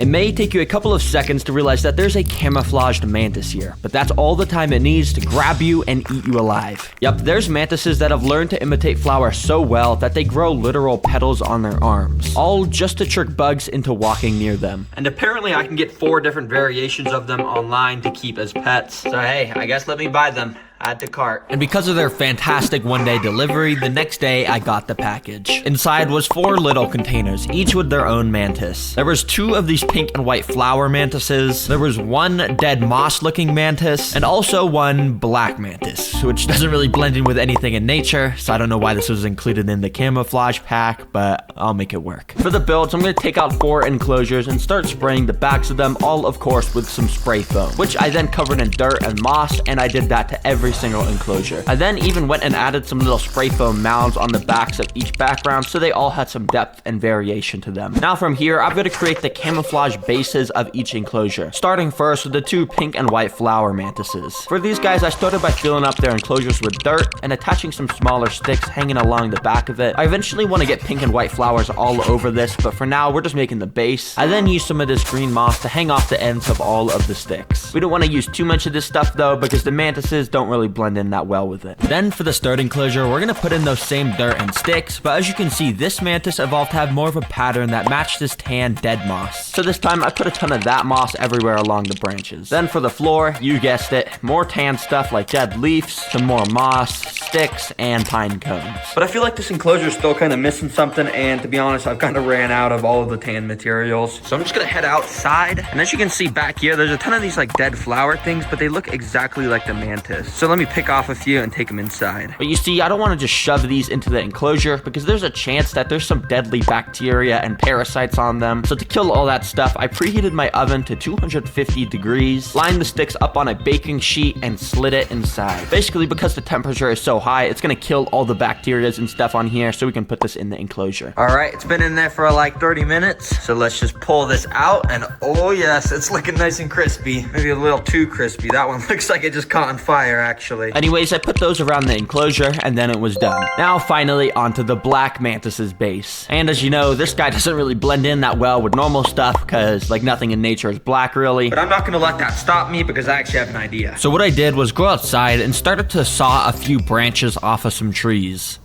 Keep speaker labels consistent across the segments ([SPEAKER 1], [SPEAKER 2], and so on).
[SPEAKER 1] It may take you a couple of seconds to realize that there's a camouflaged mantis here, but that's all the time it needs to grab you and eat you alive. Yep, there's mantises that have learned to imitate flowers so well that they grow literal petals on their arms, all just to trick bugs into walking near them. And apparently I can get 4 different variations of them online to keep as pets. So hey, I guess let me buy them. Add to cart. And because of their fantastic one-day delivery, the next day I got the package. Inside was 4 little containers, each with their own mantis. There was 2 of these pink and white flower mantises. There was 1 dead moss-looking mantis, and also 1 black mantis, which doesn't really blend in with anything in nature, so I don't know why this was included in the camouflage pack, but I'll make it work. For the builds, I'm going to take out 4 enclosures and start spraying the backs of them, all of course with some spray foam, which I then covered in dirt and moss, and I did that to every single enclosure. I then even went and added some little spray foam mounds on the backs of each background so they all had some depth and variation to them. Now from here, I'm going to create the camouflage bases of each enclosure, starting first with the 2 pink and white flower mantises. For these guys, I started by filling up their enclosures with dirt and attaching some smaller sticks hanging along the back of it. I eventually want to get pink and white flowers all over this, but for now, we're just making the base. I then used some of this green moss to hang off the ends of all of the sticks. We don't want to use too much of this stuff though, because the mantises don't really blend in that well with it. Then for the third enclosure, we're gonna put in those same dirt and sticks, but as you can see, this mantis evolved to have more of a pattern that matched this tan dead moss. So this time I put a ton of that moss everywhere along the branches. Then for the floor, you guessed it, more tan stuff like dead leaves, some more moss, sticks, and pine cones. But I feel like this enclosure is still kind of missing something, and to be honest, I've kind of ran out of all of the tan materials. So I'm just gonna head outside, and as you can see back here, there's a ton of these like dead flower things, but they look exactly like the mantis. So let me pick off a few and take them inside. But you see, I don't want to just shove these into the enclosure because there's a chance that there's some deadly bacteria and parasites on them. So to kill all that stuff, I preheated my oven to 250 degrees, lined the sticks up on a baking sheet, and slid it inside. Basically, because the temperature is so high, it's gonna kill all the bacteria and stuff on here, so we can put this in the enclosure. All right, it's been in there for like 30 minutes, so let's just pull this out, and oh yes, it's looking nice and crispy. Maybe a little too crispy. That one looks like it just caught on fire, actually. Anyways, I put those around the enclosure, and then it was done. Now, finally, onto the black mantis's base. And as you know, this guy doesn't really blend in that well with normal stuff, because like nothing in nature is black, really. But I'm not gonna let that stop me, because I actually have an idea. So what I did was go outside and started to saw a few branches off of some trees.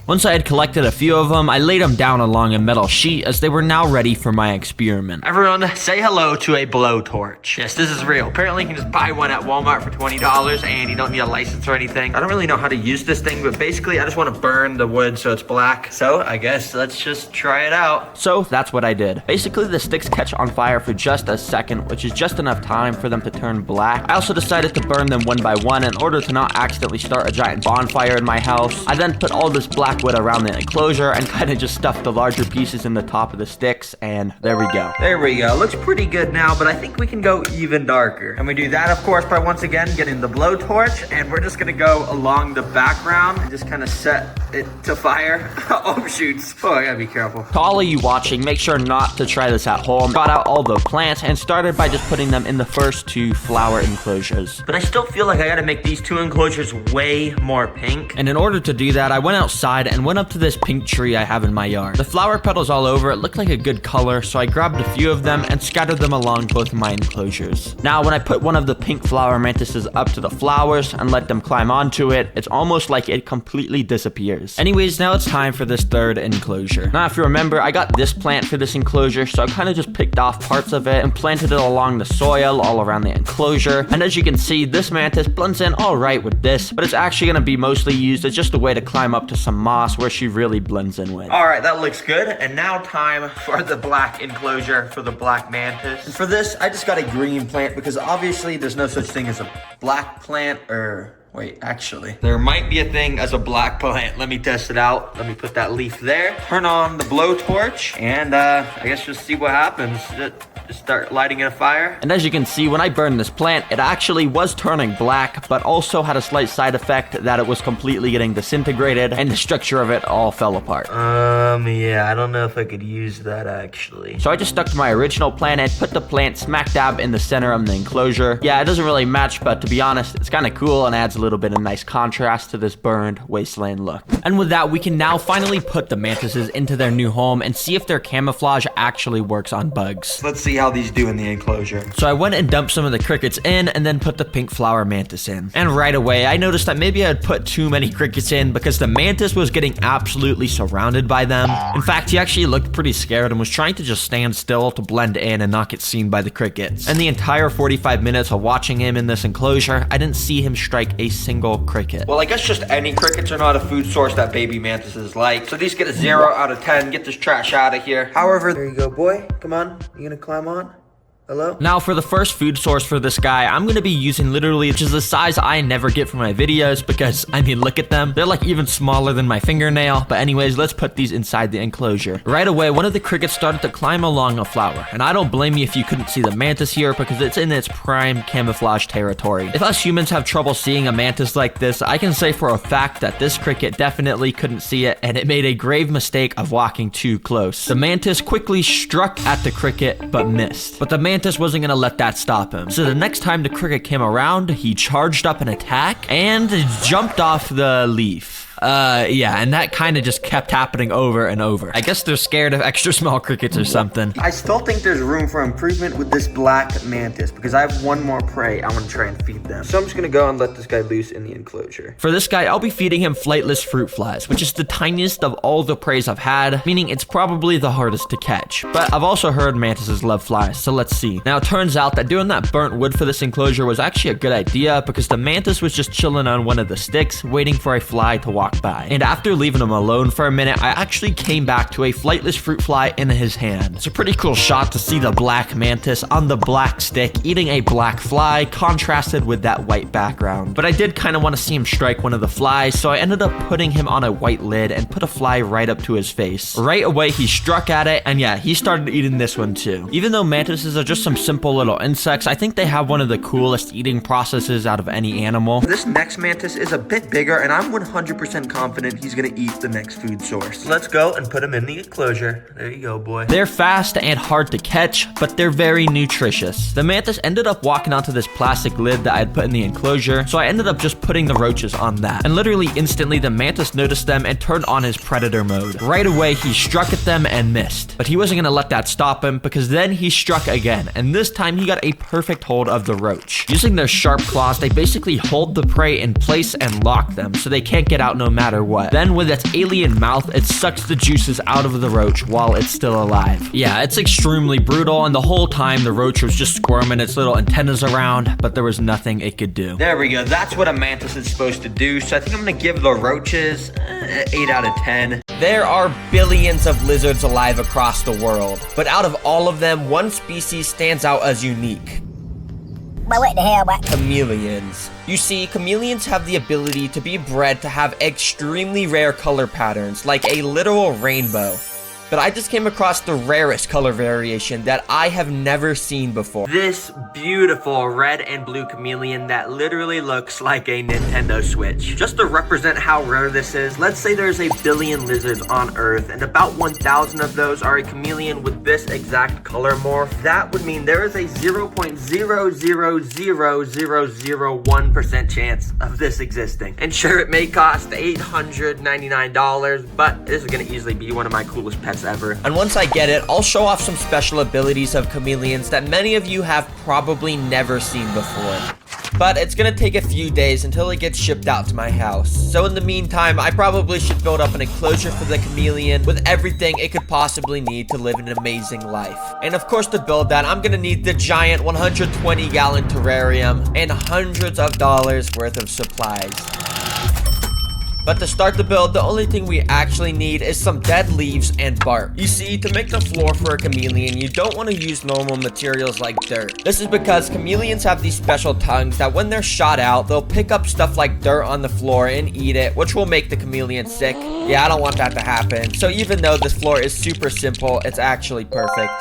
[SPEAKER 1] Once I had collected a few of them, I laid them down along a metal sheet as they were now ready for my experiment. Everyone, say hello to a blowtorch. Yes, this is real. Apparently you can just buy one at Walmart for $20 and you don't need a license or anything. I don't really know how to use this thing, but basically I just want to burn the wood so it's black. So I guess let's just try it out. So that's what I did. Basically the sticks catch on fire for just a second, which is just enough time for them to turn black. I also decided to burn them one by one in order to not accidentally start a giant bonfire in my house. I then put all this black wood around the enclosure and kind of just stuffed the larger pieces in the top of the sticks, and there we go. There we go. Looks pretty good now, but I think we can go even darker. And we do that, of course, by once again getting the blowtorch, and we're just gonna go along the background and just kind of set it to fire. Oh, shoots. Oh, I gotta be careful. To all of you watching, make sure not to try this at home. Got out all the plants and started by just putting them in the first 2 flower enclosures. But I still feel like I gotta make these 2 enclosures way more pink. And in order to do that, I went outside and went up to this pink tree I have in my yard. The flower petals all over it looked like a good color, so I grabbed a few of them and scattered them along both of my enclosures. Now, when I put one of the pink flower mantises up to the flowers and let them climb onto it, it's almost like it completely disappears. Anyways, now it's time for this 3rd enclosure. Now, if you remember, I got this plant for this enclosure, so I kind of just picked off parts of it and planted it along the soil all around the enclosure. And as you can see, this mantis blends in all right with this, but it's actually going to be mostly used as just a way to climb up to some moss where she really blends in with. All right, that looks good. And now time for the black enclosure for the black mantis. And for this, I just got a green plant because obviously there's no such thing as a black plant, or wait, actually, there might be a thing as a black plant. Let me test it out. Let me put that leaf there. Turn on the blowtorch, and I guess just see what happens. Just start lighting it a fire. And as you can see, when I burned this plant, it actually was turning black, but also had a slight side effect that it was completely getting disintegrated, and the structure of it all fell apart. Yeah, I don't know if I could use that, actually. So I just stuck to my original plan and put the plant smack dab in the center of the enclosure. Yeah, it doesn't really match, but to be honest, it's kind of cool and adds a little bit of nice contrast to this burned wasteland look. And with that, we can now finally put the mantises into their new home and see if their camouflage actually works on bugs. Let's see see how these do in the enclosure. So I went and dumped some of the crickets in and then put the pink flower mantis in. And right away, I noticed that maybe I had put too many crickets in because the mantis was getting absolutely surrounded by them. In fact, he actually looked pretty scared and was trying to just stand still to blend in and not get seen by the crickets. And the entire 45 minutes of watching him in this enclosure, I didn't see him strike a single cricket. Well, I guess just any crickets are not a food source that baby mantises like. So these get a 0 out of 10. Get this trash out of here. However, there you go, boy. Come on. You gonna climb on? Hello? Now, for the first food source for this guy, I'm going to be using literally just the size I never get for my videos because, I mean, look at them. They're like even smaller than my fingernail. But anyways, let's put these inside the enclosure. Right away, one of the crickets started to climb along a flower. And I don't blame you if you couldn't see the mantis here because it's in its prime camouflage territory. If us humans have trouble seeing a mantis like this, I can say for a fact that this cricket definitely couldn't see it, and it made a grave mistake of walking too close. The mantis quickly struck at the cricket, but missed. But the mantis wasn't gonna let that stop him. So the next time the cricket came around, he charged up an attack and jumped off the leaf. Yeah, and that kind of just kept happening over and over. I guess they're scared of extra small crickets or something. I still think there's room for improvement with this black mantis because I have one more prey I want to try and feed them. So I'm just gonna go and let this guy loose in the enclosure. For this guy, I'll be feeding him flightless fruit flies, which is the tiniest of all the preys I've had, meaning it's probably the hardest to catch. But I've also heard mantises love flies, so let's see. Now, it turns out that doing that burnt wood for this enclosure was actually a good idea because the mantis was just chilling on one of the sticks, waiting for a fly to walk by. And after leaving him alone for a minute, I actually came back to a flightless fruit fly in his hand. It's a pretty cool shot to see the black mantis on the black stick eating a black fly contrasted with that white background. But I did kind of want to see him strike one of the flies, so I ended up putting him on a white lid and put a fly right up to his face. Right away, he struck at it, and yeah, he started eating this one too. Even though mantises are just some simple little insects, I think they have one of the coolest eating processes out of any animal. This next mantis is a bit bigger, and I'm 100% confident he's gonna eat the next food source. Let's go and put him in the enclosure. There you go, boy. They're fast and hard to catch, but they're very nutritious. The mantis ended up walking onto this plastic lid that I had put in the enclosure, so I ended up just putting the roaches on that. And literally instantly, the mantis noticed them and turned on his predator mode. Right away, he struck at them and missed. But he wasn't gonna let that stop him because then he struck again, and this time he got a perfect hold of the roach. Using their sharp claws, they basically hold the prey in place and lock them so they can't get out no matter what. Then with its alien mouth, it sucks the juices out of the roach while it's still alive. Yeah, it's extremely brutal, and the whole time the roach was just squirming its little antennas around, but there was nothing it could do. There we go. That's what a mantis is supposed to do, so I think I'm gonna give the roaches 8 out of 10. There are billions of lizards alive across the world, but out of all of them, one species stands out as unique.
[SPEAKER 2] But what the hell, what?
[SPEAKER 1] Chameleons. You see, chameleons have the ability to be bred to have extremely rare color patterns, like a literal rainbow. But I just came across the rarest color variation that I have never seen before. This beautiful red and blue chameleon that literally looks like a Nintendo Switch. Just to represent how rare this is, let's say there's a billion lizards on Earth and about 1,000 of those are a chameleon with this exact color morph. That would mean there is a 0.0000001% chance of this existing. And sure, it may cost $899, but this is gonna easily be one of my coolest pets ever. And once I get it, I'll show off some special abilities of chameleons that many of you have probably never seen before. But it's gonna take a few days until it gets shipped out to my house. So in the meantime, I probably should build up an enclosure for the chameleon with everything it could possibly need to live an amazing life. And of course, to build that, I'm gonna need the giant 120-gallon terrarium and hundreds of dollars worth of supplies. But to start the build, the only thing we actually need is some dead leaves and bark. You see, to make the floor for a chameleon, you don't want to use normal materials like dirt. This is because chameleons have these special tongues that when they're shot out, they'll pick up stuff like dirt on the floor and eat it, which will make the chameleon sick. Yeah, I don't want that to happen. So even though this floor is super simple, it's actually perfect.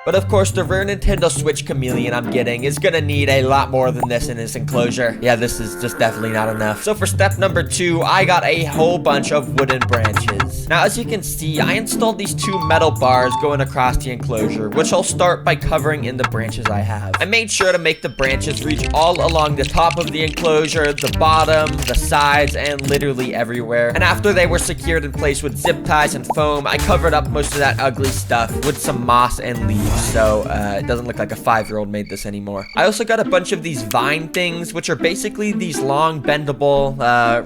[SPEAKER 1] But of course, the rare Nintendo Switch chameleon I'm getting is gonna need a lot more than this in his enclosure. Yeah, this is just definitely not enough. So for step number 2, I got a whole bunch of wooden branches. mantises. Now, as you can see, I installed these 2 metal bars going across the enclosure, which I'll start by covering in the branches I have. I made sure to make the branches reach all along the top of the enclosure, the bottom, the sides, and literally everywhere. And after they were secured in place with zip ties and foam, I covered up most of that ugly stuff with some moss and leaves, so it doesn't look like a 5-year-old made this anymore. I also got a bunch of these vine things, which are basically these long bendable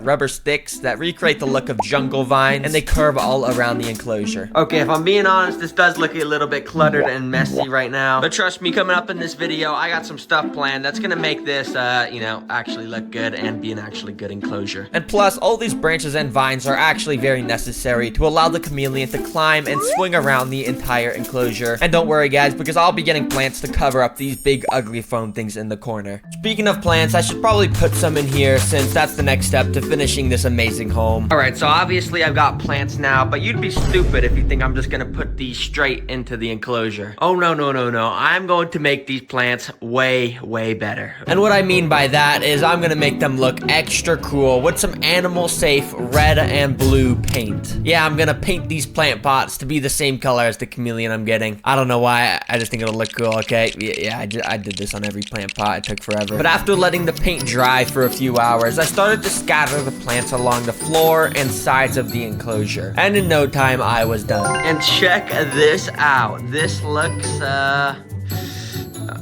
[SPEAKER 1] rubber sticks that recreate the look of jungle vines, and they curve all around the enclosure. Okay, if I'm being honest, this does look a little bit cluttered and messy right now, but trust me, coming up in this video, I got some stuff planned that's gonna make this, you know, actually look good and be an actually good enclosure. And plus, all these branches and vines are actually very necessary to allow the chameleon to climb and swing around the entire enclosure. And don't worry guys, because I'll be getting plants to cover up these big ugly foam things in the corner. Speaking of plants, I should probably put some in here since that's the next step to finishing this amazing home. Alright, so obviously I've got plants now, but you'd be stupid if you think I'm just gonna put these straight into the enclosure. Oh no, no, no, no. I'm going to make these plants way, way better. And what I mean by that is I'm gonna make them look extra cool with some animal safe red and blue paint. Yeah, I'm gonna paint these plant pots to be the same color as the chameleon I'm getting. I don't know why, I just think it'll look cool, okay? Yeah, I did this on every plant pot, it took forever. But after letting the paint dry for a few hours, I started to scatter the plants along the floor and sides of the enclosure. And in no time, I was done. And check this out. This looks,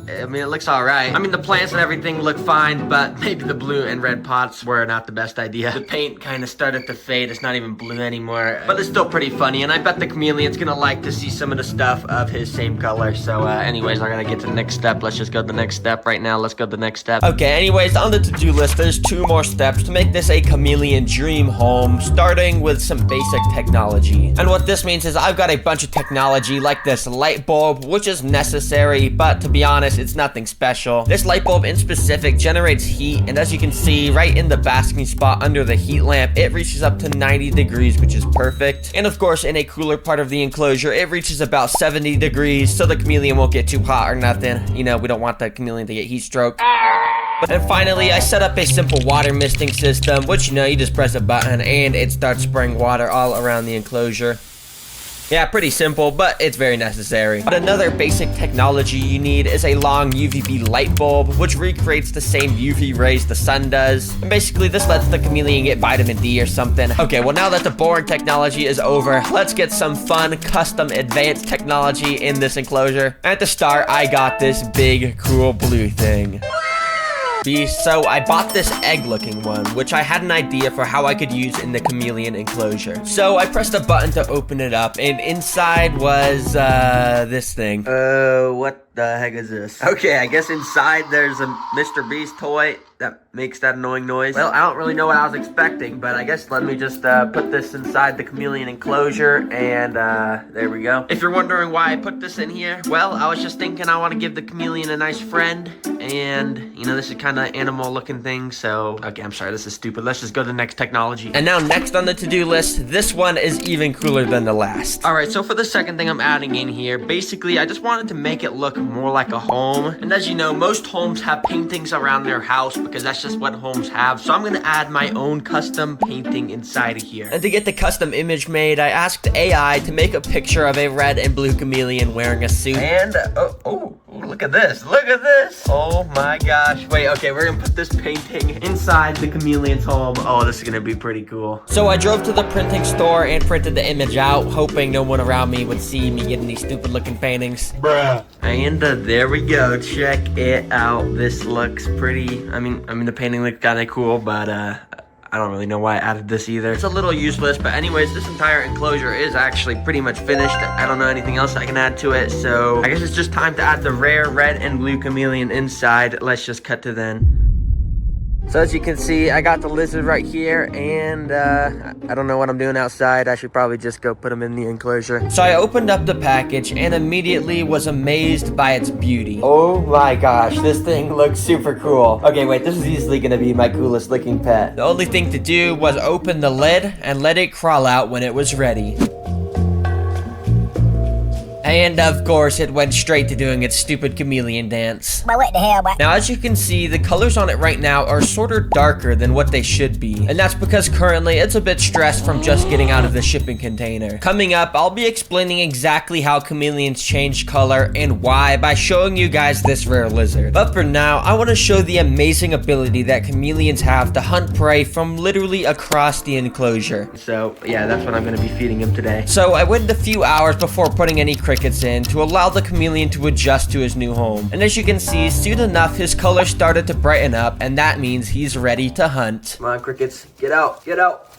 [SPEAKER 1] I mean, it looks alright. I mean, the plants and everything look fine, but maybe the blue and red pots were not the best idea. The paint kind of started to fade. It's not even blue anymore, but it's still pretty funny, and I bet the chameleon's gonna like to see some of the stuff of his same color. So, anyways, I gotta get to the next step. Let's just go to the next step right now. Let's go to the next step. Okay, anyways, on the to-do list, there's 2 more steps to make this a chameleon dream home, starting with some basic technology. And what this means is I've got a bunch of technology like this light bulb, which is necessary, but to be honest, it's nothing special. This light bulb in specific generates heat, and as you can see, right in the basking spot under the heat lamp, it reaches up to 90 degrees, which is perfect. And of course, in a cooler part of the enclosure, it reaches about 70 degrees, so the chameleon won't get too hot or nothing. You know, we don't want the chameleon to get heat stroke. And finally, I set up a simple water misting system, which, you know, you just press a button and it starts spraying water all around the enclosure. Yeah, pretty simple, but it's very necessary. But another basic technology you need is a long UVB light bulb, which recreates the same UV rays the sun does. And basically, this lets the chameleon get vitamin D or something. Okay, well, now that the boring technology is over, let's get some fun, custom, advanced technology in this enclosure. At the start, I got this big, cool blue thing. So I bought this egg-looking one, which I had an idea for how I could use in the chameleon enclosure. So I pressed a button to open it up, and inside was, this thing. What the heck is this? Okay, I guess inside there's a Mr. Beast toy that makes that annoying noise. Well, I don't really know what I was expecting, but I guess let me just put this inside the chameleon enclosure, and there we go. If you're wondering why I put this in here, well, I was just thinking I want to give the chameleon a nice friend, and, you know, this is kind of animal looking thing, so, okay, I'm sorry, this is stupid. Let's just go to the next technology. And now next on the to-do list, this one is even cooler than the last. Alright, so for the second thing I'm adding in here, basically, I just wanted to make it look more like a home. And as you know, most homes have paintings around their house because that's just what homes have. So I'm gonna add my own custom painting inside of here. And to get the custom image made, I asked AI to make a picture of a red and blue chameleon wearing a suit. And, oh, look at this. Look at this. Oh my gosh. Wait, okay, we're gonna put this painting inside the chameleon's home. Oh, this is gonna be pretty cool. So I drove to the printing store and printed the image out, hoping no one around me would see me getting these stupid looking paintings. Bruh. And there we go. Check it out. This looks pretty. I mean the painting looks kind of cool, but I don't really know why I added this either. It's a little useless, but anyways, this entire enclosure is actually pretty much finished. I don't know anything else I can add to it, so I guess it's just time to add the rare red and blue chameleon inside. Let's just cut to then. So as you can see, I got the lizard right here, and I don't know what I'm doing outside. I should probably just go put him in the enclosure. So I opened up the package and immediately was amazed by its beauty. Oh my gosh, this thing looks super cool. Okay, wait, this is easily gonna be my coolest looking pet. The only thing to do was open the lid and let it crawl out when it was ready. And of course, it went straight to doing its stupid chameleon dance.
[SPEAKER 2] Well, what the hell, what?
[SPEAKER 1] Now, as you can see, the colors on it right now are sort of darker than what they should be. And that's because currently it's a bit stressed from just getting out of the shipping container. Coming up, I'll be explaining exactly how chameleons change color and why by showing you guys this rare lizard. But for now, I want to show the amazing ability that chameleons have to hunt prey from literally across the enclosure. So yeah, that's what I'm going to be feeding him today. So I waited a few hours before putting any crickets in to allow the chameleon to adjust to his new home. And as you can see, soon enough, his color started to brighten up, and that means he's ready to hunt. Come on, crickets, get out, get out.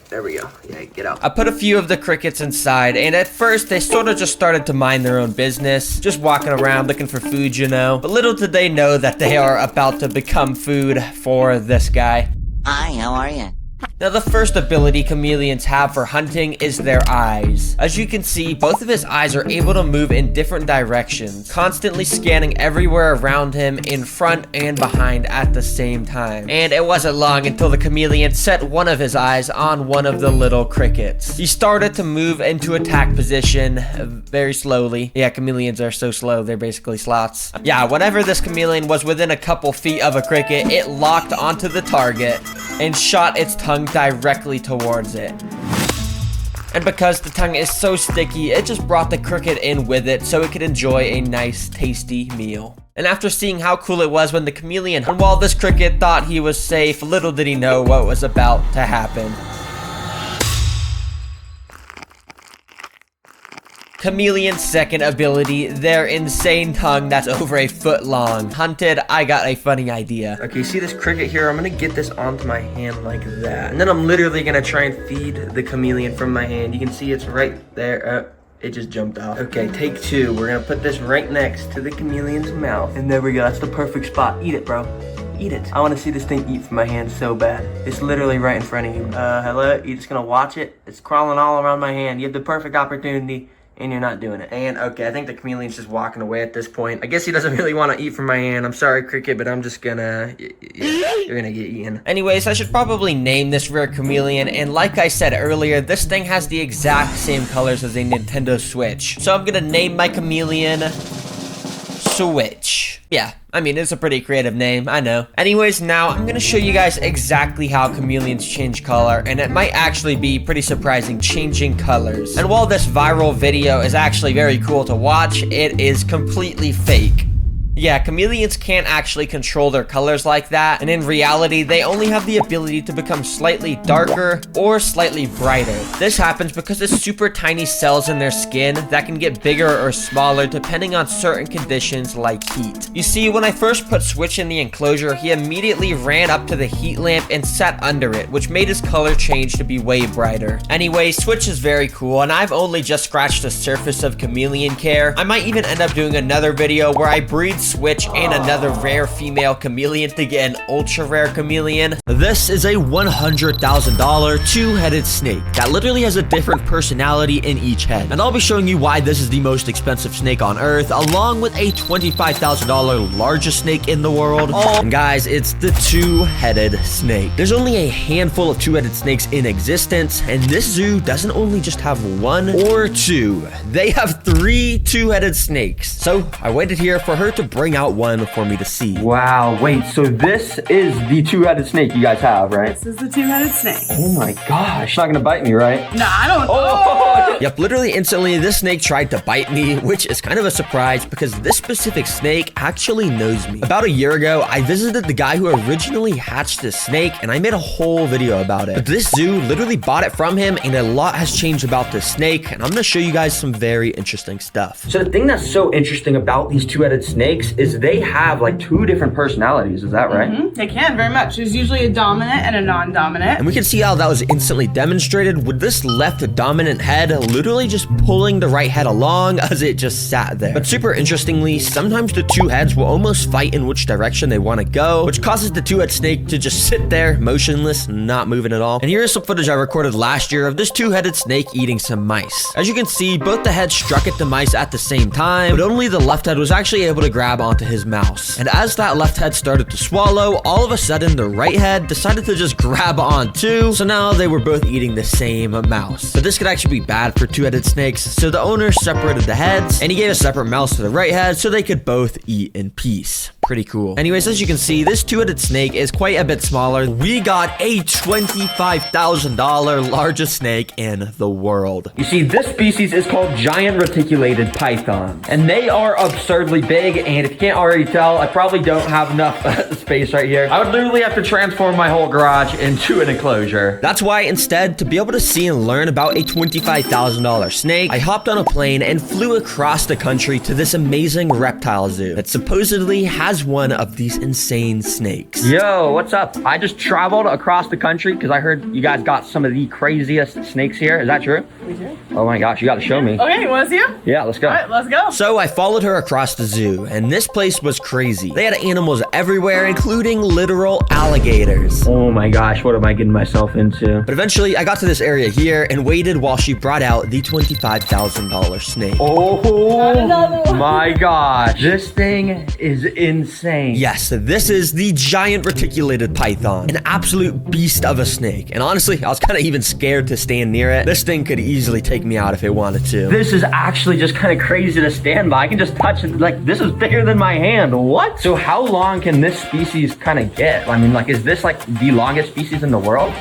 [SPEAKER 1] There we go. Yeah, get out. I put a few of the crickets inside, and at first they sort of just started to mind their own business, just walking around looking for food, you know. But little did they know that they are about to become food for this guy.
[SPEAKER 2] Hi, how are you?
[SPEAKER 1] Now, the first ability chameleons have for hunting is their eyes. As you can see, both of his eyes are able to move in different directions, constantly scanning everywhere around him, in front and behind at the same time. And it wasn't long until the chameleon set one of his eyes on one of the little crickets. He started to move into attack position very slowly. Yeah, chameleons are so slow, they're basically sloths. Yeah, whenever this chameleon was within a couple feet of a cricket, it locked onto the target and shot its tongue directly towards it. And because the tongue is so sticky, it just brought the cricket in with it so it could enjoy a nice, tasty meal. And after seeing how cool it was when the chameleon, and while this cricket thought he was safe, little did he know what was about to happen. Chameleon's second ability, their insane tongue that's over a foot long. Hunted, I got a funny idea. Okay, see this cricket here? I'm gonna get this onto my hand like that. And then I'm literally gonna try and feed the chameleon from my hand. You can see it's right there. It just jumped off. Okay, take two. We're gonna put this right next to the chameleon's mouth. And there we go, that's the perfect spot. Eat it, bro. Eat it. I want to see this thing eat from my hand so bad. It's literally right in front of you. Hello? You're just gonna watch it? It's crawling all around my hand. You have the perfect opportunity, and you're not doing it. And okay, I think the chameleon's just walking away at this point. I guess he doesn't really want to eat from my hand. I'm sorry, cricket, but I'm just gonna... You're gonna get eaten. Anyways, I should probably name this rare chameleon, and like I said earlier, this thing has the exact same colors as a Nintendo Switch. So I'm gonna name my chameleon Switch. Yeah, I mean, it's a pretty creative name, I know. Anyways, now I'm gonna show you guys exactly how chameleons change color, and it might actually be pretty surprising changing colors. And while this viral video is actually very cool to watch, it is completely fake. Yeah, chameleons can't actually control their colors like that, and in reality, they only have the ability to become slightly darker or slightly brighter. This happens because of super tiny cells in their skin that can get bigger or smaller depending on certain conditions like heat. You see, when I first put Switch in the enclosure, he immediately ran up to the heat lamp and sat under it, which made his color change to be way brighter. Anyway, Switch is very cool, and I've only just scratched the surface of chameleon care. I might even end up doing another video where I breed Switch and another rare female chameleon to get an ultra rare chameleon. This is a $100,000 two-headed snake that literally has a different personality in each head. And I'll be showing you why this is the most expensive snake on earth, along with a $25,000 largest snake in the world. And guys, it's the two-headed snake. There's only a handful of two-headed snakes in existence, and this zoo doesn't only just have one or two. They have 3 two-headed snakes. So I waited here for her to bring out one for me to see. Wow, wait, so this is the two-headed snake you guys have, right?
[SPEAKER 3] This is the two-headed snake.
[SPEAKER 1] Oh my gosh. It's not gonna bite me, right?
[SPEAKER 3] No, I don't.
[SPEAKER 1] Oh! Yep, literally instantly, this snake tried to bite me, which is kind of a surprise because this specific snake actually knows me. About a year ago, I visited the guy who originally hatched this snake, and I made a whole video about it. But this zoo literally bought it from him, and a lot has changed about this snake, and I'm gonna show you guys some very interesting stuff. So the thing that's so interesting about these two-headed snakes is they have like 2 different personalities, is that right?
[SPEAKER 3] Mm-hmm. They can, very much. There's usually a dominant and a non-dominant.
[SPEAKER 1] And we can see how that was instantly demonstrated with this left dominant head literally just pulling the right head along as it just sat there. But super interestingly, sometimes the 2 heads will almost fight in which direction they want to go, which causes the two-head snake to just sit there motionless, not moving at all. And here is some footage I recorded last year of this two-headed snake eating some mice. As you can see, both the heads struck at the mice at the same time, but only the left head was actually able to grab grab onto his mouse. And as that left head started to swallow, all of a sudden the right head decided to just grab on too. So now they were both eating the same mouse. But this could actually be bad for two-headed snakes, so the owner separated the heads and he gave a separate mouse to the right head so they could both eat in peace. Pretty cool. Anyways, as you can see, this two-headed snake is quite a bit smaller. We got a $25,000 largest snake in the world. You see, this species is called giant reticulated pythons, and they are absurdly big. And if you can't already tell, I probably don't have enough space right here. I would literally have to transform my whole garage into an enclosure. That's why instead, to be able to see and learn about a $25,000 snake, I hopped on a plane and flew across the country to this amazing reptile zoo that supposedly has one of these insane snakes. Yo, what's up? I just traveled across the country because I heard you guys got some of the craziest snakes here. Is that true?
[SPEAKER 3] We do.
[SPEAKER 1] Oh my gosh, you got to show me.
[SPEAKER 3] Okay, you want to see them?
[SPEAKER 1] Yeah, let's go.
[SPEAKER 3] All right, let's go.
[SPEAKER 1] So I followed her across the zoo, and this place was crazy. They had animals everywhere, including literal alligators. Oh my gosh, what am I getting myself into? But eventually, I got to this area here and waited while she brought out the $25,000 snake. Oh my gosh, this thing is insane. Yes, this is the giant reticulated python, an absolute beast of a snake. And honestly, I was kind of even scared to stand near it. This thing could easily take me out if it wanted to. This is actually just kind of crazy to stand by. I can just touch it. Like, this is bigger than my hand. What? So how long can this species kind of get? I mean, like, is this like the longest species in the world?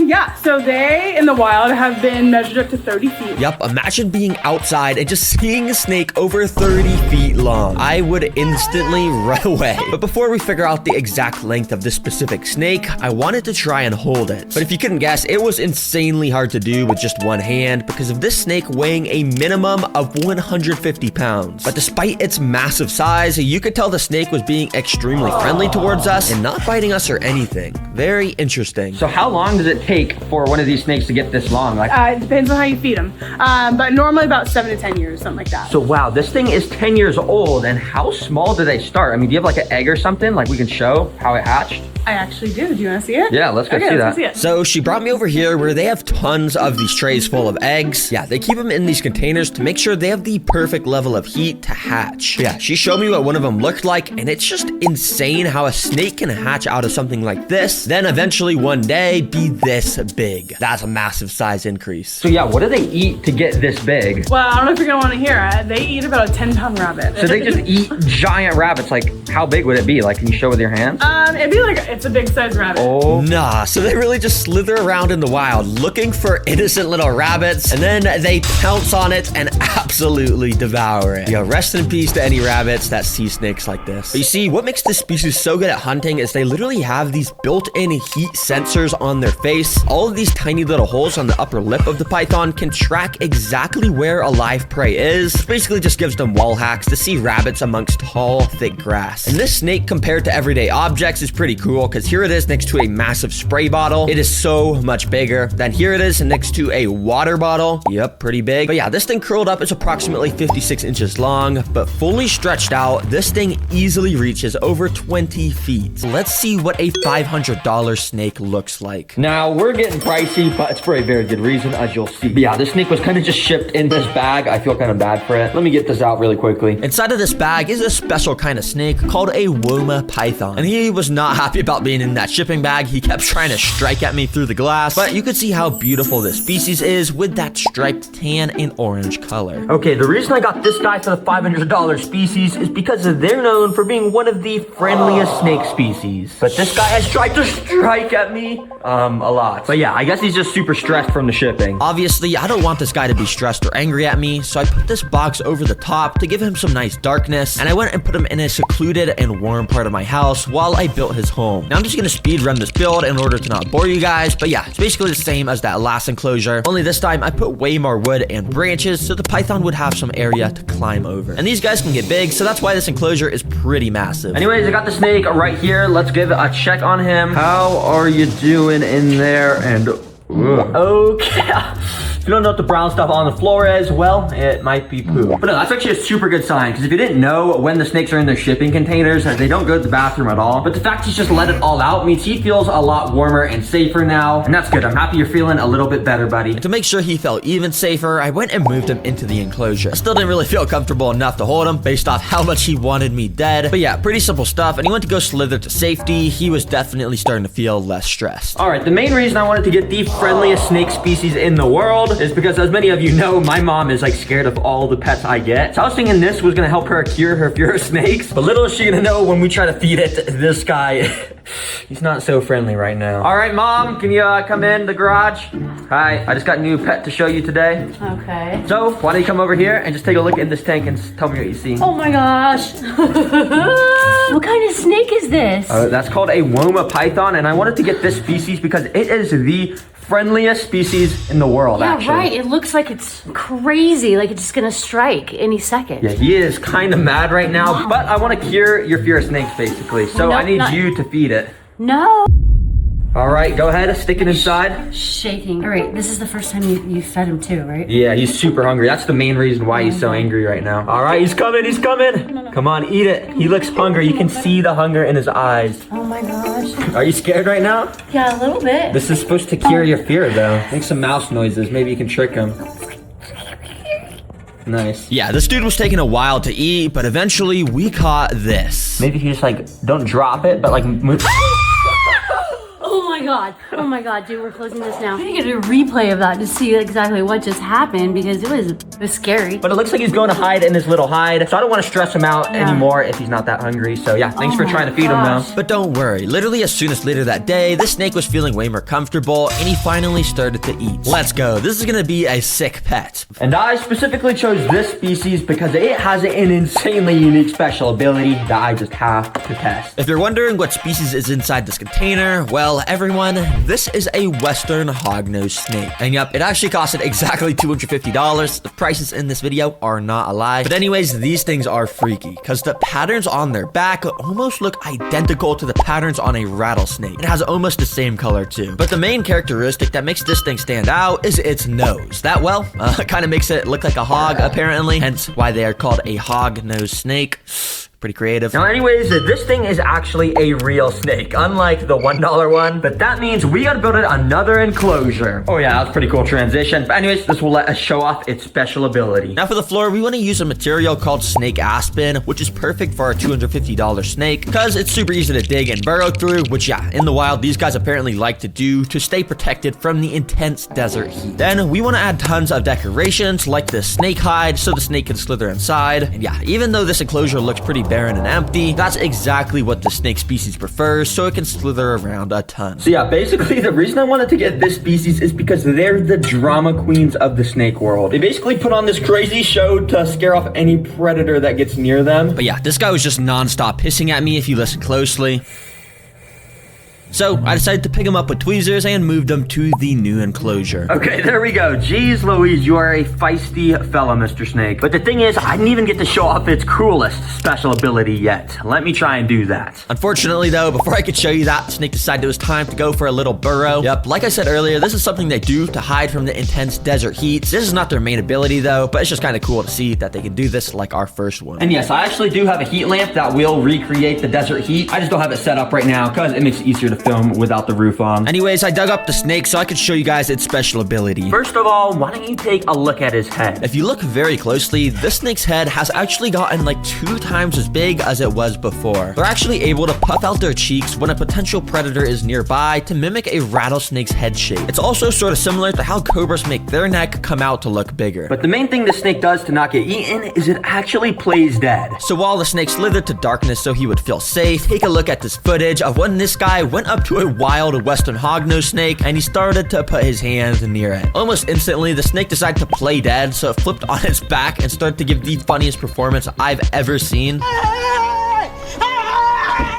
[SPEAKER 3] Yeah, so they in the wild have been measured up to 30 feet.
[SPEAKER 1] Yep, imagine being outside and just seeing a snake over 30 feet long. I would instantly run away. But before we figure out the exact length of this specific snake, I wanted to try and hold it. But if you couldn't guess, it was insanely hard to do with just one hand because of this snake weighing a minimum of 150 pounds. But despite its massive size, you could tell the snake was being extremely friendly towards us and not biting us or anything. Very interesting. So how long does it take for one of these snakes to get this long? Like,
[SPEAKER 3] It depends on how you feed them. But normally about 7 to 10 years, something like that.
[SPEAKER 1] so wow, this thing is 10 years old, and how small do they start? I mean, do you have like an egg or something? Like we can show how it hatched?
[SPEAKER 3] I actually do. Do you want to see it?
[SPEAKER 1] Yeah, let's go see
[SPEAKER 3] let's
[SPEAKER 1] that.
[SPEAKER 3] go see it.
[SPEAKER 1] So she brought me over here where they have tons of these trays full of eggs. Yeah, they keep them in these containers to make sure they have the perfect level of heat to hatch. Yeah, she showed me what one of them looked like, and it's just insane how a snake can hatch out of something like this, then eventually one day be this big. That's a massive size increase. So yeah, what do they eat to get this big?
[SPEAKER 3] Well, I don't know if you're going to want to hear it. They eat about a 10-pound rabbit.
[SPEAKER 1] So they just eat giant rabbits. Like, how big would it be? Like, can you show with your hands?
[SPEAKER 3] It'd be like, it's a big size rabbit.
[SPEAKER 1] Oh, nah. So they really just slither around in the wild looking for innocent little rabbits, and then they pounce on it and absolutely devour it. Yeah, rest in peace to any rabbits that see snakes like this. But you see, what makes this species so good at hunting is they literally have these built-in heat sensors on their face. All of these tiny little holes on the upper lip of the python can track exactly where a live prey is, which basically just gives them wall hacks to see rabbits amongst tall, thick grass. And this snake, compared to everyday objects, is pretty cool because here it is next to a massive spray bottle. It is so much bigger. Then here it is next to a water bottle. Yep, pretty big. But yeah, this thing curled up is approximately 56 inches long, but fully stretched out, this thing easily reaches over 20 feet. Let's see what a $500 snake looks like. Now, we're getting pricey, but it's for a very good reason, as you'll see. But yeah, this snake was kind of just shipped in this bag. I feel kind of bad for it. Let me get this out really quickly. Inside of this bag is a special kind of snake called a Woma python. And he was not happy about being in that shipping bag. He kept trying to strike at me through the glass, but you could see how beautiful this species is with that striped tan and orange color. Okay, the reason I got this guy for the $500 species is because they're known for being one of the friendliest snake species. But this guy has tried to strike at me a lot. But yeah, I guess he's just super stressed from the shipping. Obviously, I don't want this guy to be stressed or angry at me, so I put this box over the top to give him some nice darkness, and I went and put him in a secluded and warm part of my house while I built his home. Now I'm just gonna speed run this build in order to not bore you guys, but yeah, it's basically the same as that last enclosure, only this time I put way more wood and branches so the python would have some area to climb over. And these guys can get big, so that's why this enclosure is pretty massive. Anyways, I got the snake right here. Let's give a check on him. How are you doing in there? And okay. If you don't know what the brown stuff on the floor is, well, it might be poo. But no, that's actually a super good sign, because if you didn't know, when the snakes are in their shipping containers, they don't go to the bathroom at all. But the fact he's just let it all out means he feels a lot warmer and safer now, and that's good. I'm happy you're feeling a little bit better, buddy. And to make sure he felt even safer, I went and moved him into the enclosure. I still didn't really feel comfortable enough to hold him based off how much he wanted me dead. But yeah, pretty simple stuff. And he went to go slither to safety. He was definitely starting to feel less stressed. All right, the main reason I wanted to get the friendliest snake species in the world is because, as many of you know, my mom is like scared of all the pets I get. So I was thinking this was gonna help her cure her fear of snakes. But little is she gonna know when we try to feed it, this guy, he's not so friendly right now. All right, Mom, can you come in the garage? Hi, I just got a new pet to show you today.
[SPEAKER 3] Okay.
[SPEAKER 1] So why don't you come over here and just take a look in this tank and tell me what you see.
[SPEAKER 3] Oh my gosh.
[SPEAKER 4] What kind of snake is this?
[SPEAKER 1] That's called a Woma python, and I wanted to get this species because it is the friendliest species in the world,
[SPEAKER 4] Yeah,
[SPEAKER 1] actually.
[SPEAKER 4] right. It looks like it's crazy, like it's just gonna strike any second.
[SPEAKER 1] Yeah, he is kind of mad right now, but I want to cure your fear of snakes, basically. So
[SPEAKER 4] No,
[SPEAKER 1] I need
[SPEAKER 4] not-
[SPEAKER 1] you to feed it.
[SPEAKER 4] No.
[SPEAKER 1] All right, go ahead, stick it inside.
[SPEAKER 4] Shaking. All right, this is the first time you fed him too, right?
[SPEAKER 1] Yeah, he's super hungry. That's the main reason why he's so angry right now. All right, he's coming, he's coming. Come on, eat it. He looks hungry. You can see the hunger in his eyes.
[SPEAKER 4] Oh my gosh.
[SPEAKER 1] Are you scared right now?
[SPEAKER 4] Yeah, a little bit.
[SPEAKER 1] This is supposed to cure your fear, though. Make some mouse noises. Maybe you can trick him. Nice. Yeah, this dude was taking a while to eat, but eventually we caught this. Maybe if you just like, don't drop it, but like move.
[SPEAKER 4] Oh my god, dude, we're closing this now. I'm gonna get a replay of that to see exactly what just happened because it was scary.
[SPEAKER 1] But it looks like he's going to hide in his little hide, so I don't want to stress him out
[SPEAKER 4] Yeah.
[SPEAKER 1] anymore if he's not that hungry. So yeah, thanks for
[SPEAKER 4] my
[SPEAKER 1] trying to feed him
[SPEAKER 4] gosh.
[SPEAKER 1] though. But don't worry, literally as soon as later that day, this snake was feeling way more comfortable and he finally started to eat. Let's go, this is gonna be a sick pet. And I specifically chose this species because it has an insanely unique special ability that I just have to test. If you're wondering what species is inside this container, well, everyone, this is a Western hognose snake. And yep, it actually costed exactly $250. The prices in this video are not a lie. But anyways, these things are freaky because the patterns on their back almost look identical to the patterns on a rattlesnake. It has almost the same color too. But the main characteristic that makes this thing stand out is its nose. That, well, kind of makes it look like a hog, apparently. Hence why they are called a hog-nosed snake. Pretty creative. Now anyways, this thing is actually a real snake, unlike the $1 one, but that means we gotta build it another enclosure. Oh yeah, that's pretty cool transition. But anyways, this will let us show off its special ability. Now for the floor, we wanna use a material called snake aspen, which is perfect for our $250 snake, because it's super easy to dig and burrow through, which yeah, in the wild, these guys apparently like to do to stay protected from the intense desert heat. Then we wanna add tons of decorations, like this snake hide, so the snake can slither inside. And yeah, even though this enclosure looks pretty barren and empty, that's exactly what the snake species prefers, so it can slither around a ton. So yeah, basically the reason I wanted to get this species is because they're the drama queens of the snake world. They basically put on this crazy show to scare off any predator that gets near them. But yeah, this guy was just non-stop hissing at me if you listen closely. So I decided to pick him up with tweezers and moved him to the new enclosure. Okay, there we go. Jeez Louise, you are a feisty fella, Mr. Snake. But the thing is, I didn't even get to show off its coolest special ability yet. Let me try and do that. Unfortunately though, before I could show you that, the snake decided it was time to go for a little burrow. Yep, like I said earlier, this is something they do to hide from the intense desert heat. This is not their main ability though, but it's just kind of cool to see that they can do this like our first one. And yes, I actually do have a heat lamp that will recreate the desert heat. I just don't have it set up right now because it makes it easier to film without the roof on. Anyways, I dug up the snake so I could show you guys its special ability. First of all, why don't you take a look at his head? If you look very closely, this snake's head has actually gotten like 2 times as big as it was before. They're actually able to puff out their cheeks when a potential predator is nearby to mimic a rattlesnake's head shape. It's also sort of similar to how cobras make their neck come out to look bigger. But the main thing the snake does to not get eaten is it actually plays dead. So while the snake slithered to darkness so he would feel safe, take a look at this footage of when this guy went up to a wild Western hognose snake and he started to put his hands near it. Almost instantly, the snake decided to play dead, so it flipped on its back and started to give the funniest performance I've ever seen.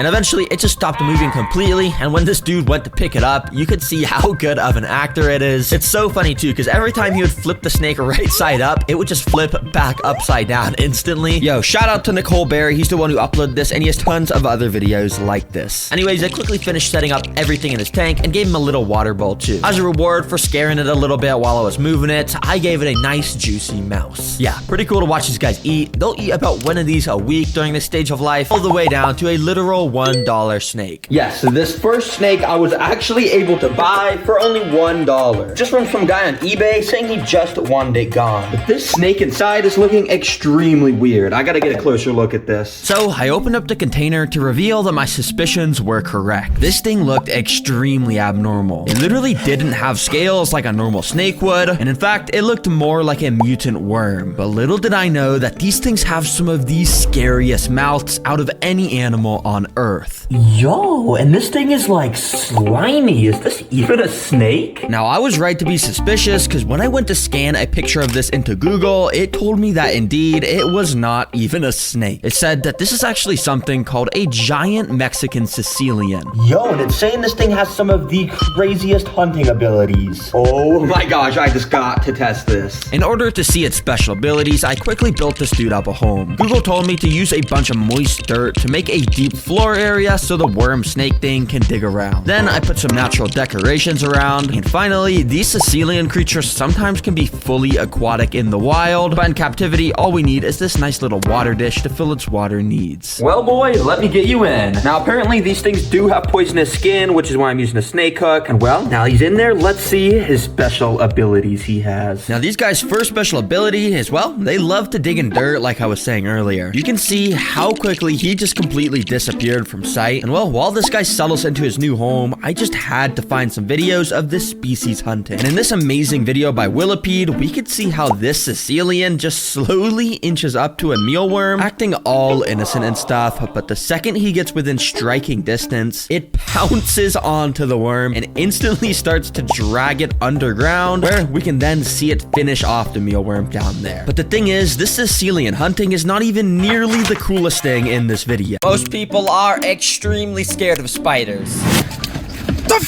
[SPEAKER 1] and eventually it just stopped moving completely, and when this dude went to pick it up, you could see how good of an actor it is. It's so funny too, because every time he would flip the snake right side up, it would just flip back upside down instantly. Yo, shout out to Nicole Berry, he's the one who uploaded this, and he has tons of other videos like this. Anyways, I quickly finished setting up everything in his tank and gave him a little water bowl too. As a reward for scaring it a little bit while I was moving it, I gave it a nice juicy mouse. Yeah, pretty cool to watch these guys eat. They'll eat about one of these a week during this stage of life, all the way down to a literal $1 snake. Yes, so this first snake I was actually able to buy for only $1. Just from some guy on eBay saying he just wanted it gone. But this snake inside is looking extremely weird. I gotta get a closer look at this. So I opened up the container to reveal that my suspicions were correct. This thing looked extremely abnormal. It literally didn't have scales like a normal snake would, and in fact, it looked more like a mutant worm. But little did I know that these things have some of the scariest mouths out of any animal on Earth.
[SPEAKER 5] Yo, and this thing is like slimy. Is this even a snake?
[SPEAKER 1] Now, I was right to be suspicious, because when I went to scan a picture of this into Google, it told me that indeed it was not even a snake. It said that this is actually something called a giant Mexican Sicilian.
[SPEAKER 5] Yo, and it's saying this thing has some of the craziest hunting abilities.
[SPEAKER 1] Oh my gosh, I just got to test this. In order to see its special abilities, I quickly built this dude up a home. Google told me to use a bunch of moist dirt to make a deep floor area so the worm snake thing can dig around. Then I put some natural decorations around, and finally, these Sicilian creatures sometimes can be fully aquatic in the wild, but in captivity, all we need is this nice little water dish to fill its water needs.
[SPEAKER 5] Well, boy, let me get you in. Now, apparently, these things do have poisonous skin, which is why I'm using a snake hook. And well, now he's in there. Let's see his special abilities he has.
[SPEAKER 1] Now, these guys' first special ability is, well, they love to dig in dirt, like I was saying earlier. You can see how quickly he just completely disappeared from sight. And well, while this guy settles into his new home, I just had to find some videos of this species hunting. And in this amazing video by Willipede, we could see how this Sicilian just slowly inches up to a mealworm, acting all innocent and stuff, but the second he gets within striking distance, it pounces onto the worm and instantly starts to drag it underground, where we can then see it finish off the mealworm down there. But the thing is, this Sicilian hunting is not even nearly the coolest thing in this video.
[SPEAKER 6] Most people are extremely scared of spiders.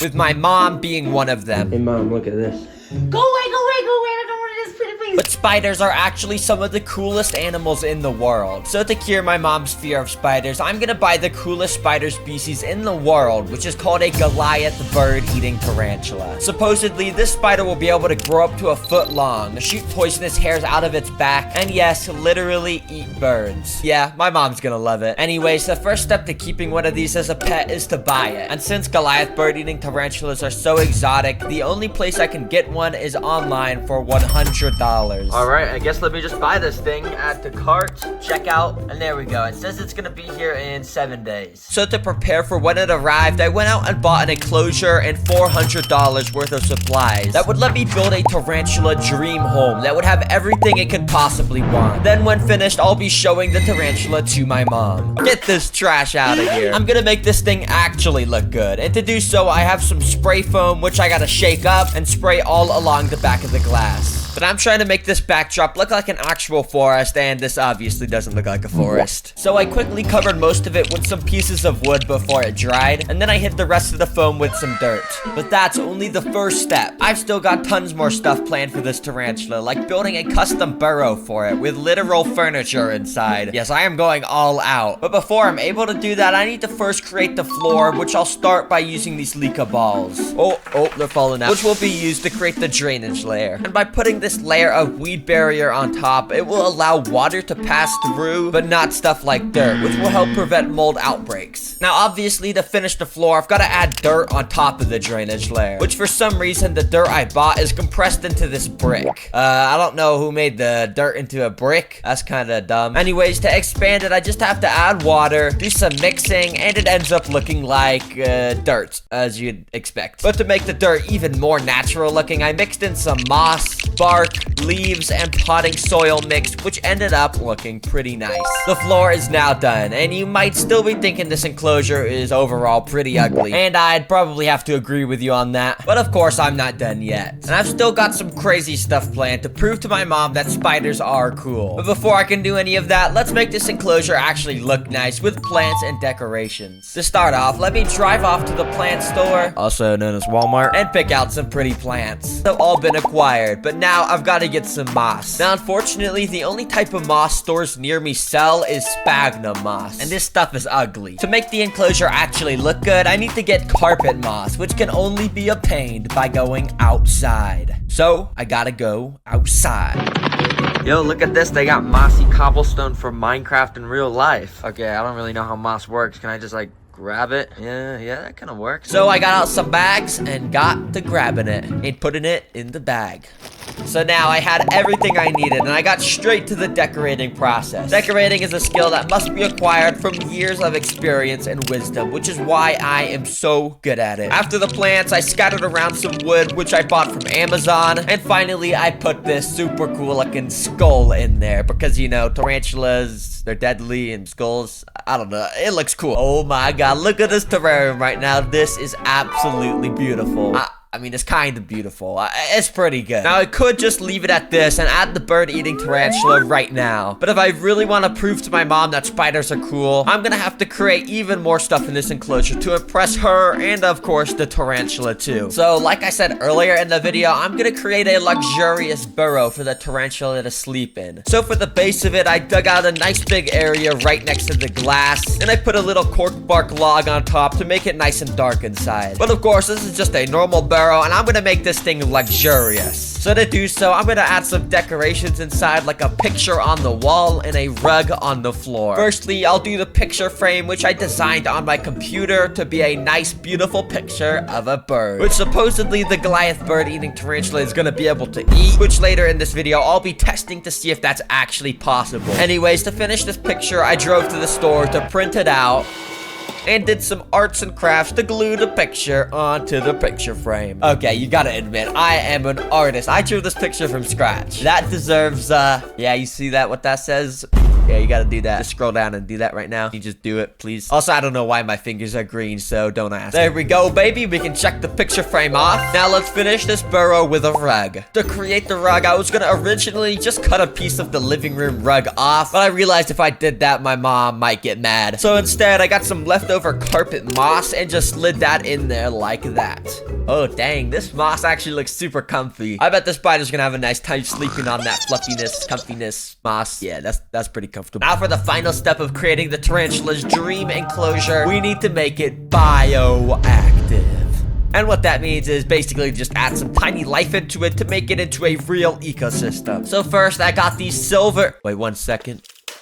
[SPEAKER 6] With my mom being one of them.
[SPEAKER 5] Hey, Mom, look at this.
[SPEAKER 4] Go away, go away, go away. I don't want to just put it, please.
[SPEAKER 6] But spiders are actually some of the coolest animals in the world. So to cure my mom's fear of spiders, I'm gonna buy the coolest spider species in the world, which is called a Goliath bird-eating tarantula. Supposedly, this spider will be able to grow up to a foot long, shoot poisonous hairs out of its back, and yes, literally eat birds. Yeah, my mom's gonna love it. Anyways, the first step to keeping one of these as a pet is to buy it. And since Goliath bird-eating tarantulas are so exotic, the only place I can get one is online for $100.
[SPEAKER 1] Alright, I guess let me just buy this thing, add to cart, check out, and there we go. It says it's gonna be here in 7 days.
[SPEAKER 6] So to prepare for when it arrived, I went out and bought an enclosure and $400 worth of supplies that would let me build a tarantula dream home that would have everything it could possibly want. Then when finished, I'll be showing the tarantula to my mom. Get this trash out of here. I'm gonna make this thing actually look good, and to do so, I have some spray foam, which I gotta shake up and spray all along the back of the glass. But I'm trying to make this backdrop look like an actual forest, and this obviously doesn't look like a forest. So I quickly covered most of it with some pieces of wood before it dried, and then I hit the rest of the foam with some dirt. But that's only the first step. I've still got tons more stuff planned for this tarantula, like building a custom burrow for it with literal furniture inside. Yes, I am going all out. But before I'm able to do that, I need to first create the floor, which I'll start by using these Leica balls. Oh, they're falling out. Which will be used to create the drainage layer. And by putting this layer of weed barrier on top, it will allow water to pass through, but not stuff like dirt, which will help prevent mold outbreaks. Now, obviously, to finish the floor, I've got to add dirt on top of the drainage layer, which for some reason, the dirt I bought is compressed into this brick. I don't know who made the dirt into a brick. That's kind of dumb. Anyways, to expand it, I just have to add water, do some mixing, and it ends up looking like dirt, as you'd expect. But to make the dirt even more natural looking, I mixed in some moss, bark, leaves, and potting soil mix, which ended up looking pretty nice. The floor is now done, and you might still be thinking this includes enclosure is overall pretty ugly. And I'd probably have to agree with you on that. But of course, I'm not done yet. And I've still got some crazy stuff planned to prove to my mom that spiders are cool. But before I can do any of that, let's make this enclosure actually look nice with plants and decorations. To start off, let me drive off to the plant store, also known as Walmart, and pick out some pretty plants. They've all been acquired, but now I've got to get some moss. Now, unfortunately, the only type of moss stores near me sell is sphagnum moss, and this stuff is ugly. To make the enclosure actually look good, I need to get carpet moss, which can only be obtained by going outside. So, I gotta go outside.
[SPEAKER 1] Yo, look at this. They got mossy cobblestone for Minecraft in real life. Okay, I don't really know how moss works. Can I just, like, grab it? Yeah, that kind of works.
[SPEAKER 6] So I got out some bags and got to grabbing it and putting it in the bag. So now I had everything I needed and I got straight to the decorating process. Decorating is a skill that must be acquired from years of experience and wisdom, which is why I am so good at it. After the plants, I scattered around some wood, which I bought from Amazon. And finally, I put this super cool looking skull in there because, you know, tarantulas, they're deadly, and skulls, I don't know, it looks cool. Oh my god, look at this terrarium right now. This is absolutely beautiful. I mean, it's kind of beautiful. It's pretty good. Now, I could just leave it at this and add the bird-eating tarantula right now. But if I really want to prove to my mom that spiders are cool, I'm gonna have to create even more stuff in this enclosure to impress her and, of course, the tarantula too. So, like I said earlier in the video, I'm gonna create a luxurious burrow for the tarantula to sleep in. So, for the base of it, I dug out a nice big area right next to the glass, and I put a little cork bark log on top to make it nice and dark inside. But, of course, this is just a normal burrow, and I'm gonna make this thing luxurious. So to do so, I'm gonna add some decorations inside, like a picture on the wall and a rug on the floor. Firstly, I'll do the picture frame, which I designed on my computer to be a nice, beautiful picture of a bird, which supposedly the Goliath bird-eating tarantula is gonna be able to eat, which later in this video, I'll be testing to see if that's actually possible. Anyways, to finish this picture, I drove to the store to print it out and did some arts and crafts to glue the picture onto the picture frame. Okay, you gotta admit, I am an artist. I drew this picture from scratch. That deserves, yeah, you see that, what that says? Yeah, you gotta do that. Just scroll down and do that right now. You just do it, please. Also, I don't know why my fingers are green, so don't ask. There we go, baby. We can check the picture frame off. Now let's finish this burrow with a rug. To create the rug, I was gonna originally just cut a piece of the living room rug off, but I realized if I did that, my mom might get mad. So instead, I got some leftover carpet moss and just slid that in there like that. Oh, dang. This moss actually looks super comfy. I bet the spider's gonna have a nice time sleeping on that fluffiness, comfiness moss. Yeah, that's pretty comfortable. Now for the final step of creating the tarantula's dream enclosure, we need to make it bioactive. And what that means is basically just add some tiny life into it to make it into a real ecosystem. So first, I got these silver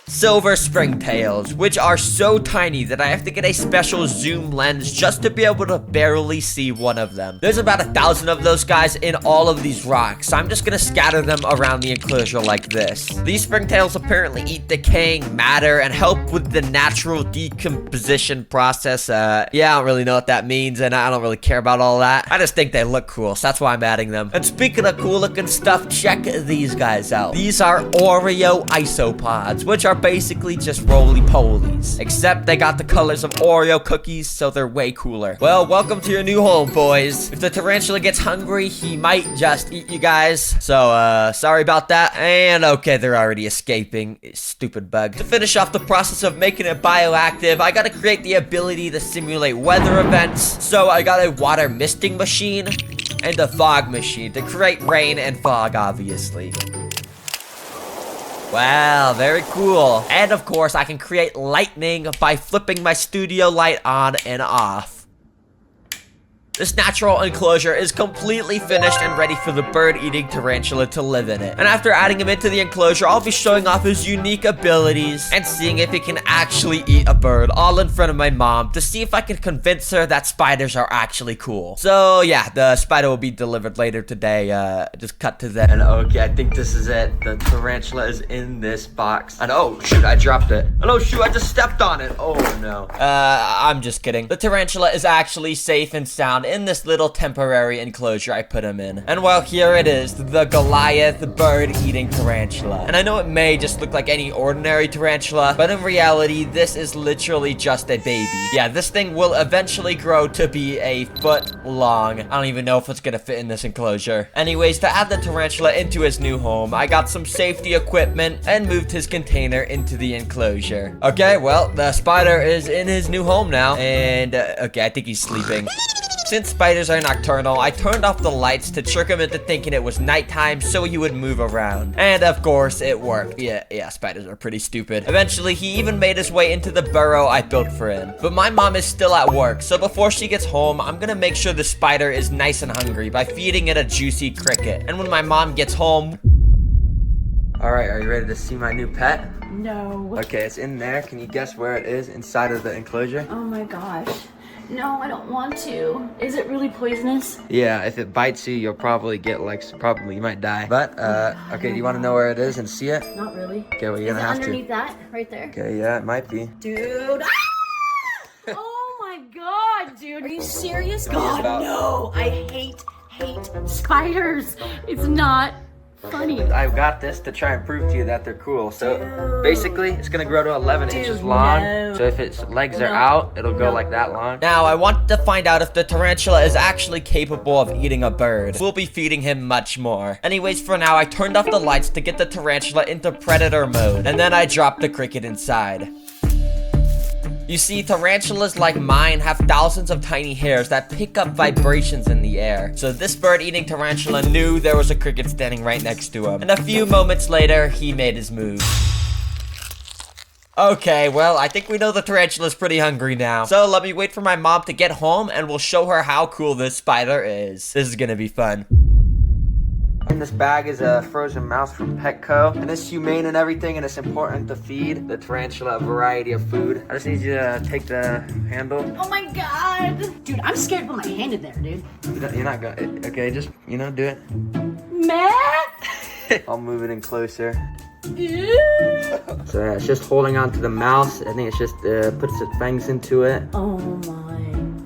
[SPEAKER 6] springtails, which are so tiny that I have to get a special zoom lens just to be able to barely see one of them. There's about 1,000 of those guys in all of these rocks, so I'm just gonna scatter them around the enclosure like this. These springtails apparently eat decaying matter and help with the natural decomposition process. Yeah, I don't really know what that means, and I don't really care about all that. I just think they look cool, so that's why I'm adding them. And speaking of cool looking stuff, check these guys out. These are Oreo isopods, which are basically just roly-polies, except they got the colors of Oreo cookies, so they're way cooler. Well, welcome to your new home, boys. If the tarantula gets hungry, he might just eat you guys. So, sorry about that. And okay, they're already escaping. Stupid bug. To finish off the process of making it bioactive, I gotta create the ability to simulate weather events. So I got a water misting machine and a fog machine to create rain and fog, obviously. Wow, very cool. And of course, I can create lightning by flipping my studio light on and off. This natural enclosure is completely finished and ready for the bird-eating tarantula to live in it. And after adding him into the enclosure, I'll be showing off his unique abilities and seeing if he can actually eat a bird, all in front of my mom, to see if I can convince her that spiders are actually cool. So yeah, the spider will be delivered later today. Just cut to that. And okay, I think this is it. The tarantula is in this box. And oh shoot, I dropped it. And oh shoot, I just stepped on it. Oh no. I'm just kidding. The tarantula is actually safe and sound around in this little temporary enclosure I put him in. And well, here it is, the Goliath bird-eating tarantula. And I know it may just look like any ordinary tarantula, but in reality, this is literally just a baby. Yeah, this thing will eventually grow to be a foot long. I don't even know if it's gonna fit in this enclosure. Anyways, to add the tarantula into his new home, I got some safety equipment and moved his container into the enclosure. Okay, well, the spider is in his new home now, and okay, I think he's sleeping. Since spiders are nocturnal, I turned off the lights to trick him into thinking it was nighttime so he would move around. And of course, it worked. Yeah, spiders are pretty stupid. Eventually, he even made his way into the burrow I built for him. But my mom is still at work, so before she gets home, I'm gonna make sure the spider is nice and hungry by feeding it a juicy cricket. And when my mom gets home... Alright, are you ready to see my new pet?
[SPEAKER 4] No.
[SPEAKER 6] Okay, it's in there. Can you guess where it is inside of the enclosure?
[SPEAKER 4] Oh my gosh. No, I don't want to. Is it really poisonous?
[SPEAKER 6] Yeah, if it bites you, you'll probably get you might die. But, okay, do you want to know where it is and see it?
[SPEAKER 4] Not really.
[SPEAKER 6] Okay, well, you're gonna have to.
[SPEAKER 4] Underneath that, right there?
[SPEAKER 6] Okay, yeah, it might be.
[SPEAKER 4] Dude. Oh my god, dude. Are you serious? God, no. I hate spiders. It's not funny.
[SPEAKER 6] I've got this to try and prove to you that they're cool. So basically, it's gonna grow to 11 inches long.
[SPEAKER 4] No.
[SPEAKER 6] So if its legs are out, it'll go
[SPEAKER 4] No.
[SPEAKER 6] like that long. Now, I want to find out if the tarantula is actually capable of eating a bird. We'll be feeding him much more. Anyways, for now, I turned off the lights to get the tarantula into predator mode. And then I dropped the cricket inside. You see, tarantulas like mine have thousands of tiny hairs that pick up vibrations in the air. So this bird-eating tarantula knew there was a cricket standing right next to him. And a few moments later, he made his move. Okay, well, I think we know the tarantula's pretty hungry now. So let me wait for my mom to get home and we'll show her how cool this spider is. This is gonna be fun. In this bag is a frozen mouse from Petco, and it's humane and everything, and it's important to feed the tarantula a variety of food. I just need you to take the handle.
[SPEAKER 4] Oh my god. Dude, I'm scared to put my hand in there, dude.
[SPEAKER 6] You're not gonna, okay, just, do it.
[SPEAKER 4] Matt?
[SPEAKER 6] I'll move it in closer.
[SPEAKER 4] Ew.
[SPEAKER 6] So yeah, it's just holding on to the mouse. I think it's just, puts its fangs into it.
[SPEAKER 4] Oh my.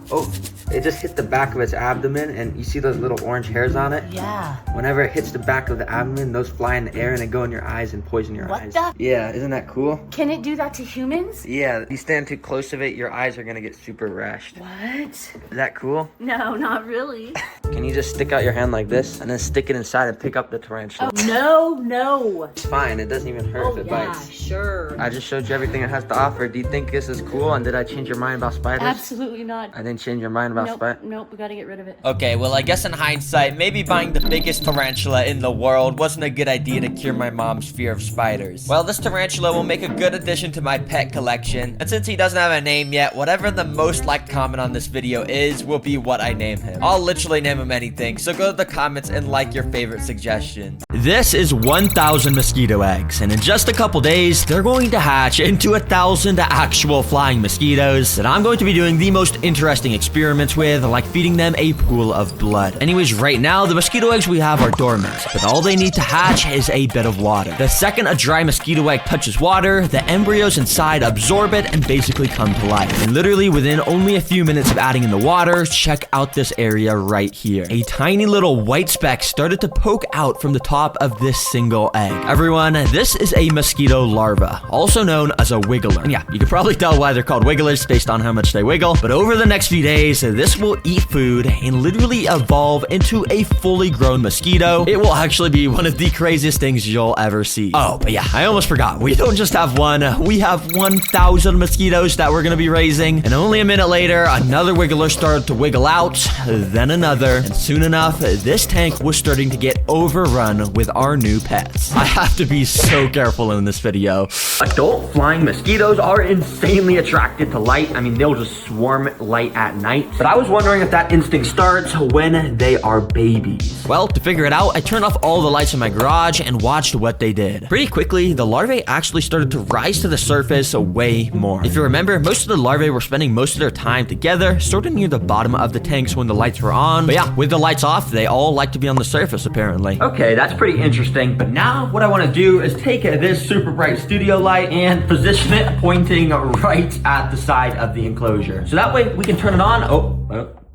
[SPEAKER 6] Oh, it just hit the back of its abdomen, and you see those little orange hairs on it?
[SPEAKER 4] Yeah.
[SPEAKER 6] Whenever it hits the back of the abdomen, those fly in the air and they go in your eyes and poison your eyes.
[SPEAKER 4] What the?
[SPEAKER 6] Yeah, isn't that cool?
[SPEAKER 4] Can it do that to humans?
[SPEAKER 6] Yeah, if you stand too close of it, your eyes are gonna get super rashed.
[SPEAKER 4] What?
[SPEAKER 6] Is that cool?
[SPEAKER 4] No, not really.
[SPEAKER 6] Can you just stick out your hand like this and then stick it inside and pick up the tarantula?
[SPEAKER 4] Oh, no.
[SPEAKER 6] It's fine, it doesn't even hurt if it bites.
[SPEAKER 4] Sure.
[SPEAKER 6] I just showed you everything it has to offer. Do you think this is cool? And did I change your mind about spiders?
[SPEAKER 4] Absolutely not.
[SPEAKER 6] I didn't change your mind about spiders?
[SPEAKER 4] Nope, we gotta get rid of it.
[SPEAKER 6] Okay, well, I guess in hindsight, maybe buying the biggest tarantula in the world wasn't a good idea to cure my mom's fear of spiders. Well, this tarantula will make a good addition to my pet collection, and since he doesn't have a name yet, whatever the most liked comment on this video is, will be what I name him. I'll literally name him anything, so go to the comments and like your favorite suggestions.
[SPEAKER 1] This is 1,000 mosquito eggs, and in just a couple days, they're going to hatch into 1,000 actual flying mosquitoes that I'm going to be doing the most interesting experiments with, like feeding them a pool of blood. Anyways, right now, the mosquito eggs we have are dormant, but all they need to hatch is a bit of water. The second a dry mosquito egg touches water, the embryos inside absorb it and basically come to life. And literally within only a few minutes of adding in the water, check out this area right here. A tiny little white speck started to poke out from the top of this single egg. Everyone, this is a mosquito larva, also known as a wiggler. And yeah, you can probably tell why they're called wigglers based on how much they wiggle, but over the next few days, this will eat food and literally evolve into a fully grown mosquito. It will actually be one of the craziest things you'll ever see. Oh, but yeah, I almost forgot. We don't just have one, we have 1,000 mosquitoes that we're gonna be raising. And only a minute later, another wiggler started to wiggle out, then another. And soon enough, this tank was starting to get overrun with our new pets. I have to be so careful in this video. Adult flying mosquitoes are insanely attracted to light. I mean, they'll just swarm light at night. But I was wondering if that instinct starts when they are babies. Well, to figure it out, I turned off all the lights in my garage and watched what they did. Pretty quickly, the larvae actually started to rise to the surface way more. If you remember, most of the larvae were spending most of their time together, sort of near the bottom of the tanks when the lights were on. But yeah, with the lights off, they all like to be on the surface, apparently. Okay, that's pretty interesting. But now what I want to do is take this super bright studio light and position it pointing right at the side of the enclosure. So that way we can turn it on.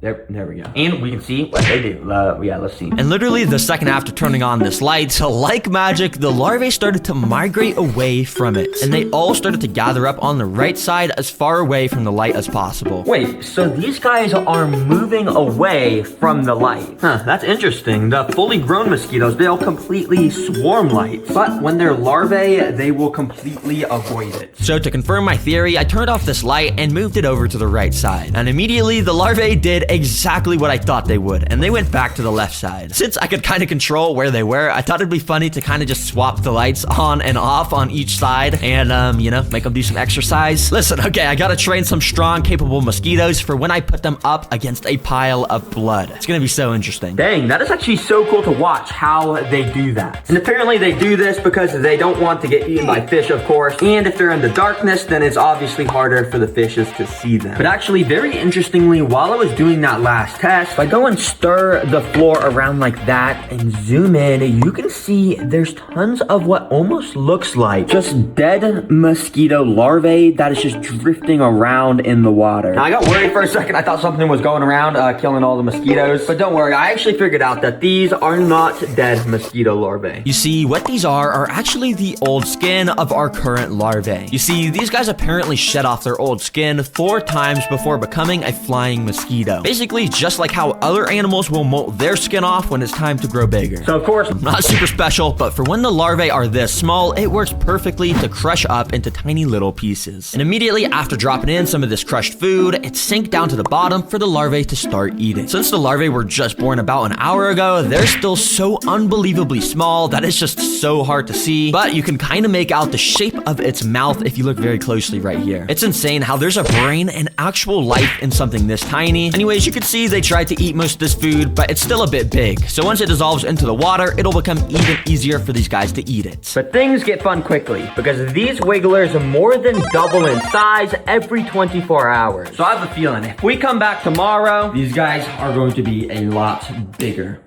[SPEAKER 5] There we go. And we can see what they do. Yeah, let's see.
[SPEAKER 1] And literally the second after turning on this light, so like magic, the larvae started to migrate away from it. And they all started to gather up on the right side as far away from the light as possible.
[SPEAKER 5] Wait, so these guys are moving away from the light. Huh, that's interesting. The fully grown mosquitoes, they'll completely swarm light. But when they're larvae, they will completely avoid it.
[SPEAKER 1] So to confirm my theory, I turned off this light and moved it over to the right side. And immediately the larvae did exactly what I thought they would, and they went back to the left side. Since I could kind of control where they were, I thought it'd be funny to kind of just swap the lights on and off on each side and, you know, make them do some exercise. Listen, okay, I gotta train some strong, capable mosquitoes for when I put them up against a pile of blood. It's gonna be so interesting.
[SPEAKER 5] Dang, that is actually so cool to watch how they do that. And apparently they do this because they don't want to get eaten by fish, of course, and if they're in the darkness, then it's obviously harder for the fishes to see them. But actually, very interestingly, while I was doing that last test, if I go and stir the floor around like that and zoom in, you can see there's tons of what almost looks like just dead mosquito larvae that is just drifting around in the water. Now, I got worried for a second. I thought something was going around killing all the mosquitoes, but don't worry. I actually figured out that these are not dead mosquito larvae.
[SPEAKER 1] You see, what these are actually the old skin of our current larvae. You see, these guys apparently shed off their old skin 4 times before becoming a flying mosquito. Basically, just like how other animals will molt their skin off when it's time to grow bigger.
[SPEAKER 5] So of course,
[SPEAKER 1] not super special, but for when the larvae are this small, it works perfectly to crush up into tiny little pieces. And immediately after dropping in some of this crushed food, it sank down to the bottom for the larvae to start eating. Since the larvae were just born about an hour ago, they're still so unbelievably small that it's just so hard to see, but you can kind of make out the shape of its mouth if you look very closely right here. It's insane how there's a brain and actual life in something this tiny. Anyways, you can see they tried to eat most of this food, but it's still a bit big. So once it dissolves into the water, it'll become even easier for these guys to eat it.
[SPEAKER 5] But things get fun quickly because these wigglers more than double in size every 24 hours. So I have a feeling if we come back tomorrow, these guys are going to be a lot bigger.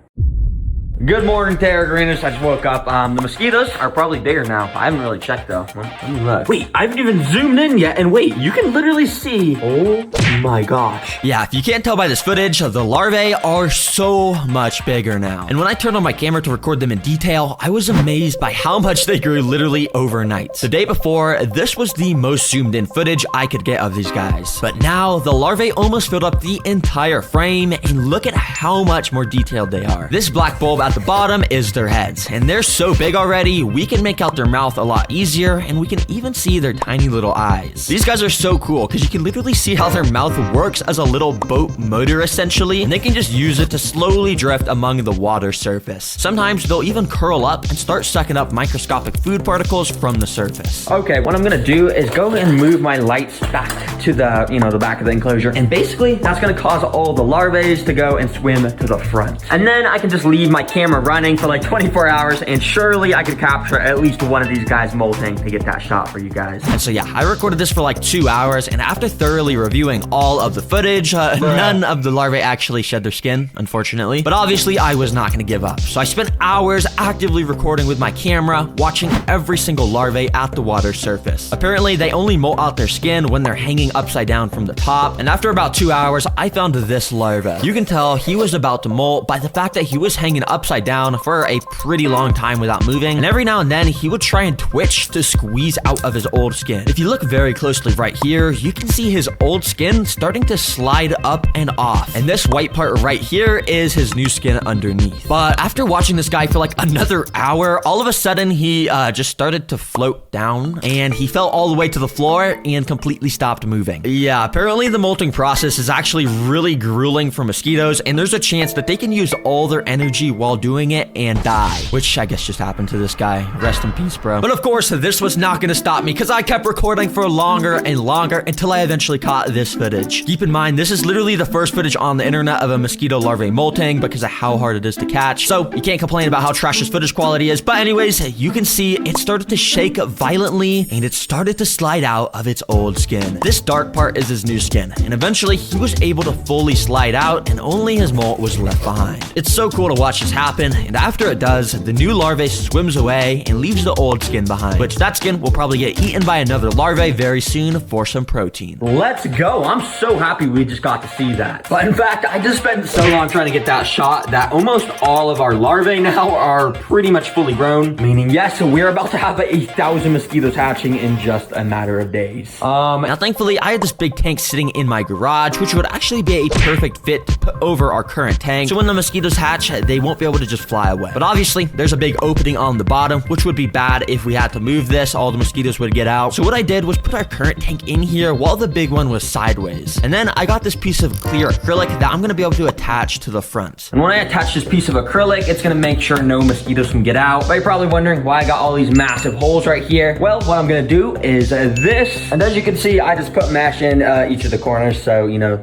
[SPEAKER 5] Good morning, TerraGreeners. I just woke up. The mosquitoes are probably bigger now. I haven't really checked though. Let me look. Wait, I haven't even zoomed in yet. And wait, you can literally see. Oh my gosh.
[SPEAKER 1] Yeah, if you can't tell by this footage, the larvae are so much bigger now. And when I turned on my camera to record them in detail, I was amazed by how much they grew literally overnight. The day before, this was the most zoomed in footage I could get of these guys. But now, the larvae almost filled up the entire frame, and look at how much more detailed they are. This black bulb at the bottom is their heads, and they're so big already, we can make out their mouth a lot easier, and we can even see their tiny little eyes. These guys are so cool, because you can literally see how their mouth works as a little boat motor, essentially, and they can just use it to slowly drift among the water surface. Sometimes they'll even curl up and start sucking up microscopic food particles from the surface.
[SPEAKER 5] Okay, what I'm gonna do is go and move my lights back to the, the back of the enclosure, and basically, that's gonna cause all the larvae to go and swim to the front. And then I can just leave my camera running for like 24 hours, and surely I could capture at least one of these guys molting to get that shot for you guys.
[SPEAKER 1] And so yeah, I recorded this for like 2 hours, and after thoroughly reviewing all of the footage, none of the larvae actually shed their skin, unfortunately. But obviously, I was not gonna give up. So I spent hours actively recording with my camera, watching every single larvae at the water surface. Apparently, they only molt out their skin when they're hanging upside down from the top, and after about 2 hours, I found this larva. You can tell he was about to molt by the fact that he was hanging upside down for a pretty long time without moving, and every now and then he would try and twitch to squeeze out of his old skin. If you look very closely right here, you can see his old skin starting to slide up and off, and this white part right here is his new skin underneath. But after watching this guy for like another hour, all of a sudden he just started to float down, and he fell all the way to the floor and completely stopped moving. Yeah, apparently the molting process is actually really grueling for mosquitoes, and there's a chance that they can use all their energy while doing it and die, which I guess just happened to this guy. Rest in peace, bro. But of course, this was not gonna stop me, because I kept recording for longer and longer until I eventually caught this footage. Keep in mind, this is literally the first footage on the internet of a mosquito larvae molting because of how hard it is to catch, so you can't complain about how trash this footage quality is. But anyways, you can see it started to shake violently, and it started to slide out of its old skin. This dark part is his new skin, and eventually he was able to fully slide out, and only his molt was left behind. It's so cool to watch this happen, happen, and after it does, the new larvae swims away and leaves the old skin behind, which that skin will probably get eaten by another larvae very soon for some protein.
[SPEAKER 5] Let's go. I'm so happy we just got to see that. But in fact, I just spent so long trying to get that shot that almost all of our larvae now are pretty much fully grown, meaning yes, we're about to have 1,000 mosquitoes hatching in just a matter of days.
[SPEAKER 1] Now thankfully, I had this big tank sitting in my garage, which would actually be a perfect fit to put over our current tank. So when the mosquitoes hatch, they won't be able to just fly away. But obviously, there's a big opening on the bottom, which would be bad if we had to move this. All the mosquitoes would get out. So what I did was put our current tank in here while the big one was sideways. And then I got this piece of clear acrylic that I'm gonna be able to attach to the front.
[SPEAKER 5] And when I attach this piece of acrylic, it's gonna make sure no mosquitoes can get out. But you're probably wondering why I got all these massive holes right here. Well, what I'm gonna do is this. And as you can see, I just put mesh in each of the corners so, you know,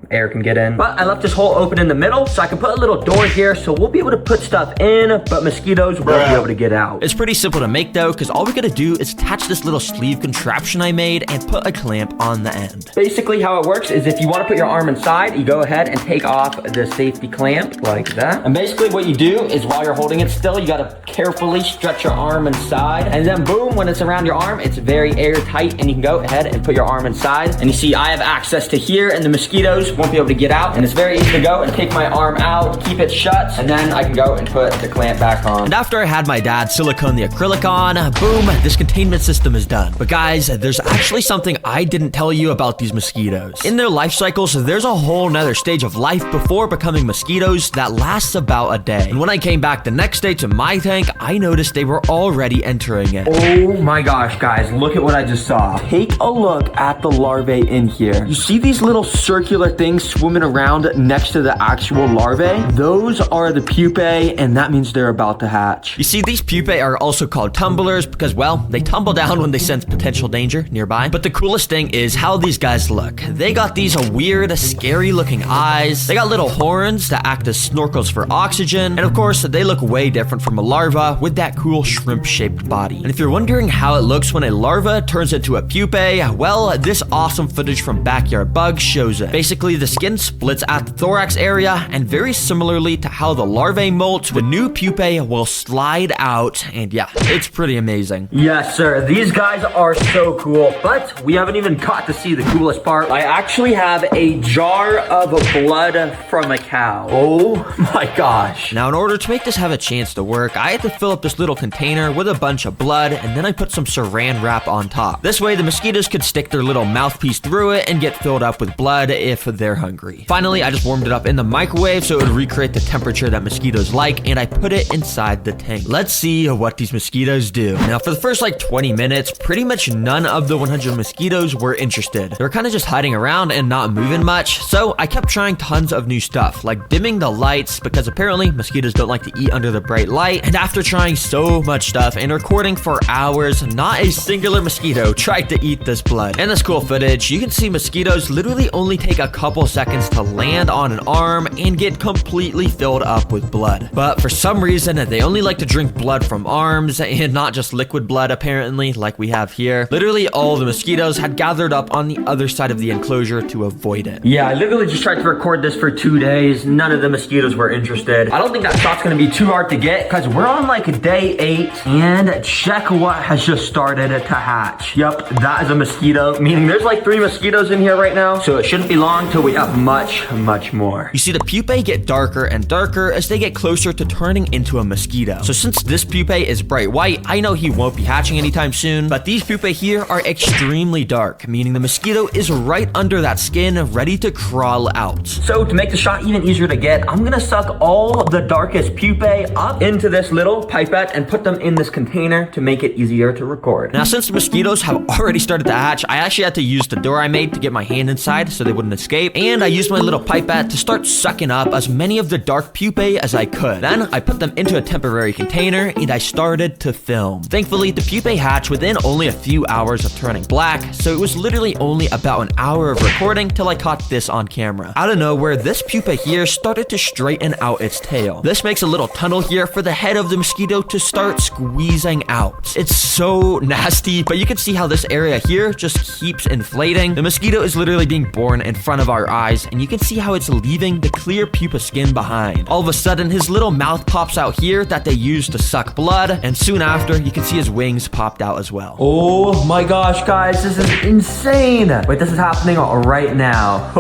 [SPEAKER 5] air can get in. But I left this hole open in the middle so I can put a little door here so we'll be able to put stuff in, but mosquitoes won't be able to get out.
[SPEAKER 1] It's pretty simple to make though, because all we gotta do is attach this little sleeve contraption I made and put a clamp on the end.
[SPEAKER 5] Basically how it works is if you want to put your arm inside, you go ahead and take off the safety clamp like that. And basically what you do is while you're holding it still, you gotta carefully stretch your arm inside, and then boom, when it's around your arm, it's very airtight and you can go ahead and put your arm inside. And you see I have access to here and the mosquitoes won't be able to get out, and it's very easy to go and take my arm out, keep it shut, and then I can go and put the clamp back on.
[SPEAKER 1] And after I had my dad silicone the acrylic on, boom, this containment system is done. But guys, there's actually something I didn't tell you about these mosquitoes. In their life cycles, there's a whole nother stage of life before becoming mosquitoes that lasts about a day. And when I came back the next day to my tank, I noticed they were already entering it.
[SPEAKER 5] Oh my gosh, guys, look at what I just saw. Take a look at the larvae in here. You see these little circular things swimming around next to the actual larvae? Those are the pupae, and that means they're about to hatch.
[SPEAKER 1] You see, these pupae are also called tumblers because, well, they tumble down when they sense potential danger nearby. But the coolest thing is how these guys look. They got these weird, scary looking eyes. They got little horns that act as snorkels for oxygen. And of course, they look way different from a larva with that cool shrimp-shaped body. And if you're wondering how it looks when a larva turns into a pupae, well, this awesome footage from Backyard Bugs shows it. Basically, the skin splits at the thorax area, and very similarly to how the larvae molt, the new pupae will slide out, and yeah, it's pretty amazing.
[SPEAKER 5] Yes, sir. These guys are so cool, but we haven't even got to see the coolest part. I actually have a jar of blood from a cow. Oh my gosh.
[SPEAKER 1] Now, in order to make this have a chance to work, I had to fill up this little container with a bunch of blood, and then I put some saran wrap on top. This way, the mosquitoes could stick their little mouthpiece through it and get filled up with blood if they're hungry. Finally, I just warmed it up in the microwave so it would recreate the temperature that mosquitoes like, and I put it inside the tank. Let's see what these mosquitoes do. Now, for the first like 20 minutes, pretty much none of the 100 mosquitoes were interested. They were kind of just hiding around and not moving much, so I kept trying tons of new stuff, like dimming the lights, because apparently mosquitoes don't like to eat under the bright light. And after trying so much stuff and recording for hours, not a singular mosquito tried to eat this blood. And this cool footage, you can see mosquitoes literally only take a couple seconds to land on an arm and get completely filled up with blood. But for some reason, they only like to drink blood from arms and not just liquid blood, apparently, like we have here. Literally all the mosquitoes had gathered up on the other side of the enclosure to avoid it.
[SPEAKER 5] Yeah, I literally just tried to record this for 2 days. None of the mosquitoes were interested. I don't think that shot's gonna be too hard to get because we're on like day 8, and check what has just started to hatch. Yep, that is a mosquito, meaning there's like 3 mosquitoes in here right now, so it shouldn't be long till we have much more.
[SPEAKER 1] You see, the pupae get darker and darker as they get closer to turning into a mosquito. So since this pupae is bright white, I know he won't be hatching anytime soon, but these pupae here are extremely dark, meaning the mosquito is right under that skin, ready to crawl out.
[SPEAKER 5] So to make the shot even easier to get, I'm gonna suck all the darkest pupae up into this little pipette and put them in this container to make it easier to record.
[SPEAKER 1] Now, since the mosquitoes have already started to hatch, I actually had to use the door I made to get my hand inside so they wouldn't escape, and I used my little pipette to start sucking up as many of the dark pupae as I could. Then I put them into a temporary container and I started to film. Thankfully, the pupae hatched within only a few hours of turning black, so it was literally only about an hour of recording till I caught this on camera. Out of nowhere, this pupa here started to straighten out its tail. This makes a little tunnel here for the head of the mosquito to start squeezing out. It's so nasty, but you can see how this area here just keeps inflating. The mosquito is literally being born in front of our our eyes, and you can see how it's leaving the clear pupa skin behind. All of a sudden, his little mouth pops out here that they use to suck blood, and soon after, you can see his wings popped out as well.
[SPEAKER 5] Oh my gosh, guys, this is insane. Wait, this is happening right now.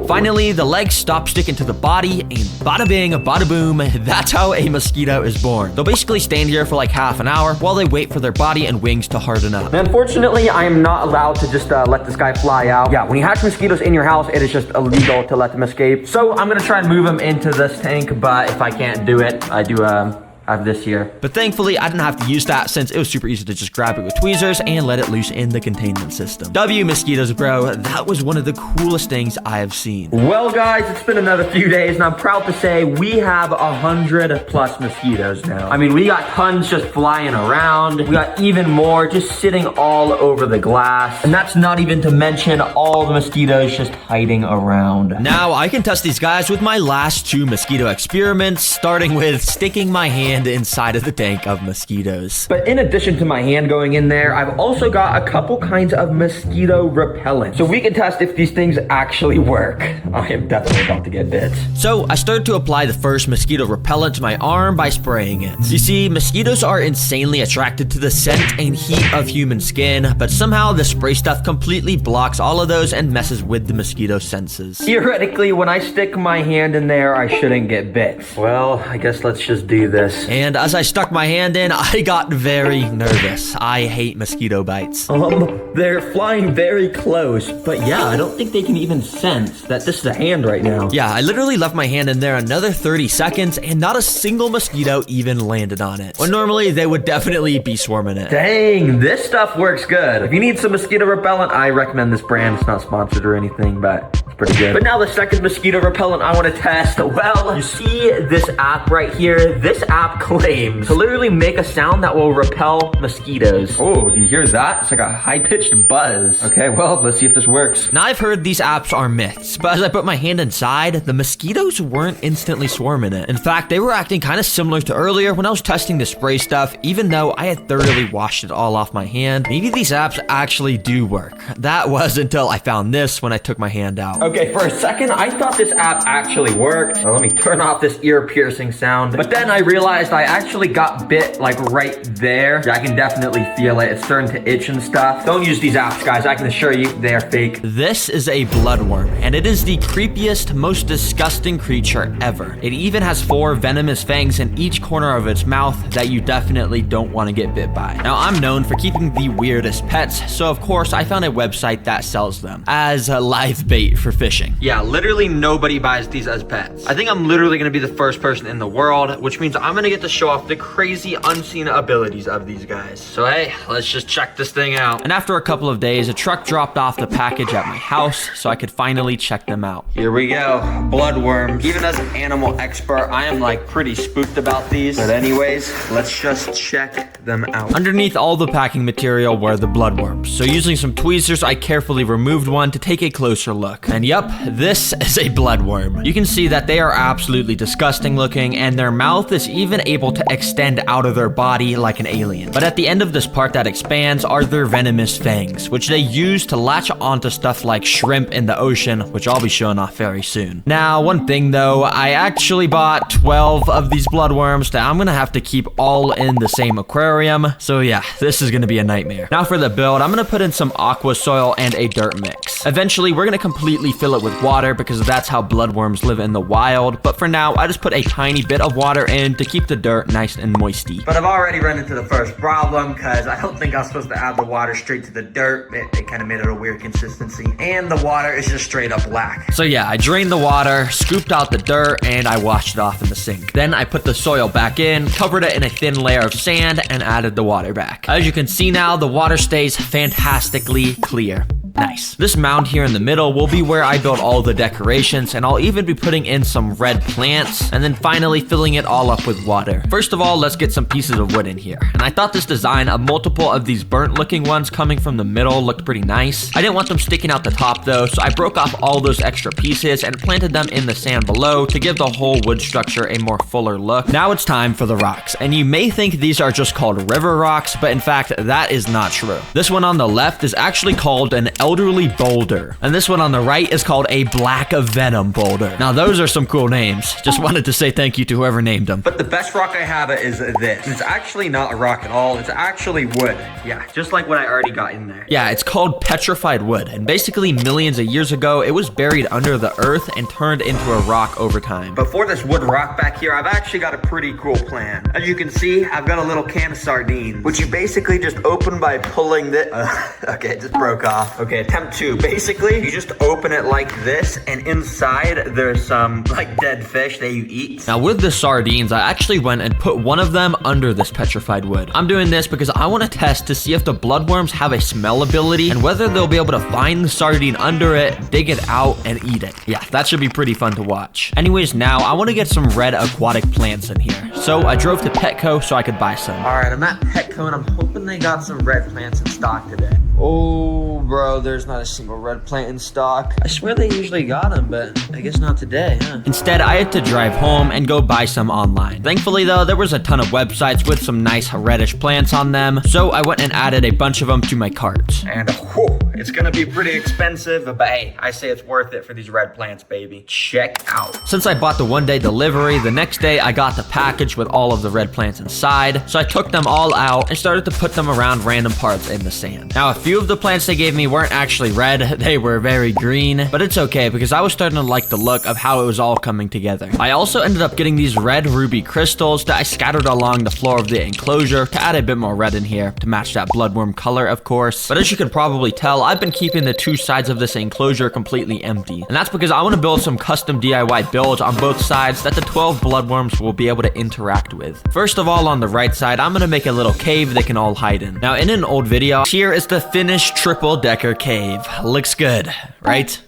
[SPEAKER 1] Finally, the legs stop sticking to the body, and bada bing, bada boom, that's how a mosquito is born. They'll basically stand here for like half an hour while they wait for their body and wings to harden up.
[SPEAKER 5] Unfortunately, I am not allowed to just let this guy fly out. Yeah, when you hatch mosquitoes in your house, it is just illegal to let them escape. So I'm gonna try and move them into this tank, but if I can't do it, I do have this here.
[SPEAKER 1] But thankfully, I didn't have to use that since it was super easy to just grab it with tweezers and let it loose in the containment system. W mosquitoes, bro, that was one of the coolest things I have seen.
[SPEAKER 5] Well, guys, it's been another few days, and I'm proud to say we have 100+ mosquitoes now. I mean, we got tons just flying around. We got even more just sitting all over the glass. And that's not even to mention all the mosquitoes just hiding around.
[SPEAKER 1] Now, I can test these guys with my last 2 mosquito experiments, starting with sticking my hand inside of the tank of mosquitoes.
[SPEAKER 5] But in addition to my hand going in there, I've also got a couple kinds of mosquito repellent. So we can test if these things actually work. I am definitely about to get bit.
[SPEAKER 1] So I started to apply the first mosquito repellent to my arm by spraying it. You see, mosquitoes are insanely attracted to the scent and heat of human skin, but somehow the spray stuff completely blocks all of those and messes with the mosquito senses.
[SPEAKER 5] Theoretically, when I stick my hand in there, I shouldn't get bit. Well, I guess let's just do this.
[SPEAKER 1] And as I stuck my hand in, I got very nervous. I hate mosquito bites.
[SPEAKER 5] They're flying very close, but yeah, I don't think they can even sense that this is a hand right now.
[SPEAKER 1] Yeah, I literally left my hand in there another 30 seconds and not a single mosquito even landed on it. When normally they would definitely be swarming it.
[SPEAKER 5] Dang, this stuff works good. If you need some mosquito repellent, I recommend this brand. It's not sponsored or anything, but it's pretty good. But now the second mosquito repellent I want to test. Well, you see this app right here? This app claims to literally make a sound that will repel mosquitoes. Oh, do you hear that? It's like a high-pitched buzz. Okay, well, let's see if this works.
[SPEAKER 1] Now I've heard these apps are myths, but as I put my hand inside, the mosquitoes weren't instantly swarming it. In fact, they were acting kind of similar to earlier when I was testing the spray stuff, even though I had thoroughly washed it all off my hand. Maybe these apps actually do work. That was until I found this when I took my hand out.
[SPEAKER 5] Okay, for a second, I thought this app actually worked. Now, let me turn off this ear-piercing sound. But then I realized I actually got bit like right there. I can definitely feel it. It's starting to itch and stuff. Don't use these apps, guys. I can assure you they are fake.
[SPEAKER 1] This is a bloodworm, and it is the creepiest, most disgusting creature ever. It even has 4 venomous fangs in each corner of its mouth that you definitely don't want to get bit by. Now, I'm known for keeping the weirdest pets, so of course I found a website that sells them as a live bait for fishing.
[SPEAKER 5] Yeah, literally nobody buys these as pets. I think I'm literally going to be the first person in the world, which means I'm going to get to show off the crazy unseen abilities of these guys. So hey, let's just check this thing out.
[SPEAKER 1] And after a couple of days, a truck dropped off the package at my house so I could finally check them out.
[SPEAKER 5] Here we go, bloodworms. Even as an animal expert, I am like pretty spooked about these. But anyways, let's just check them out.
[SPEAKER 1] Underneath all the packing material were the bloodworms. So using some tweezers, I carefully removed one to take a closer look. And yep, this is a bloodworm. You can see that they are absolutely disgusting looking, and their mouth is even able to extend out of their body like an alien. But at the end of this part that expands are their venomous fangs, which they use to latch onto stuff like shrimp in the ocean, which I'll be showing off very soon. Now, one thing though, I actually bought 12 of these bloodworms that I'm gonna have to keep all in the same aquarium. So yeah, this is gonna be a nightmare. Now for the build, I'm gonna put in some aqua soil and a dirt mix. Eventually, we're gonna completely fill it with water because that's how bloodworms live in the wild. But for now, I just put a tiny bit of water in to keep the dirt nice and moisty.
[SPEAKER 5] But I've already run into the first problem because I don't think I was supposed to add the water straight to the dirt. It kind of made it a weird consistency. And the water is just straight up black.
[SPEAKER 1] So yeah, I drained the water, scooped out the dirt, and I washed it off in the sink. Then I put the soil back in, covered it in a thin layer of sand, and added the water back. As you can see now, the water stays fantastically clear. Nice. This mound here in the middle will be where I build all the decorations, and I'll even be putting in some red plants, and then finally filling it all up with water. First of all, let's get some pieces of wood in here. And I thought this design of multiple of these burnt looking ones coming from the middle looked pretty nice. I didn't want them sticking out the top though, so I broke off all those extra pieces and planted them in the sand below to give the whole wood structure a more fuller look. Now it's time for the rocks, and you may think these are just called river rocks, but in fact, that is not true. This one on the left is actually called an elderly boulder. And this one on the right is called a black venom boulder. Now those are some cool names. Just wanted to say thank you to whoever named them.
[SPEAKER 5] But the best rock I have is this. It's actually not a rock at all. It's actually wood. Yeah, just like what I already got in there.
[SPEAKER 1] Yeah, it's called petrified wood. And basically millions of years ago, it was buried under the earth and turned into a rock over time.
[SPEAKER 5] But for this wood rock back here, I've actually got a pretty cool plan. As you can see, I've got a little can of sardines, which you basically just open by pulling the, okay, it just broke off. Okay, attempt 2. Basically, you just open it like this, and inside there's some like dead fish that you eat.
[SPEAKER 1] Now with the sardines, I actually went and put one of them under this petrified wood. I'm doing this because I want to test to see if the bloodworms have a smell ability and whether they'll be able to find the sardine under it, dig it out, and eat it. Yeah, that should be pretty fun to watch. Anyways, now I want to get some red aquatic plants in here. So I drove to Petco so I could buy some.
[SPEAKER 5] All right, I'm at Petco and I'm hoping they got some red plants in stock today. Oh, bro, there's not a single red plant in stock. I swear they usually got them, but I guess not today, huh?
[SPEAKER 1] Instead, I had to drive home and go buy some online. Thankfully, though, there was a ton of websites with some nice reddish plants on them, so I went and added a bunch of them to my cart.
[SPEAKER 5] And whew, it's gonna be pretty expensive, but hey, I say it's worth it for these red plants, baby. Check out.
[SPEAKER 1] Since I bought the one-day delivery, the next day I got the package with all of the red plants inside, so I took them all out and started to put them around random parts in the sand. Now, a few of the plants they gave me weren't actually red, they were very green, but it's okay because I was starting to like the look of how it was all coming together. I also ended up getting these red ruby crystals that I scattered along the floor of the enclosure to add a bit more red in here to match that bloodworm color, of course. But as you can probably tell, I've been keeping the two sides of this enclosure completely empty. And that's because I want to build some custom DIY builds on both sides that the 12 bloodworms will be able to interact with. First of all, on the right side, I'm going to make a little cave they can all hide in. Now, in an old video, here is the finished triple-decker cave. Looks good, right?